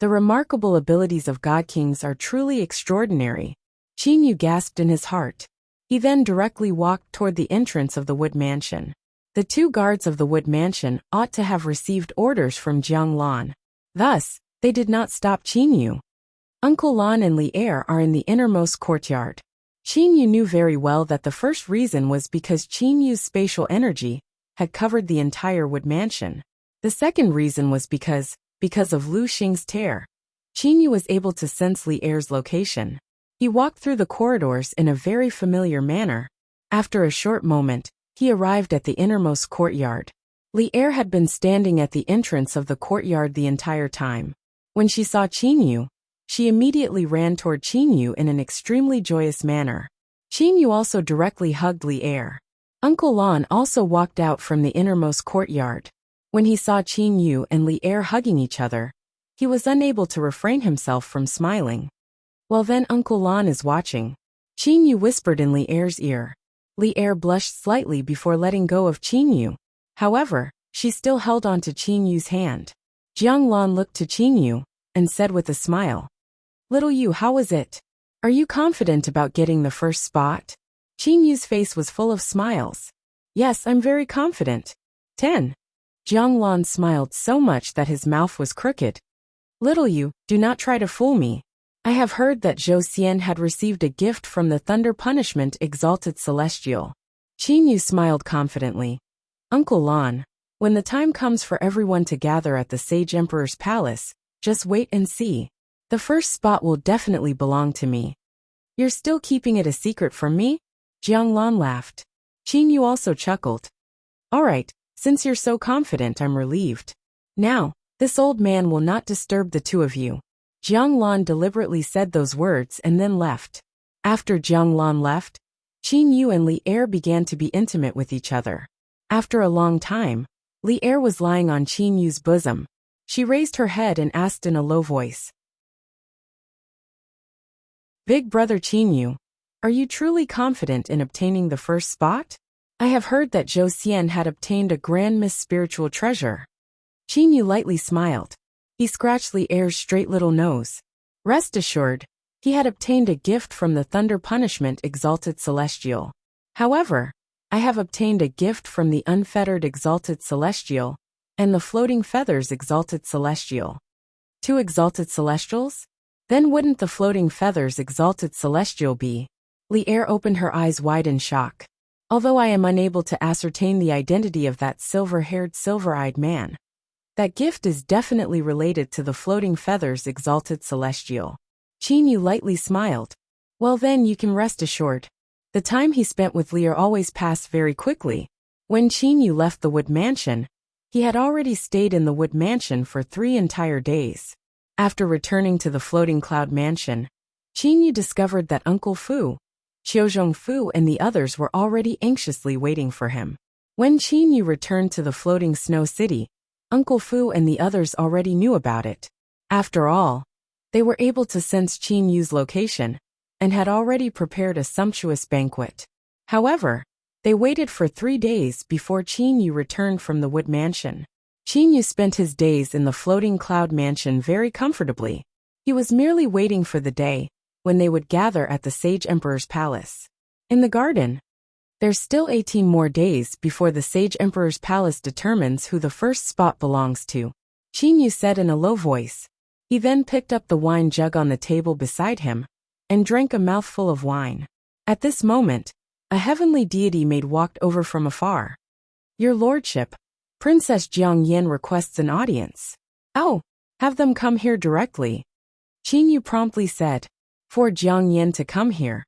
The remarkable abilities of God Kings are truly extraordinary. Qin Yu gasped in his heart. He then directly walked toward the entrance of the wood mansion. The 2 guards of the wood mansion ought to have received orders from Jiang Lan. Thus, they did not stop Qin Yu. Uncle Lan and Li Er are in the innermost courtyard. Qin Yu knew very well that the first reason was because Qin Yu's spatial energy had covered the entire wood mansion. The second reason was because of Lu Xing's tear, Qin Yu was able to sense Li Er's location. He walked through the corridors in a very familiar manner. After a short moment, he arrived at the innermost courtyard. Li Er had been standing at the entrance of the courtyard the entire time. When she saw Qin Yu, she immediately ran toward Qin Yu in an extremely joyous manner. Qin Yu also directly hugged Li Er. Uncle Lan also walked out from the innermost courtyard. When he saw Qin Yu and Li Er hugging each other, he was unable to refrain himself from smiling. "Well then, Uncle Lan is watching," Qin Yu whispered in Li Er's ear. Li Er blushed slightly before letting go of Qin Yu. However, she still held on to Qin Yu's hand. Jiang Lan looked to Qin Yu and said with a smile, "Little Yu, how was it? Are you confident about getting the first spot?" Qin Yu's face was full of smiles. "Yes, I'm very confident." 10. Jiang Lan smiled so much that his mouth was crooked. "Little Yu, do not try to fool me. I have heard that Zhou Xian had received a gift from the Thunder Punishment Exalted Celestial." Qin Yu smiled confidently. "Uncle Lan, when the time comes for everyone to gather at the Sage Emperor's palace, just wait and see. The first spot will definitely belong to me." "You're still keeping it a secret from me?" Jiang Lan laughed. Qin Yu also chuckled. "All right, since you're so confident, I'm relieved. Now, this old man will not disturb the 2 of you." Jiang Lan deliberately said those words and then left. After Jiang Lan left, Qin Yu and Li Er began to be intimate with each other. After a long time, Li Er was lying on Qin Yu's bosom. She raised her head and asked in a low voice, "Big brother Qin Yu, are you truly confident in obtaining the first spot? I have heard that Zhou Xian had obtained a Grand Miss spiritual treasure." Qin Yu lightly smiled. He scratched Li Er's straight little nose. Rest assured, he had obtained a gift from the Thunder Punishment Exalted Celestial. However, I have obtained a gift from the Unfettered Exalted Celestial and the Floating Feathers Exalted Celestial. 2 Exalted Celestials? Then wouldn't the Floating Feathers Exalted Celestial be? Li Er opened her eyes wide in shock. Although I am unable to ascertain the identity of that silver-haired, silver-eyed man, that gift is definitely related to the Floating Feathers Exalted Celestial. Qin Yu lightly smiled. Well then, you can rest assured. The time he spent with Lear always passed very quickly. When Qin Yu left the wood mansion, he had already stayed in the wood mansion for 3 entire days. After returning to the floating cloud mansion, Qin Yu discovered that Uncle Fu, Qiuzhong Fu and the others were already anxiously waiting for him. When Qin Yu returned to the floating snow city, Uncle Fu and the others already knew about it. After all, they were able to sense Qin Yu's location and had already prepared a sumptuous banquet. However, they waited for 3 days before Qin Yu returned from the wood mansion. Qin Yu spent his days in the floating cloud mansion very comfortably. He was merely waiting for the day when they would gather at the Sage Emperor's palace. In the garden, There's still 18 more days before the Sage Emperor's palace determines who the first spot belongs to, Qin Yu said in a low voice. He then picked up the wine jug on the table beside him and drank a mouthful of wine. At this moment, a heavenly deity maid walked over from afar. Your lordship, Princess Jiang Yan requests an audience. Oh, have them come here directly, Qin Yu promptly said. For Jiang Yan to come here.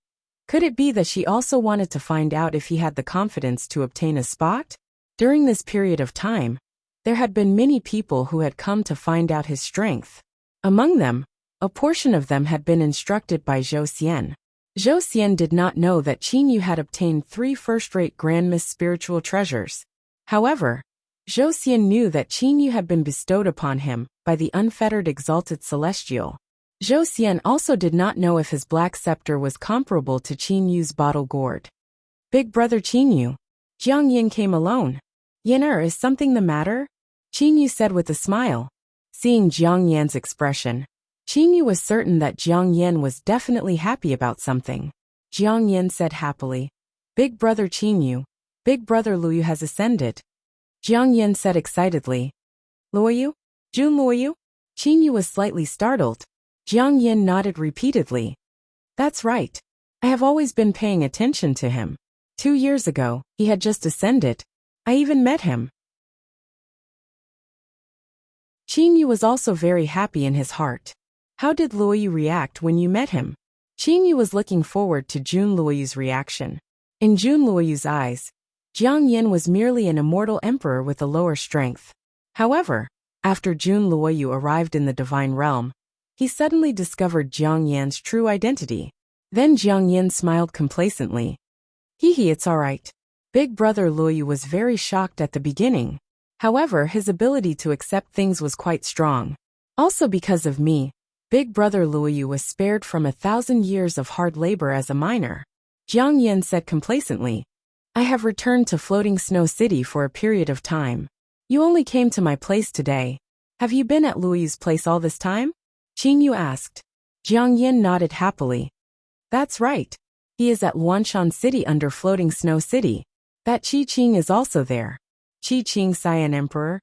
Could it be that she also wanted to find out if he had the confidence to obtain a spot? During this period of time, there had been many people who had come to find out his strength. Among them, a portion of them had been instructed by Zhou Xian. Zhou Xian did not know that Qin Yu had obtained 3 first-rate Grandmas spiritual treasures. However, Zhou Xian knew that Qin Yu had been bestowed upon him by the unfettered exalted celestial. Zhou Xian also did not know if his black scepter was comparable to Qin Yu's bottle gourd. Big brother Qin Yu. Jiang Yan came alone. Yan is something the matter? Qin Yu said with a smile. Seeing Jiang Yan's expression, Qin Yu was certain that Jiang Yan was definitely happy about something. Jiang Yan said happily. Big brother Qin Yu. Big brother Luoyu has ascended. Jiang Yan said excitedly. Luoyu? Jun Luoyu? Qin Yu was slightly startled. Jiang Yan nodded repeatedly. That's right. I have always been paying attention to him. 2 years ago, he had just ascended. I even met him. Qin Yu was also very happy in his heart. How did Luoyu react when you met him? Qin Yu was looking forward to Jun Luoyu's reaction. In Jun Luoyu's eyes, Jiang Yan was merely an immortal emperor with a lower strength. However, after Jun Luoyu arrived in the divine realm, he suddenly discovered Jiang Yan's true identity. Then Jiang Yan smiled complacently. Hee, it's alright. Big brother Luoyu was very shocked at the beginning. However, his ability to accept things was quite strong. Also because of me, Big brother Luoyu was spared from 1,000 years of hard labor as a miner. Jiang Yan said complacently. I have returned to Floating Snow City for a period of time. You only came to my place today. Have you been at Luoyu's place all this time? Qin Yu asked. Jiang Yan nodded happily. That's right. He is at Luanshan City under Floating Snow City. That Qi Qing is also there. Qi Qing Cyan Emperor?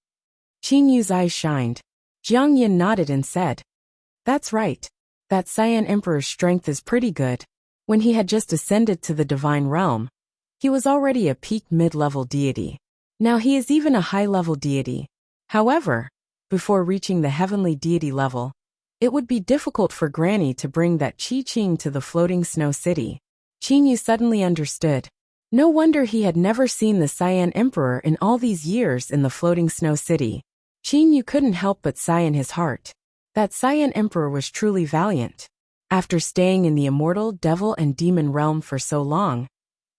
Qin Yu's eyes shined. Jiang Yan nodded and said. That's right. That Cyan Emperor's strength is pretty good. When he had just ascended to the divine realm, he was already a peak mid-level deity. Now he is even a high-level deity. However, before reaching the heavenly deity level, it would be difficult for Granny to bring that Qi Qing to the Floating Snow City. Qin Yu suddenly understood. No wonder he had never seen the Cyan Emperor in all these years in the Floating Snow City. Qin Yu couldn't help but sigh in his heart. That Cyan Emperor was truly valiant. After staying in the immortal devil and demon realm for so long,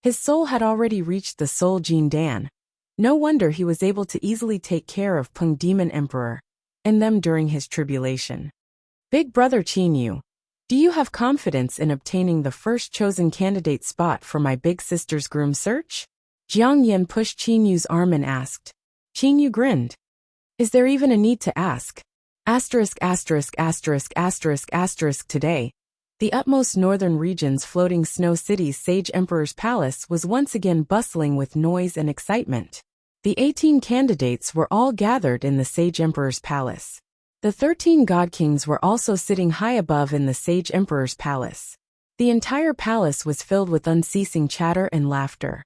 his soul had already reached the Soul Jin Dan. No wonder he was able to easily take care of Peng Demon Emperor and them during his tribulation. Big brother Qin Yu, do you have confidence in obtaining the first chosen candidate spot for my big sister's groom search? Jiang Yan pushed Qin Yu's arm and asked. Qin Yu grinned. Is there even a need to ask? Today, the utmost northern region's Floating Snow City's Sage Emperor's palace was once again bustling with noise and excitement. The 18 candidates were all gathered in the Sage Emperor's palace. The 13 God Kings were also sitting high above in the Sage Emperor's palace. The entire palace was filled with unceasing chatter and laughter.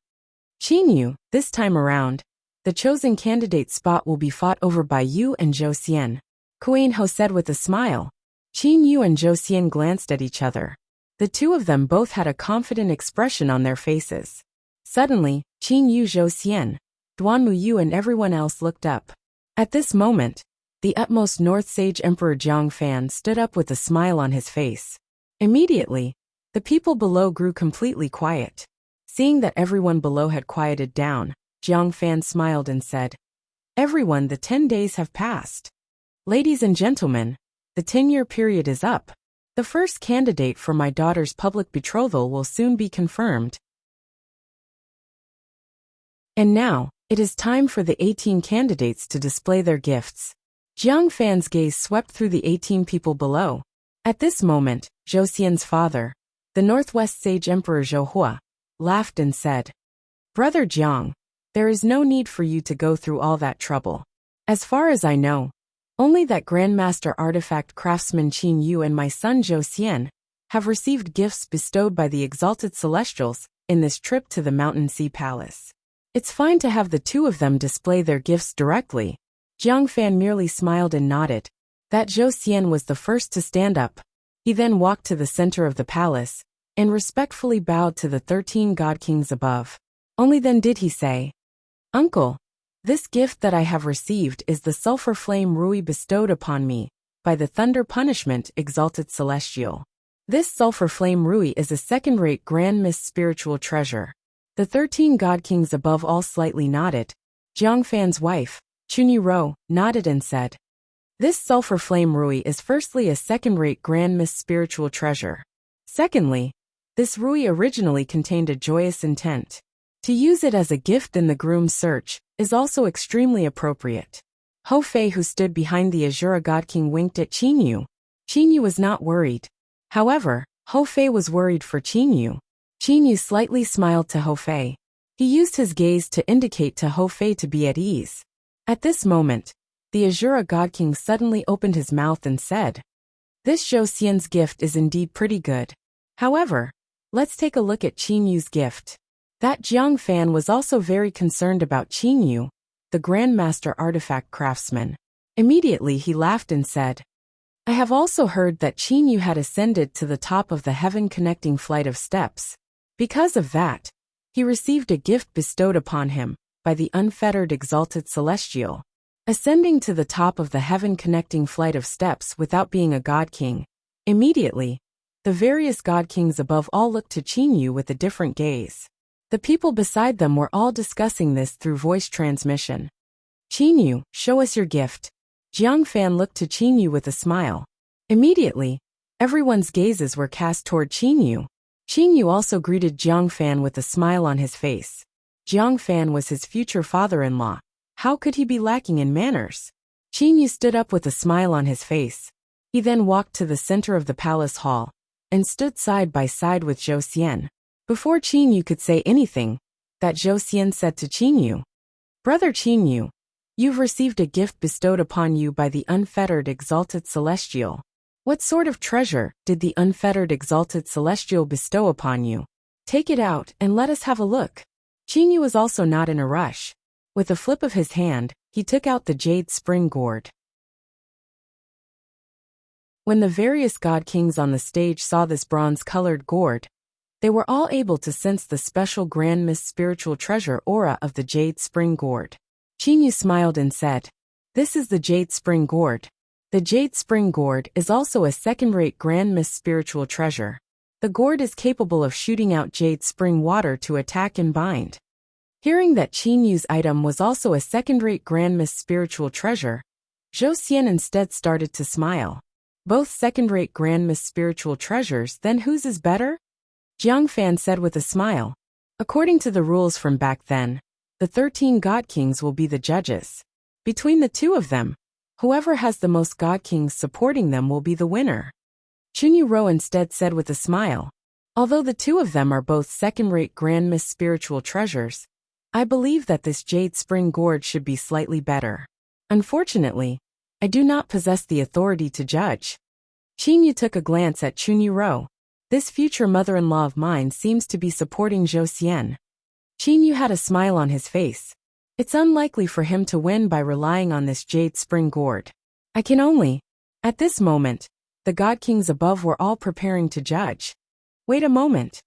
Qin Yu, this time around, the chosen candidate spot will be fought over by you and Zhou Xian, Queen Ho said with a smile. Qin Yu and Zhou Xian glanced at each other. The two of them both had a confident expression on their faces. Suddenly, Qin Yu, Zhou Xian, Duanmu Yu and everyone else looked up. At this moment, the utmost North Sage Emperor Jiang Fan stood up with a smile on his face. Immediately, the people below grew completely quiet. Seeing that everyone below had quieted down, Jiang Fan smiled and said, Everyone, the 10 days have passed. Ladies and gentlemen, the 10-year period is up. The first candidate for my daughter's public betrothal will soon be confirmed. And now, it is time for the 18 candidates to display their gifts. Jiang Fan's gaze swept through the 18 people below. At this moment, Zhou Xian's father, the Northwest Sage Emperor Zhou Hua, laughed and said, Brother Jiang, there is no need for you to go through all that trouble. As far as I know, only that Grandmaster Artifact Craftsman Qin Yu and my son Zhou Xian have received gifts bestowed by the Exalted Celestials in this trip to the Mountain Sea Palace. It's fine to have the two of them display their gifts directly. Jiang Fan merely smiled and nodded. That Zhou Xian was the first to stand up. He then walked to the center of the palace and respectfully bowed to the 13 God Kings above. Only then did he say, "Uncle, this gift that I have received is the sulfur flame rui bestowed upon me by the thunder punishment Exalted Celestial. This sulfur flame rui is a second-rate grand mist spiritual treasure." The 13 God Kings above all slightly nodded. Jiang Fan's wife, Chunyi Ro, nodded and said, "This sulfur flame rui is firstly a second-rate grand mist spiritual treasure. Secondly, this rui originally contained a joyous intent. To use it as a gift in the groom's search is also extremely appropriate." Ho Fei, who stood behind the Azura God King, winked at Qin Yu. Qin Yu was not worried. However, Ho Fei was worried for Qin Yu. Qin Yu slightly smiled to Ho Fei. He used his gaze to indicate to Ho Fei to be at ease. At this moment, the Azura God King suddenly opened his mouth and said, "This Zhou Xian's gift is indeed pretty good. However, let's take a look at Qin Yu's gift." That Jiang Fan was also very concerned about Qin Yu, the Grandmaster Artifact Craftsman. Immediately he laughed and said, "I have also heard that Qin Yu had ascended to the top of the heaven-connecting flight of steps. Because of that, he received a gift bestowed upon him by the unfettered Exalted Celestial. Ascending to the top of the heaven-connecting flight of steps without being a God King." Immediately, the various God Kings above all looked to Qin Yu with a different gaze. The people beside them were all discussing this through voice transmission. "Qin Yu, show us your gift." Jiang Fan looked to Qin Yu with a smile. Immediately, everyone's gazes were cast toward Qin Yu. Qin Yu also greeted Jiang Fan with a smile on his face. Jiang Fan was his future father-in-law. How could he be lacking in manners? Qin Yu stood up with a smile on his face. He then walked to the center of the palace hall and stood side by side with Zhou Xian. Before Qin Yu could say anything, that Zhou Xian said to Qin Yu, "Brother Qin Yu, you've received a gift bestowed upon you by the unfettered Exalted Celestial. What sort of treasure did the unfettered Exalted Celestial bestow upon you? Take it out and let us have a look." Qin Yu was also not in a rush. With a flip of his hand, he took out the jade spring gourd. When the various God Kings on the stage saw this bronze-colored gourd, they were all able to sense the special grand mist spiritual treasure aura of the jade spring gourd. Qin Yu smiled and said, "This is the jade spring gourd. The jade spring gourd is also a second-rate grand mist spiritual treasure. The gourd is capable of shooting out jade spring water to attack and bind." Hearing that Qin Yu's item was also a second-rate grand mist spiritual treasure, Zhou Xian instead started to smile. Both second-rate grand mist spiritual treasures, then whose is better? Jiang Fan said with a smile. According to the rules from back then, the 13 God Kings will be the judges. Between the two of them, whoever has the most God Kings supporting them will be the winner. Chunyi Ro instead said with a smile, "Although the two of them are both second-rate grand mist spiritual treasures, I believe that this jade spring gourd should be slightly better. Unfortunately, I do not possess the authority to judge." Qin Yu took a glance at Chunyi Ro. This future mother-in-law of mine seems to be supporting Zhou Xian. Qin Yu had a smile on his face. It's unlikely for him to win by relying on this jade spring gourd. I can only... At this moment, the God Kings above were all preparing to judge. Wait a moment.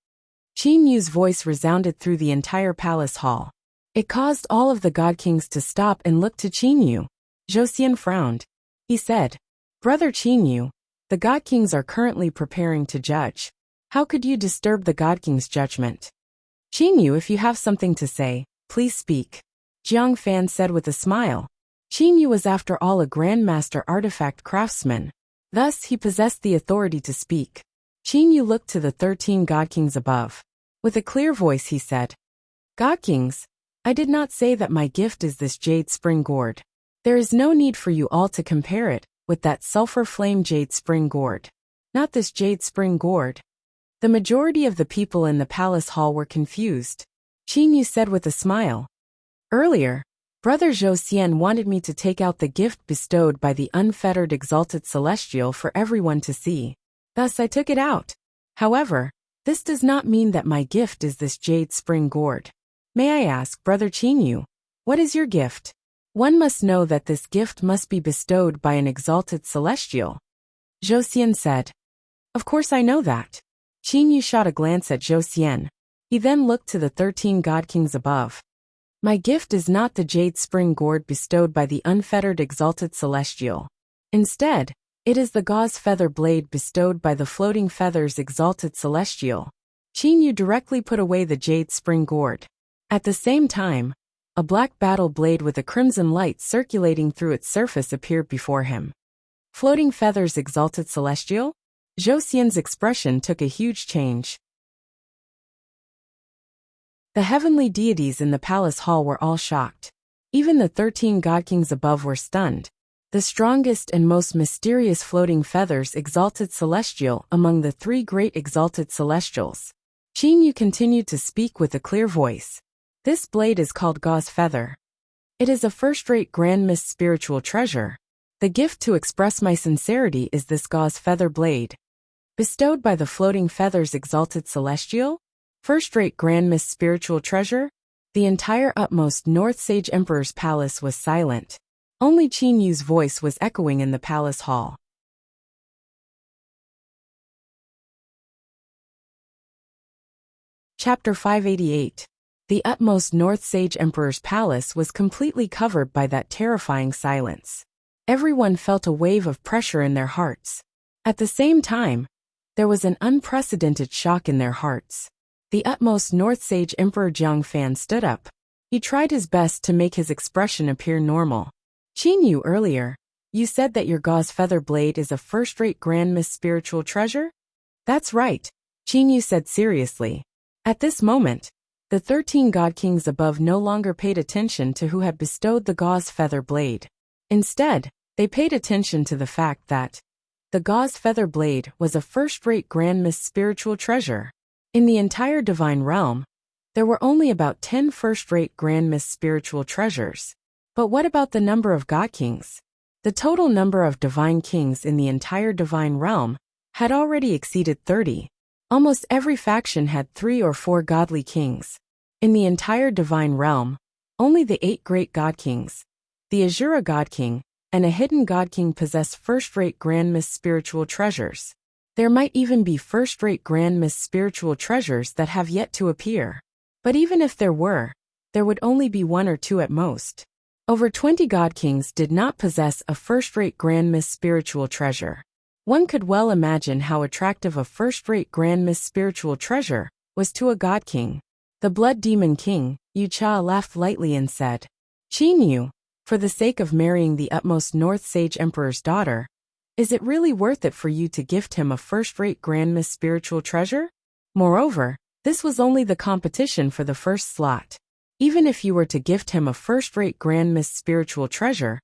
Qin Yu's voice resounded through the entire palace hall. It caused all of the God Kings to stop and look to Qin Yu. Zhou Xian frowned. He said, "Brother Qin Yu, the God Kings are currently preparing to judge. How could you disturb the God King's judgment? Qin Yu, if you have something to say, please speak." Jiang Fan said with a smile. Qin Yu was after all a Grandmaster Artifact Craftsman. Thus, he possessed the authority to speak. Qin Yu looked to the 13 God Kings above. With a clear voice he said, "God Kings, I did not say that my gift is this jade spring gourd. There is no need for you all to compare it with that sulfur flame jade spring gourd. Not this jade spring gourd." The majority of the people in the palace hall were confused. Qin Yu said with a smile. Earlier, Brother Zhou Xian wanted me to take out the gift bestowed by the unfettered exalted celestial for everyone to see. Thus I took it out. However, this does not mean that my gift is this jade spring gourd. May I ask, Brother Qin Yu, what is your gift? One must know that this gift must be bestowed by an exalted celestial. Zhou Xian said. Of course I know that. Qin Yu shot a glance at Zhou Xian. He then looked to the 13 god kings above. My gift is not the jade spring gourd bestowed by the unfettered exalted celestial. Instead, it is the gauze feather blade bestowed by the floating feathers exalted celestial. Qin Yu directly put away the jade spring gourd. At the same time, a black battle blade with a crimson light circulating through its surface appeared before him. Floating feathers exalted celestial? Zhou Xian's expression took a huge change. The heavenly deities in the palace hall were all shocked. Even the 13 god kings above were stunned. The strongest and most mysterious floating feathers exalted celestial among the 3 great exalted celestials. Qin Yu continued to speak with a clear voice. This blade is called gauze feather. It is a first-rate grand miss spiritual treasure. The gift to express my sincerity is this gauze feather blade. Bestowed by the floating feathers exalted celestial? First-rate grand miss spiritual treasure? The entire utmost North Sage Emperor's palace was silent. Only Qin Yu's voice was echoing in the palace hall. Chapter 588. The utmost North Sage Emperor's palace was completely covered by that terrifying silence. Everyone felt a wave of pressure in their hearts. At the same time, there was an unprecedented shock in their hearts. The utmost North Sage Emperor Jiang Fan stood up. He tried his best to make his expression appear normal. Qin Yu, earlier, you said that your gauze feather blade is a first-rate grand miss spiritual treasure? That's right, Qin Yu said seriously. At this moment, the 13 god kings above no longer paid attention to who had bestowed the gauze feather blade. Instead, they paid attention to the fact that the gauze feather blade was a first-rate grand miss spiritual treasure. In the entire divine realm, there were only about 10 first-rate grand miss spiritual treasures. But what about the number of god kings? The total number of divine kings in the entire divine realm had already exceeded 30. Almost every faction had 3 or 4 godly kings. In the entire divine realm, only the 8 great god kings, the Azura god king, and a hidden god king possess first-rate grand miss spiritual treasures. There might even be first-rate grand miss spiritual treasures that have yet to appear. But even if there were, there would only be 1 or 2 at most. Over 20 god kings did not possess a first-rate grand miss spiritual treasure. One could well imagine how attractive a first-rate grand miss spiritual treasure was to a god king. The Blood Demon King, Yu Cha, laughed lightly and said, Qin Yu, for the sake of marrying the utmost North Sage Emperor's daughter, is it really worth it for you to gift him a first-rate grand miss spiritual treasure? Moreover, this was only the competition for the first slot. Even if you were to gift him a first-rate grand miss spiritual treasure,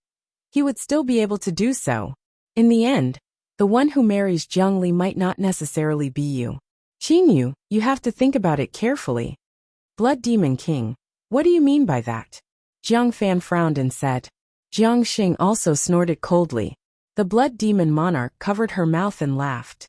he would still be able to do so. In the end, the one who marries Zhengli might not necessarily be you. Qin Yu, you have to think about it carefully. Blood Demon King, what do you mean by that? Jiang Fan frowned and said. Jiang Xing also snorted coldly. The Blood Demon Monarch covered her mouth and laughed.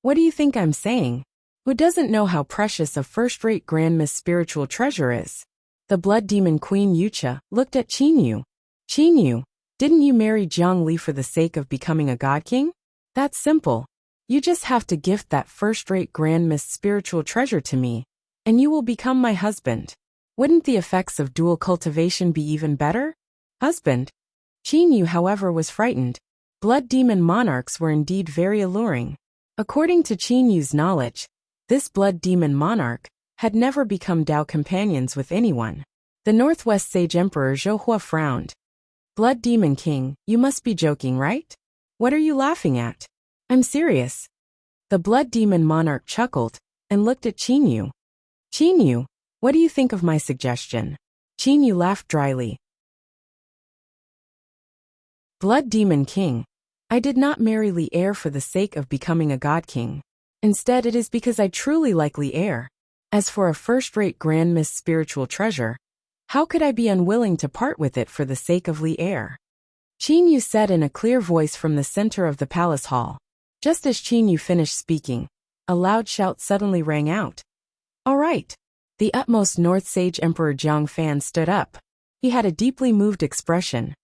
What do you think I'm saying? Who doesn't know how precious a first-rate grand miss spiritual treasure is? The Blood Demon Queen Yucha looked at Qin Yu. Qin Yu, didn't you marry Zhang Li for the sake of becoming a god king? That's simple. You just have to gift that first-rate grand miss spiritual treasure to me, and you will become my husband. Wouldn't the effects of dual cultivation be even better? Husband? Qin Yu, however, was frightened. Blood Demon Monarchs were indeed very alluring. According to Qin Yu's knowledge, this Blood Demon Monarch had never become Dao companions with anyone. The Northwest Sage Emperor Zhou Hua frowned. Blood Demon King, you must be joking, right? What are you laughing at? I'm serious. The Blood Demon Monarch chuckled and looked at Qin Yu. Qin Yu, what do you think of my suggestion? Qin Yu laughed dryly. Blood Demon King, I did not marry Li Air for the sake of becoming a god king. Instead, it is because I truly like Li Air. As for a first-rate Grand Miss spiritual treasure, how could I be unwilling to part with it for the sake of Li Air? Qin Yu said in a clear voice from the center of the palace hall. Just as Qin Yu finished speaking, a loud shout suddenly rang out. All right. The utmost North Sage Emperor Jiang Fan stood up. He had a deeply moved expression.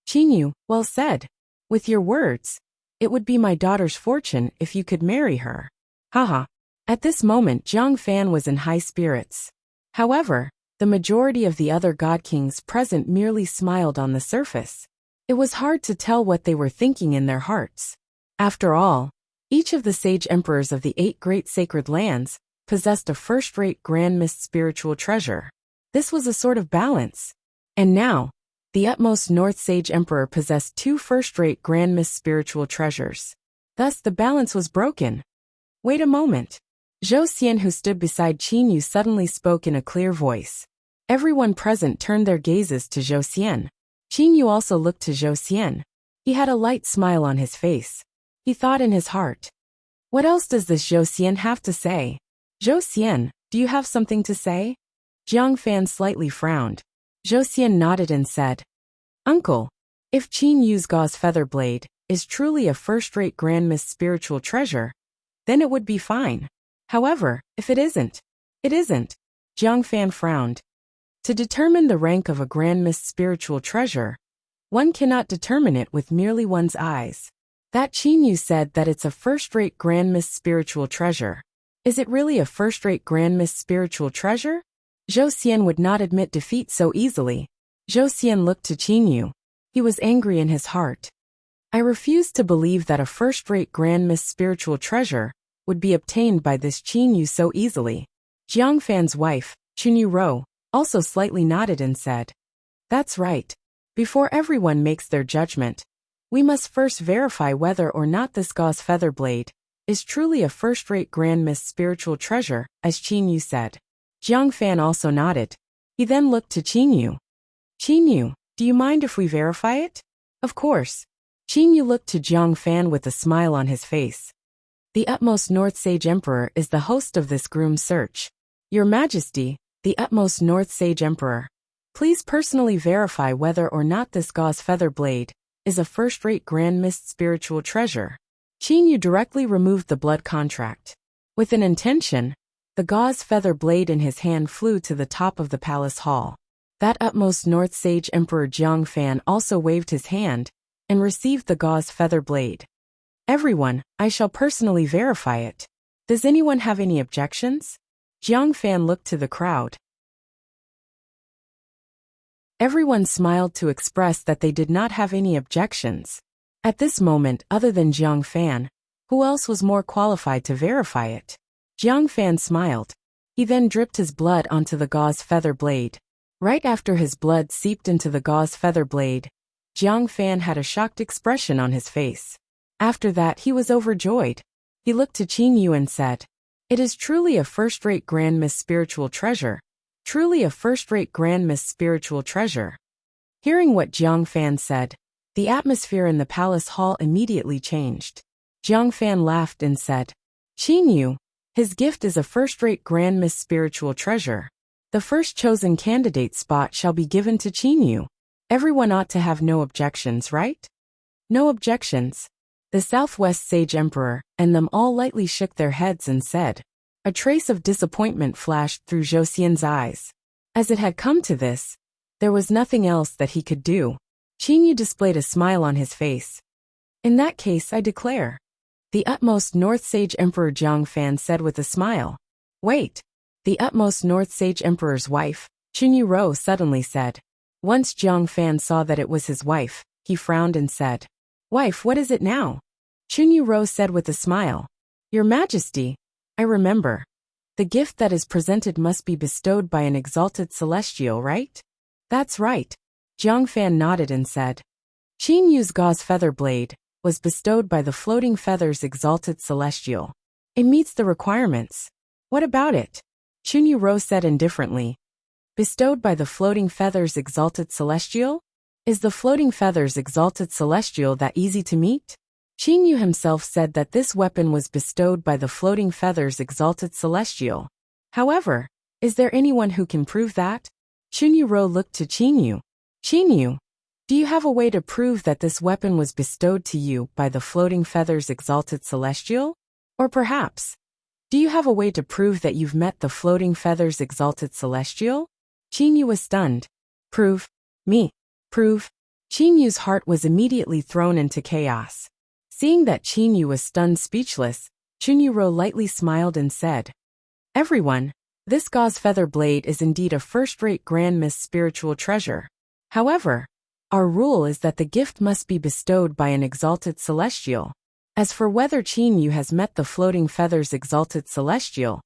Qin Yu, well said. With your words, it would be my daughter's fortune if you could marry her. Haha. At this moment Jiang Fan was in high spirits. However, the majority of the other god kings present merely smiled on the surface. It was hard to tell what they were thinking in their hearts. After all, each of the sage emperors of the 8 great sacred lands possessed a first-rate Grand Mist spiritual treasure. This was a sort of balance. And now, the utmost North Sage Emperor possessed 2 first-rate Grand Mist spiritual treasures. Thus the balance was broken. Wait a moment. Zhou Xian, who stood beside Qin Yu, suddenly spoke in a clear voice. Everyone present turned their gazes to Zhou Xian. Qin Yu also looked to Zhou Xian. He had a light smile on his face. He thought in his heart. What else does this Zhou Xian have to say? Zhou Xian, do you have something to say? Jiang Fan slightly frowned. Zhou Xian nodded and said, Uncle, if Qin Yu's gauze feather blade is truly a first-rate Grand Mist spiritual treasure, then it would be fine. However, if it isn't, it isn't. Jiang Fan frowned. To determine the rank of a Grand Mist spiritual treasure, one cannot determine it with merely one's eyes. That Qin Yu said that it's a first-rate Grand Mist spiritual treasure. Is it really a first-rate Grand Mist spiritual treasure? Zhou Xian would not admit defeat so easily. Zhou Xian looked to Qin Yu. He was angry in his heart. I refuse to believe that a first-rate Grand Mist spiritual treasure would be obtained by this Qin Yu so easily. Jiang Fan's wife, Qin Yu Ro, also slightly nodded and said, That's right. Before everyone makes their judgment, we must first verify whether or not this gauze feather blade is truly a first-rate Grand Mist spiritual treasure, as Qin Yu said. Jiang Fan also nodded. He then looked to Qin Yu. Qin Yu, do you mind if we verify it? Of course. Qin Yu looked to Jiang Fan with a smile on his face. The utmost North Sage Emperor is the host of this groom search. Your Majesty, the utmost North Sage Emperor, please personally verify whether or not this gauze feather blade is a first-rate Grand Mist spiritual treasure. Qin Yu directly removed the blood contract. With an intention, the gauze feather blade in his hand flew to the top of the palace hall. That utmost North Sage Emperor Jiang Fan also waved his hand and received the gauze feather blade. Everyone, I shall personally verify it. Does anyone have any objections? Jiang Fan looked to the crowd. Everyone smiled to express that they did not have any objections. At this moment, other than Jiang Fan, who else was more qualified to verify it? Jiang Fan smiled. He then dripped his blood onto the gauze feather blade. Right after his blood seeped into the gauze feather blade, Jiang Fan had a shocked expression on his face. After that he was overjoyed. He looked to Qin Yu and said, It is truly a first-rate Grand Mist spiritual treasure. Truly a first-rate Grand Mist spiritual treasure. Hearing what Jiang Fan said, the atmosphere in the palace hall immediately changed. Jiang Fan laughed and said, Qin Yu, his gift is a first-rate Grand Mist spiritual treasure. The first chosen candidate spot shall be given to Qin Yu. Everyone ought to have no objections, right? No objections. The Southwest Sage Emperor and them all lightly shook their heads and said. A trace of disappointment flashed through Zhou Xian's eyes. As it had come to this, there was nothing else that he could do. Qin Yu displayed a smile on his face. In that case, I declare. The utmost North Sage Emperor Jiang Fan said with a smile. Wait. The utmost North Sage Emperor's wife, Qin Yu Ro, suddenly said. Once Jiang Fan saw that it was his wife, he frowned and said, Wife, what is it now? Qin Yu Ro said with a smile. Your Majesty, I remember. The gift that is presented must be bestowed by an exalted celestial, right? That's right. Jiang Fan nodded and said. Qin Yu's gauze feather blade was bestowed by the Floating Feathers exalted celestial. It meets the requirements. What about it? Qin Yu Ro said indifferently. Bestowed by the Floating Feathers exalted celestial? Is the Floating Feathers exalted celestial that easy to meet? Qin Yu himself said that this weapon was bestowed by the Floating Feathers exalted celestial. However, is there anyone who can prove that? Chunyu looked to Qinyu. Qinyu, do you have a way to prove that this weapon was bestowed to you by the floating feathers exalted celestial? Or perhaps, do you have a way to prove that you've met the floating feathers exalted celestial? Qinyu was stunned. Prove? Me? Prove? Qinyu's heart was immediately thrown into chaos. Seeing that Qinyu was stunned speechless, Chunyu lightly smiled and said, Everyone, this gauze feather blade is indeed a first-rate grand miss spiritual treasure. However, our rule is that the gift must be bestowed by an exalted celestial. As for whether Qinyu has met the floating feathers exalted celestial,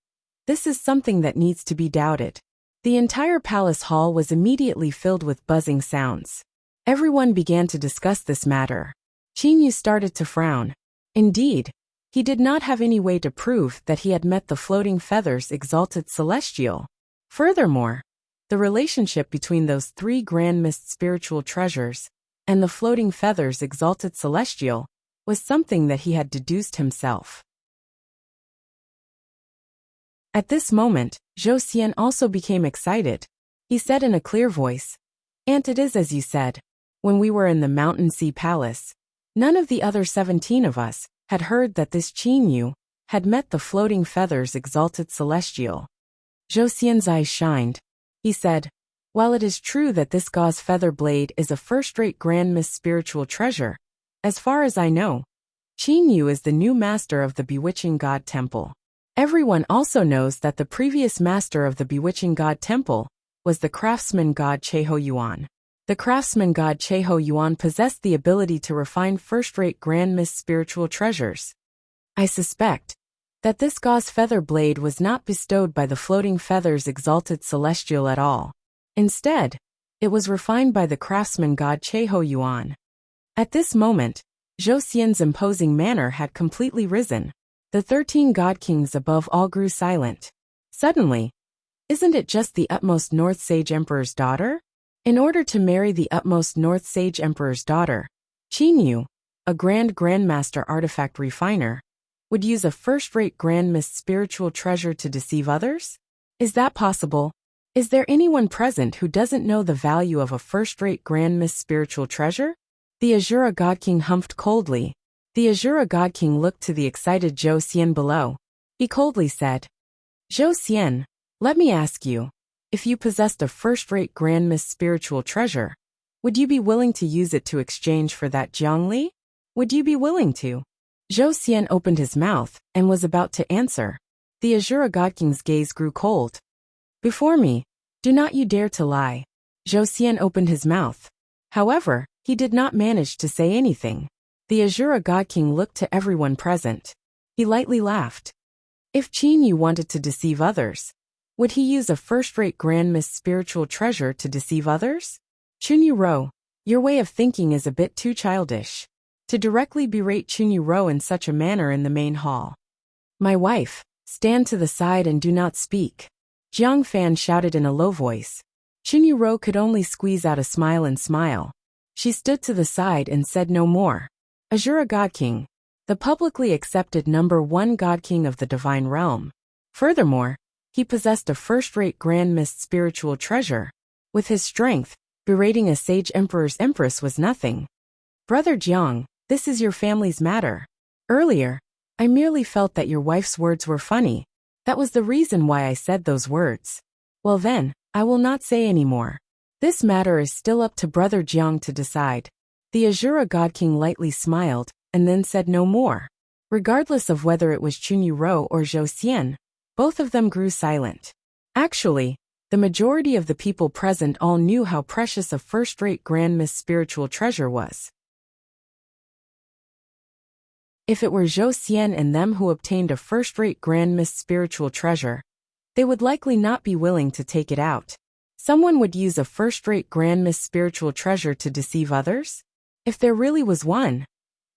this is something that needs to be doubted. The entire palace hall was immediately filled with buzzing sounds. Everyone began to discuss this matter. Qinyu started to frown. Indeed, he did not have any way to prove that he had met the floating feathers exalted celestial. Furthermore, the relationship between those three grand mist spiritual treasures and the floating feathers exalted celestial was something that he had deduced himself. At this moment, Zhou Xian also became excited. He said in a clear voice, "And it is as you said. When we were in the Mountain Sea Palace, none of the other 17 of us had heard that this Qinyu had met the floating feathers exalted celestial." Zhou Xian's eyes shined. He said, "While it is true that this gauze feather blade is a first-rate grand miss spiritual treasure, as far as I know, Qinyu is the new master of the Bewitching God Temple. Everyone also knows that the previous master of the Bewitching God Temple was the craftsman god Cheho Yuan. The craftsman god Cheho Yuan possessed the ability to refine first-rate grand miss spiritual treasures. I suspect that this gauze feather blade was not bestowed by the floating feathers exalted celestial at all. Instead, it was refined by the craftsman god Cheho Yuan." At this moment, Zhou Xian's imposing manner had completely risen. The 13 god kings above all grew silent. Suddenly, "Isn't it just the utmost North Sage Emperor's daughter?" In order to marry the utmost North Sage Emperor's daughter, Qinyu, a grandmaster artifact refiner, would use a first-rate grand miss spiritual treasure to deceive others? Is that possible? Is there anyone present who doesn't know the value of a first-rate grand miss spiritual treasure? The Azura God King humphed coldly. The Azura God King looked to the excited Zhou Xian below. He coldly said, "Zhou Xian, let me ask you, if you possessed a first-rate grand miss spiritual treasure, would you be willing to use it to exchange for that Jiangli? Would you be willing to?" Zhou Xian opened his mouth and was about to answer. The Azura God King's gaze grew cold. "Before me, do not you dare to lie." Zhou Xian opened his mouth. However, he did not manage to say anything. The Azura God King looked to everyone present. He lightly laughed. If Qinyu wanted to deceive others, would he use a first-rate grand miss spiritual treasure to deceive others? Chunyu, your way of thinking is a bit too childish. To directly berate Chunyu in such a manner in the main hall. "My wife, stand to the side and do not speak," Jiang Fan shouted in a low voice. Chunyu could only squeeze out a smile and smile. She stood to the side and said no more. Azura God King, the publicly accepted #1 God King of the Divine Realm. Furthermore, he possessed a first-rate grand miss spiritual treasure. With his strength, berating a sage emperor's empress was nothing. "Brother Jiang, this is your family's matter. Earlier, I merely felt that your wife's words were funny. That was the reason why I said those words. Well then, I will not say any more. This matter is still up to Brother Jiang to decide." The Azura God King lightly smiled, and then said no more. Regardless of whether it was Chunyu or Zhou Xian, both of them grew silent. Actually, the majority of the people present all knew how precious a first-rate grand miss spiritual treasure was. If it were Zhou Xian and them who obtained a first-rate grand miss spiritual treasure, they would likely not be willing to take it out. Someone would use a first-rate grand miss spiritual treasure to deceive others? If there really was one,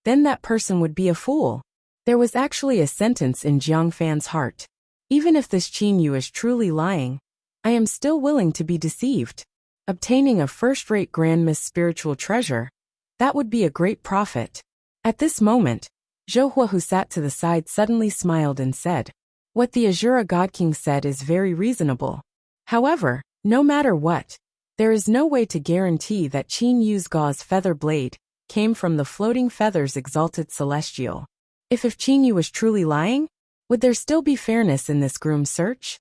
then that person would be a fool. There was actually a sentence in Jiang Fan's heart. Even if this Qinyu is truly lying, I am still willing to be deceived. Obtaining a first-rate grand miss spiritual treasure, that would be a great profit. At this moment, Zhou Hua, who sat to the side, suddenly smiled and said, What the Azura God King said is very reasonable. However, no matter what, there is no way to guarantee that Qin Yu's gauze feather blade came from the floating feathers exalted celestial. If Qin Yu was truly lying, would there still be fairness in this groom search?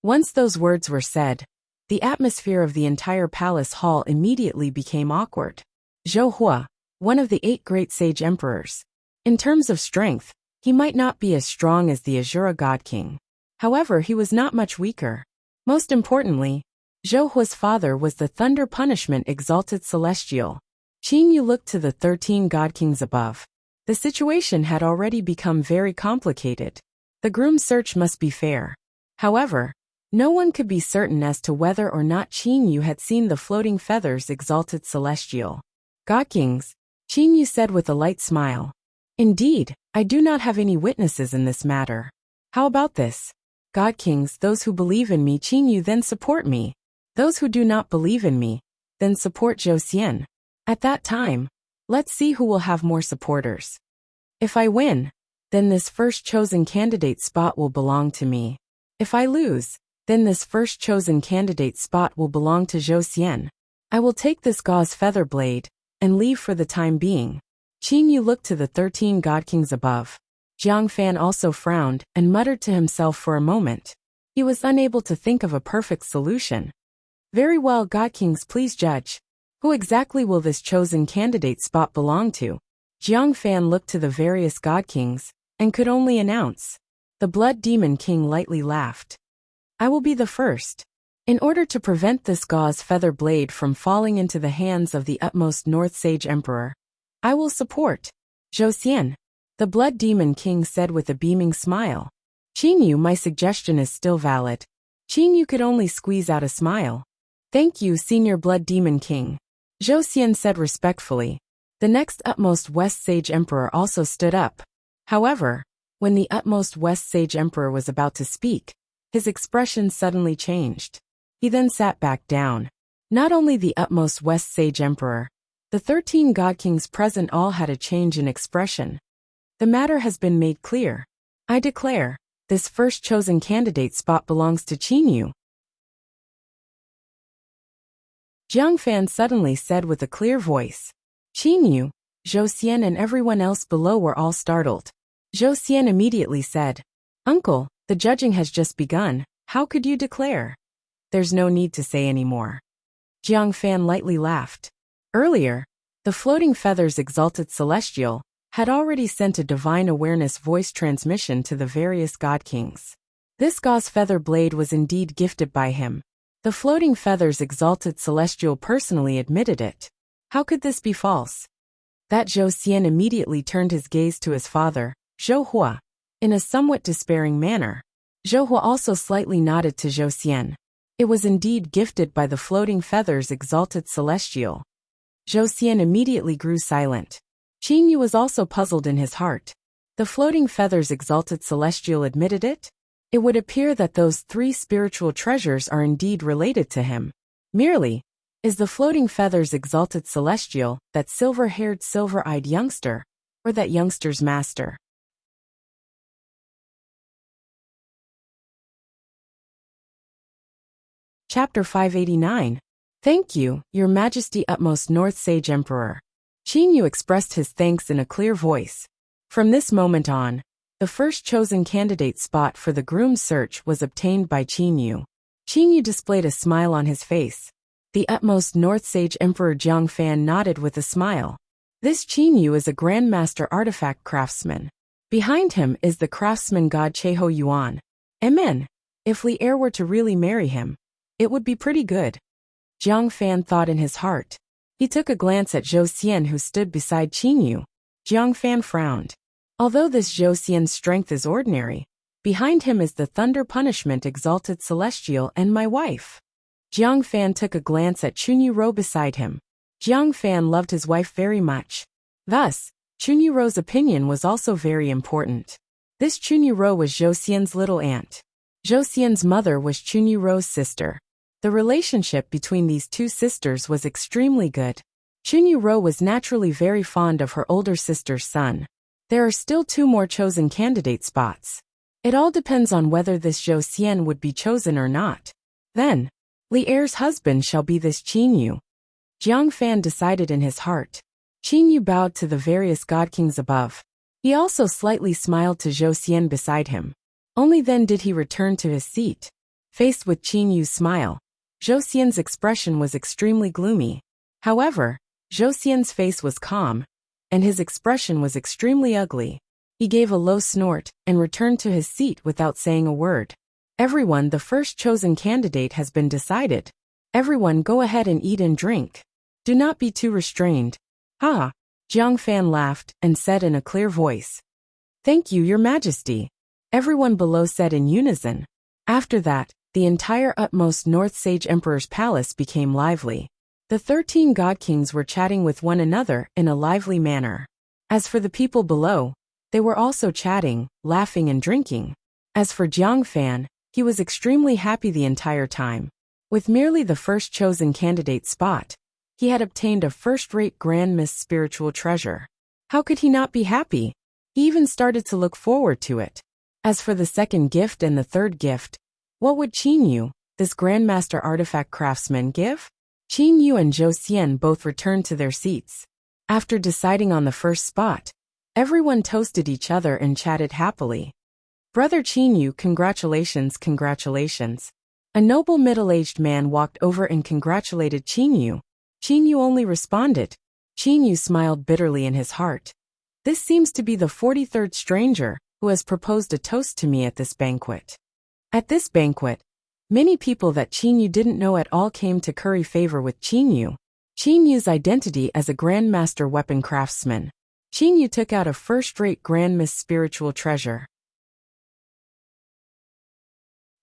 Once those words were said, the atmosphere of the entire palace hall immediately became awkward. Zhou Hua, one of the 8 great sage emperors. In terms of strength, he might not be as strong as the Azura God King. However, he was not much weaker. Most importantly, Zhou Hua's father was the Thunder Punishment Exalted Celestial. Qin Yu looked to the 13 God Kings above. The situation had already become very complicated. The groom search must be fair. However, no one could be certain as to whether or not Qin Yu had seen the floating feathers exalted celestial. God Kings, Qin Yu said with a light smile. Indeed, I do not have any witnesses in this matter. How about this? God Kings, those who believe in me, Qin Yu, then support me. Those who do not believe in me, then support Zhou Xian. At that time, let's see who will have more supporters. If I win, then this first chosen candidate spot will belong to me. If I lose, then this first chosen candidate spot will belong to Zhou Xian. I will take this gauze feather blade and leave for the time being. Qin Yu looked to the 13 God Kings above. Jiang Fan also frowned and muttered to himself for a moment. He was unable to think of a perfect solution. Very well, God Kings, please judge. Who exactly will this chosen candidate spot belong to? Jiang Fan looked to the various God Kings and could only announce. The Blood Demon King lightly laughed. I will be the first. In order to prevent this gauze feather blade from falling into the hands of the utmost North Sage Emperor, I will support Zhou Xian. The Blood Demon King said with a beaming smile. Qin Yu, my suggestion is still valid. Qin Yu could only squeeze out a smile. Thank you, Senior Blood Demon King. Zhou Xian said respectfully. The next utmost West Sage Emperor also stood up. However, when the utmost West Sage Emperor was about to speak, his expression suddenly changed. He then sat back down. Not only the utmost West Sage Emperor, the 13 God Kings present all had a change in expression. The matter has been made clear. I declare, this first chosen candidate spot belongs to Qin Yu. Jiang Fan suddenly said with a clear voice. Qin Yu, Zhou Xian and everyone else below were all startled. Zhou Xian immediately said, Uncle, the judging has just begun, how could you declare? There's no need to say any more. Jiang Fan lightly laughed. Earlier, the Floating Feathers Exalted Celestial had already sent a divine awareness voice transmission to the various God Kings. This gauze feather blade was indeed gifted by him. The Floating Feathers Exalted Celestial personally admitted it. How could this be false? That Zhou Xian immediately turned his gaze to his father, Zhou Hua, in a somewhat despairing manner. Zhou Hua also slightly nodded to Zhou Xian. It was indeed gifted by the Floating Feathers Exalted Celestial. Zhou Xian immediately grew silent. Qin Yu was also puzzled in his heart. The Floating Feathers Exalted Celestial admitted it? It would appear that those 3 spiritual treasures are indeed related to him. Merely, is the Floating Feathers Exalted Celestial that silver-haired, silver-eyed youngster, or that youngster's master? Chapter 589. Thank you, Your Majesty, Utmost North Sage Emperor. Qin Yu expressed his thanks in a clear voice. From this moment on, the first chosen candidate spot for the groom search was obtained by Qin Yu. Qin Yu displayed a smile on his face. The utmost North Sage Emperor Jiang Fan nodded with a smile. This Qin Yu is a grandmaster artifact craftsman. Behind him is the craftsman god Cheho Yuan. Amen. If Li Er were to really marry him, it would be pretty good. Jiang Fan thought in his heart. He took a glance at Zhou Xian who stood beside Qin Yu. Jiang Fan frowned. Although this Zhou Xian's strength is ordinary, behind him is the Thunder Punishment Exalted Celestial and my wife. Jiang Fan took a glance at Chunyu Ro beside him. Jiang Fan loved his wife very much. Thus, Chunyu Ro's opinion was also very important. This Chunyu Ro was Zhou Xian's little aunt. Zhou Xian's mother was Chunyu Ro's sister. The relationship between these 2 sisters was extremely good. Chunyu Ro was naturally very fond of her older sister's son. There are still 2 more chosen candidate spots. It all depends on whether this Zhou Xian would be chosen or not. Then, Li Er's husband shall be this Qin Yu. Jiang Fan decided in his heart. Qin Yu bowed to the various god kings above. He also slightly smiled to Zhou Xian beside him. Only then did he return to his seat. Faced with Qin Yu's smile, Zhou Xian's expression was extremely gloomy. However, Zhou Xian's face was calm, and his expression was extremely ugly. He gave a low snort and returned to his seat without saying a word. Everyone, the first chosen candidate has been decided. Everyone go ahead and eat and drink. Do not be too restrained. Ha! Jiang Fan laughed and said in a clear voice. Thank you, Your Majesty. Everyone below said in unison. After that, the entire utmost North Sage Emperor's palace became lively. The 13 god kings were chatting with one another in a lively manner. As for the people below, they were also chatting, laughing and drinking. As for Jiang Fan, he was extremely happy the entire time. With merely the first chosen candidate spot, he had obtained a first-rate Grand Miss Spiritual Treasure. How could he not be happy? He even started to look forward to it. As for the second gift and the third gift, what would Qin Yu, this Grandmaster Artifact Craftsman, give? Qin Yu and Zhou Xian both returned to their seats. After deciding on the first spot, everyone toasted each other and chatted happily. Brother Qin Yu, congratulations, congratulations. A noble middle-aged man walked over and congratulated Qin Yu. Qin Yu only responded. Qin Yu smiled bitterly in his heart. This seems to be the 43rd stranger who has proposed a toast to me at this banquet. At this banquet, many people that Qin Yu didn't know at all came to curry favor with Qin Yu. Qin Yu's identity as a Grandmaster Weapon Craftsman. Qin Yu took out a first-rate Grand Miss Spiritual Treasure.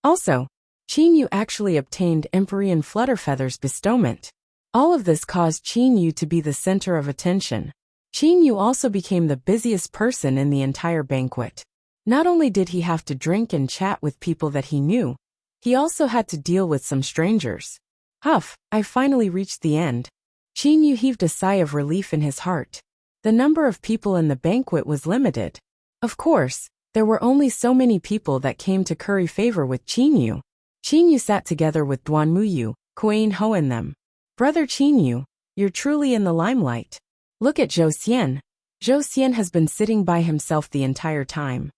Also, Qin Yu actually obtained Empyrean Flutterfeather's bestowment. All of this caused Qin Yu to be the center of attention. Qin Yu also became the busiest person in the entire banquet. Not only did he have to drink and chat with people that he knew, he also had to deal with some strangers. Huff, I finally reached the end. Qin Yu heaved a sigh of relief in his heart. The number of people in the banquet was limited. Of course, there were only so many people that came to curry favor with Qin Yu. Qin Yu sat together with Duan Muyu, Queen Ho and them. Brother Qin Yu, you're truly in the limelight. Look at Zhou Xian. Zhou Xian has been sitting by himself the entire time.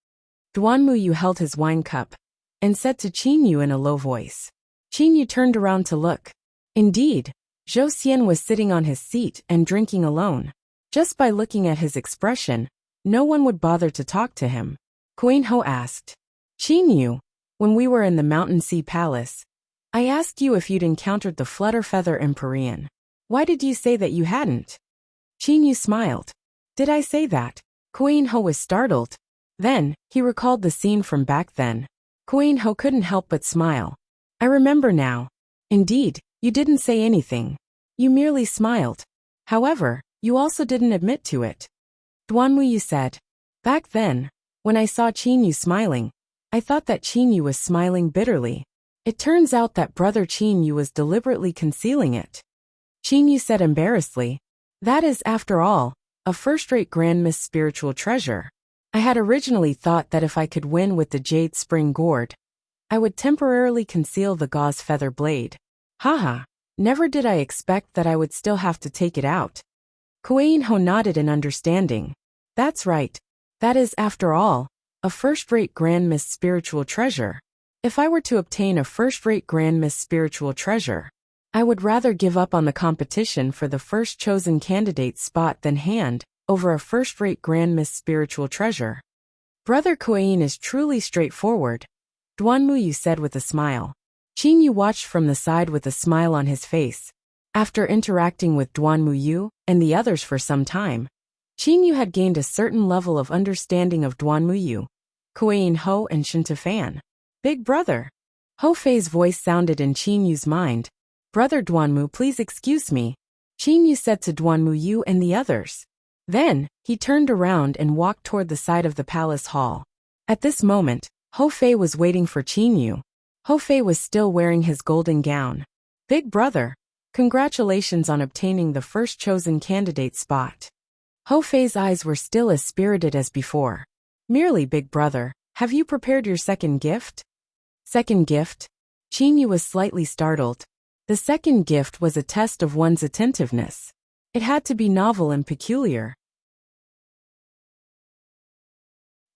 Duan Muyu held his wine cup and said to Qin Yu in a low voice. Qin Yu turned around to look. Indeed, Zhou Xian was sitting on his seat and drinking alone. Just by looking at his expression, no one would bother to talk to him. Queen Ho asked. Qin Yu, when we were in the Mountain Sea Palace, I asked you if you'd encountered the Flutterfeather Empyrean. Why did you say that you hadn't? Qin Yu smiled. Did I say that? Queen Ho was startled. Then, he recalled the scene from back then. Queen Ho couldn't help but smile. I remember now. Indeed, you didn't say anything. You merely smiled. However, you also didn't admit to it. Duan Muyu said. Back then, when I saw Qin Yu smiling, I thought that Qin Yu was smiling bitterly. It turns out that Brother Qin Yu was deliberately concealing it. Qin Yu said embarrassedly. That is, after all, a first-rate Grand Miss Spiritual Treasure. I had originally thought that if I could win with the Jade Spring Gourd, I would temporarily conceal the gauze feather blade. Haha, never did I expect that I would still have to take it out. Queen Ho nodded in understanding. That's right. That is, after all, a first-rate Grand Miss Spiritual Treasure. If I were to obtain a first-rate Grand Miss Spiritual Treasure, I would rather give up on the competition for the first chosen candidate spot than hand over a first-rate Grand Miss Spiritual Treasure. Brother Queen is truly straightforward, Duan Muyu said with a smile. Qin Yu watched from the side with a smile on his face. After interacting with Duan Muyu and the others for some time, Qin Yu had gained a certain level of understanding of Duan Muyu, Queen Ho and Shinta Fan. Big brother. Ho Fei's voice sounded in Qin Yu's mind. Brother Duanmu, please excuse me, Qin Yu said to Duan Muyu and the others. Then, he turned around and walked toward the side of the palace hall. At this moment, Ho Fei was waiting for Qin Yu. Ho Fei was still wearing his golden gown. Big brother, congratulations on obtaining the first chosen candidate spot. Ho Fei's eyes were still as spirited as before. Merely big brother, Have you prepared your second gift? Second gift? Qingyu was slightly startled. The second gift was a test of one's attentiveness. It had to be novel and peculiar.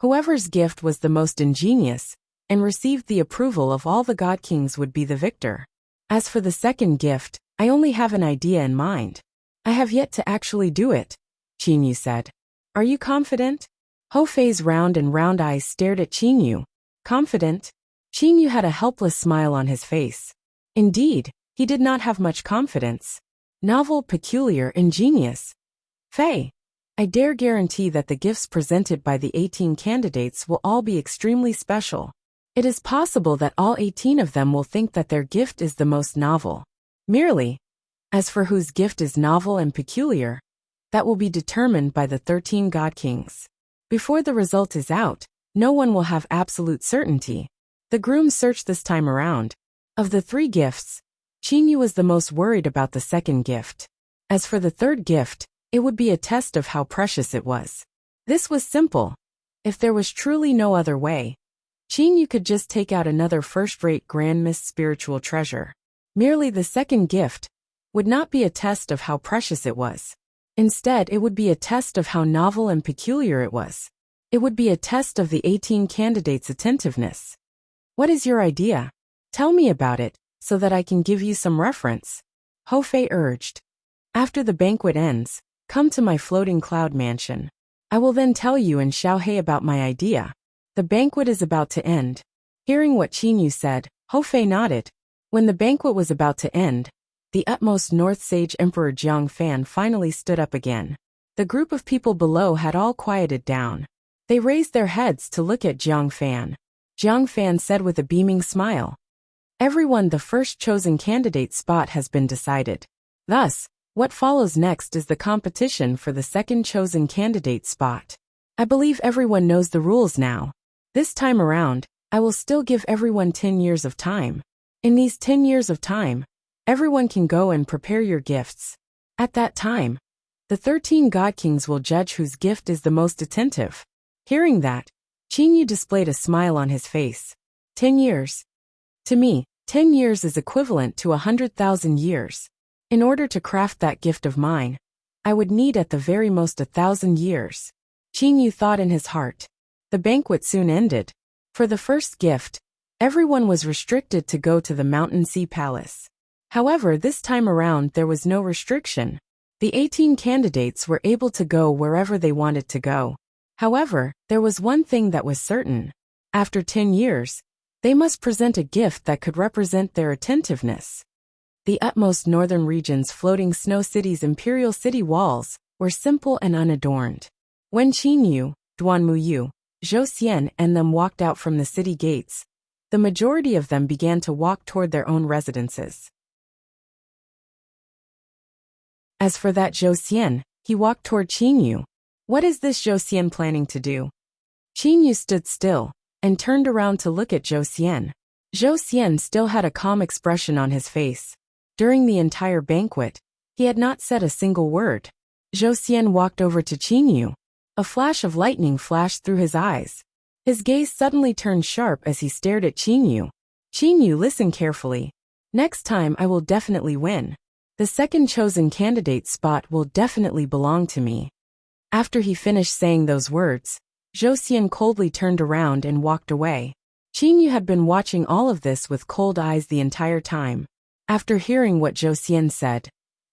Whoever's gift was the most ingenious and received the approval of all the God Kings would be the victor. As for the second gift, I only have an idea in mind. I have yet to actually do it, Qingyu said. Are you confident? Hou Fei's round eyes stared at Qingyu. Confident? Qingyu had a helpless smile on his face. Indeed, he did not have much confidence. Novel, peculiar, ingenious. Fei, I dare guarantee that the gifts presented by the 18 candidates will all be extremely special. It is possible that all 18 of them will think that their gift is the most novel. Merely, as for whose gift is novel and peculiar, that will be determined by the 13 God Kings. Before the result is out, no one will have absolute certainty. The groom searched this time around. Of the 3 gifts, Qingyu was the most worried about the second gift. As for the third gift, it would be a test of how precious it was. This was simple. If there was truly no other way, Qingyu could just take out another first-rate Grand Miss spiritual treasure. Merely the second gift would not be a test of how precious it was. Instead, it would be a test of how novel and peculiar it was. It would be a test of the 18 candidates' attentiveness. What is your idea? Tell me about it, so that I can give you some reference, Hou Fei urged. After the banquet ends, come to my floating cloud mansion. I will then tell you and Xiaohei about my idea. The banquet is about to end. Hearing what Qingyu said, Hou Fei nodded. When the banquet was about to end, the utmost North Sage Emperor Jiang Fan finally stood up again. The group of people below had all quieted down. They raised their heads to look at Jiang Fan. Jiang Fan said with a beaming smile, "Everyone, the first chosen candidate spot has been decided. Thus, what follows next is the competition for the second chosen candidate spot. I believe everyone knows the rules now. This time around, I will still give everyone 10 years of time. In these 10 years of time, everyone can go and prepare your gifts. At that time, the 13 God Kings will judge whose gift is the most attentive." Hearing that, Qingyu displayed a smile on his face. 10 years. To me, 10 years is equivalent to 100,000 years. In order to craft that gift of mine, I would need at the very most 1,000 years. Qingyu thought in his heart. The banquet soon ended. For the first gift, everyone was restricted to go to the Mountain Sea Palace. However, this time around there was no restriction. The 18 candidates were able to go wherever they wanted to go. However, there was one thing that was certain. After 10 years, they must present a gift that could represent their attentiveness. The utmost northern region's floating snow city's imperial city walls were simple and unadorned. When Qingyu, Duanmuyu, Zhou Xian and them walked out from the city gates, the majority of them began to walk toward their own residences. As for that Zhou Xian, he walked toward Qingyu. What is this Zhou Xian planning to do? Qingyu stood still and turned around to look at Zhou Xian. Zhou Xian still had a calm expression on his face. During the entire banquet, he had not said a single word. Zhou Xian walked over to Qingyu. A flash of lightning flashed through his eyes. His gaze suddenly turned sharp as he stared at Qingyu. Qingyu, listen carefully. Next time I will definitely win. The second chosen candidate spot will definitely belong to me. After he finished saying those words, Zhou Xian coldly turned around and walked away. Qingyu had been watching all of this with cold eyes the entire time. After hearing what Zhou Xian said,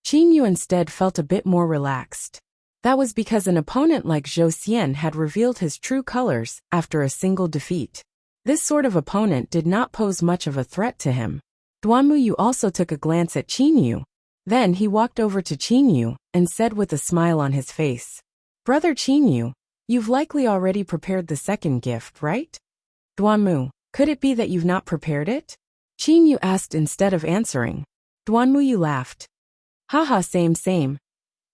Qingyu instead felt a bit more relaxed. That was because an opponent like Zhou Xian had revealed his true colors after a single defeat. This sort of opponent did not pose much of a threat to him. Duanmuyu also took a glance at Qingyu. Then he walked over to Qingyu and said with a smile on his face, "Brother Qingyu, you've likely already prepared the second gift, right?" "Duanmu, could it be that you've not prepared it?" Qingyu asked instead of answering. Duanmuyu laughed. "Haha, same.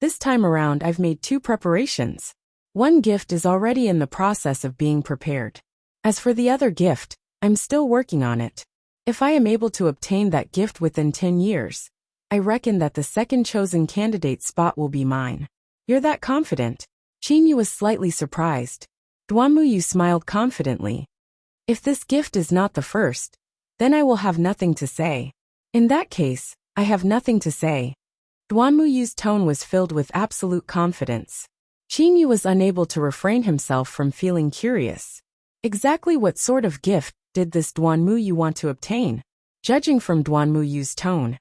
This time around I've made 2 preparations. One gift is already in the process of being prepared. As for the other gift, I'm still working on it. If I am able to obtain that gift within 10 years, I reckon that the second chosen candidate spot will be mine." "You're that confident?" Qingyu was slightly surprised. Duanmuyu smiled confidently. If this gift is not the first, then I will have nothing to say. In that case, I have nothing to say. Duanmuyu's tone was filled with absolute confidence. Qingyu was unable to refrain himself from feeling curious. Exactly what sort of gift did this Duanmuyu want to obtain? Judging from Duanmuyu's tone,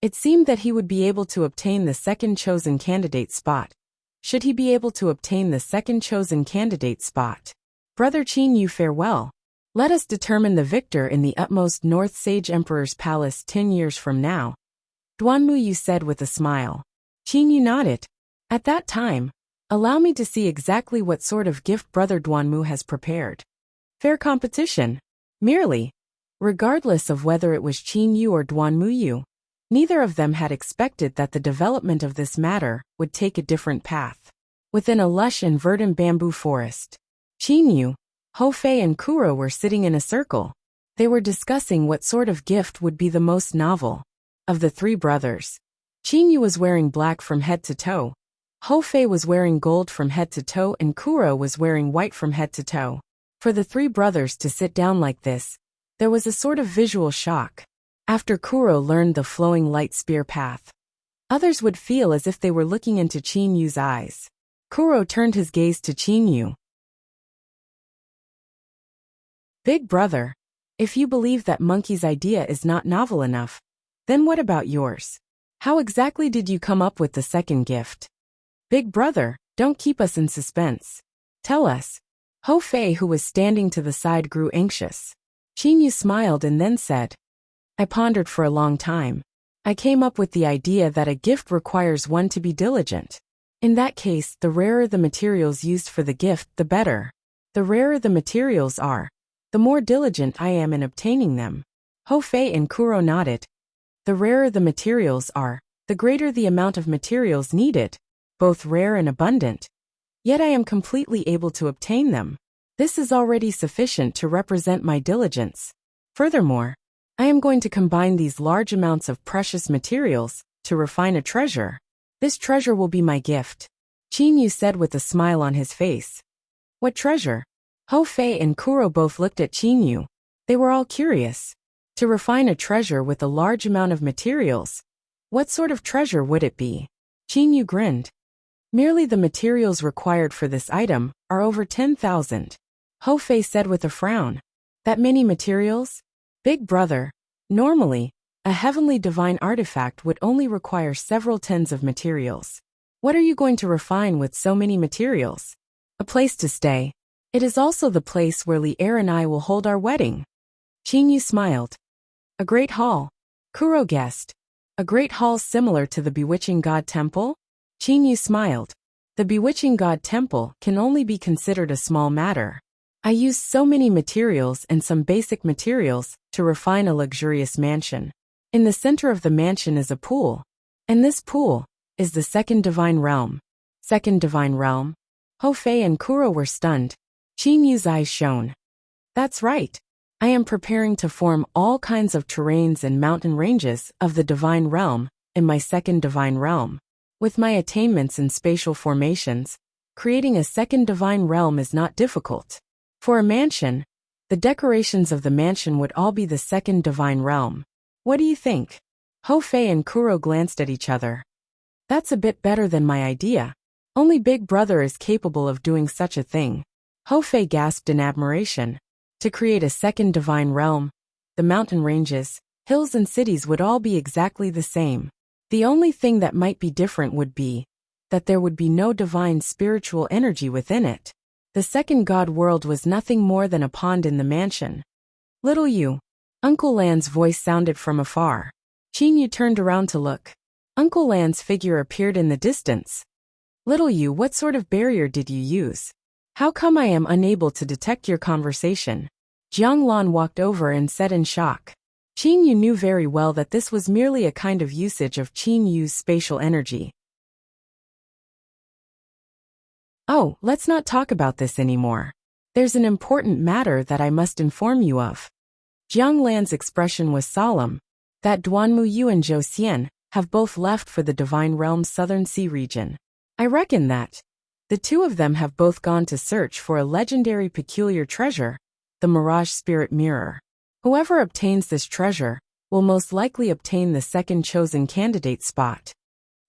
it seemed that he would be able to obtain the second chosen candidate spot. Should he be able to obtain the second chosen candidate spot? Brother Qingyu, farewell. Let us determine the victor in the utmost North Sage Emperor's palace 10 years from now. Duanmuyu said with a smile. Qingyu nodded. At that time, allow me to see exactly what sort of gift Brother Duanmu has prepared. Fair competition. Merely. Regardless of whether it was Qingyu or Duanmuyu, neither of them had expected that the development of this matter would take a different path. Within a lush and verdant bamboo forest, Qingyu, Hofei and Kuro were sitting in a circle. They were discussing what sort of gift would be the most novel. Of the three brothers, Qingyu was wearing black from head to toe, Hofei was wearing gold from head to toe, and Kuro was wearing white from head to toe. For the three brothers to sit down like this, there was a sort of visual shock. After Kuro learned the flowing light spear path, others would feel as if they were looking into Qingyu's eyes. Kuro turned his gaze to Qingyu. Big brother, if you believe that monkey's idea is not novel enough, then what about yours? How exactly did you come up with the second gift? Big brother, don't keep us in suspense. Tell us. Hofei, who was standing to the side, grew anxious. Qingyu smiled and then said, I pondered for a long time. I came up with the idea that a gift requires one to be diligent. In that case, the rarer the materials used for the gift, the better. The rarer the materials are, the more diligent I am in obtaining them. Hofei and Kuro nodded. The rarer the materials are, the greater the amount of materials needed, both rare and abundant. Yet I am completely able to obtain them. This is already sufficient to represent my diligence. Furthermore, I am going to combine these large amounts of precious materials to refine a treasure. This treasure will be my gift, Qingyu said with a smile on his face. What treasure? Hofei and Kuro both looked at Qingyu. They were all curious. To refine a treasure with a large amount of materials, what sort of treasure would it be? Qingyu grinned. Merely the materials required for this item are over 10,000. Hofei said with a frown. That many materials? Big brother, normally, a heavenly divine artifact would only require several tens of materials. What are you going to refine with so many materials? A place to stay. It is also the place where Li Er and I will hold our wedding. Qingyu smiled. A great hall. Kuro guessed. A great hall similar to the Bewitching God Temple? Qingyu smiled. The Bewitching God Temple can only be considered a small matter. I used so many materials and some basic materials to refine a luxurious mansion. In the center of the mansion is a pool. And this pool is the second divine realm. Second divine realm? Hofei and Kuro were stunned. Qingyu's eyes shone. That's right. I am preparing to form all kinds of terrains and mountain ranges of the divine realm in my second divine realm. With my attainments in spatial formations, creating a second divine realm is not difficult. For a mansion, the decorations of the mansion would all be the second divine realm. What do you think? Hofei and Kuro glanced at each other. That's a bit better than my idea. Only Big Brother is capable of doing such a thing. Hofei gasped in admiration. To create a second divine realm, the mountain ranges, hills and cities would all be exactly the same. The only thing that might be different would be that there would be no divine spiritual energy within it. The second god world was nothing more than a pond in the mansion. Little you. Uncle Lan's voice sounded from afar. Qingyu turned around to look. Uncle Lan's figure appeared in the distance. Little you, what sort of barrier did you use? How come I am unable to detect your conversation? Jiang Lan walked over and said in shock. Qingyu knew very well that this was merely a kind of usage of Qingyu's spatial energy. Oh, let's not talk about this anymore. There's an important matter that I must inform you of. Jiang Lan's expression was solemn. That Duanmuyu and Zhou Xian have both left for the Divine Realm's Southern Sea region. I reckon that the two of them have both gone to search for a legendary peculiar treasure, the Mirage Spirit Mirror. Whoever obtains this treasure will most likely obtain the second chosen candidate spot.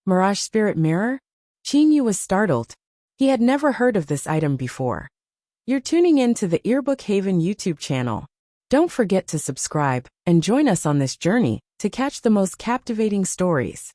Mirage Spirit Mirror? Qing Yu was startled. He had never heard of this item before. You're tuning in to the Earbook Haven YouTube channel. Don't forget to subscribe and join us on this journey to catch the most captivating stories.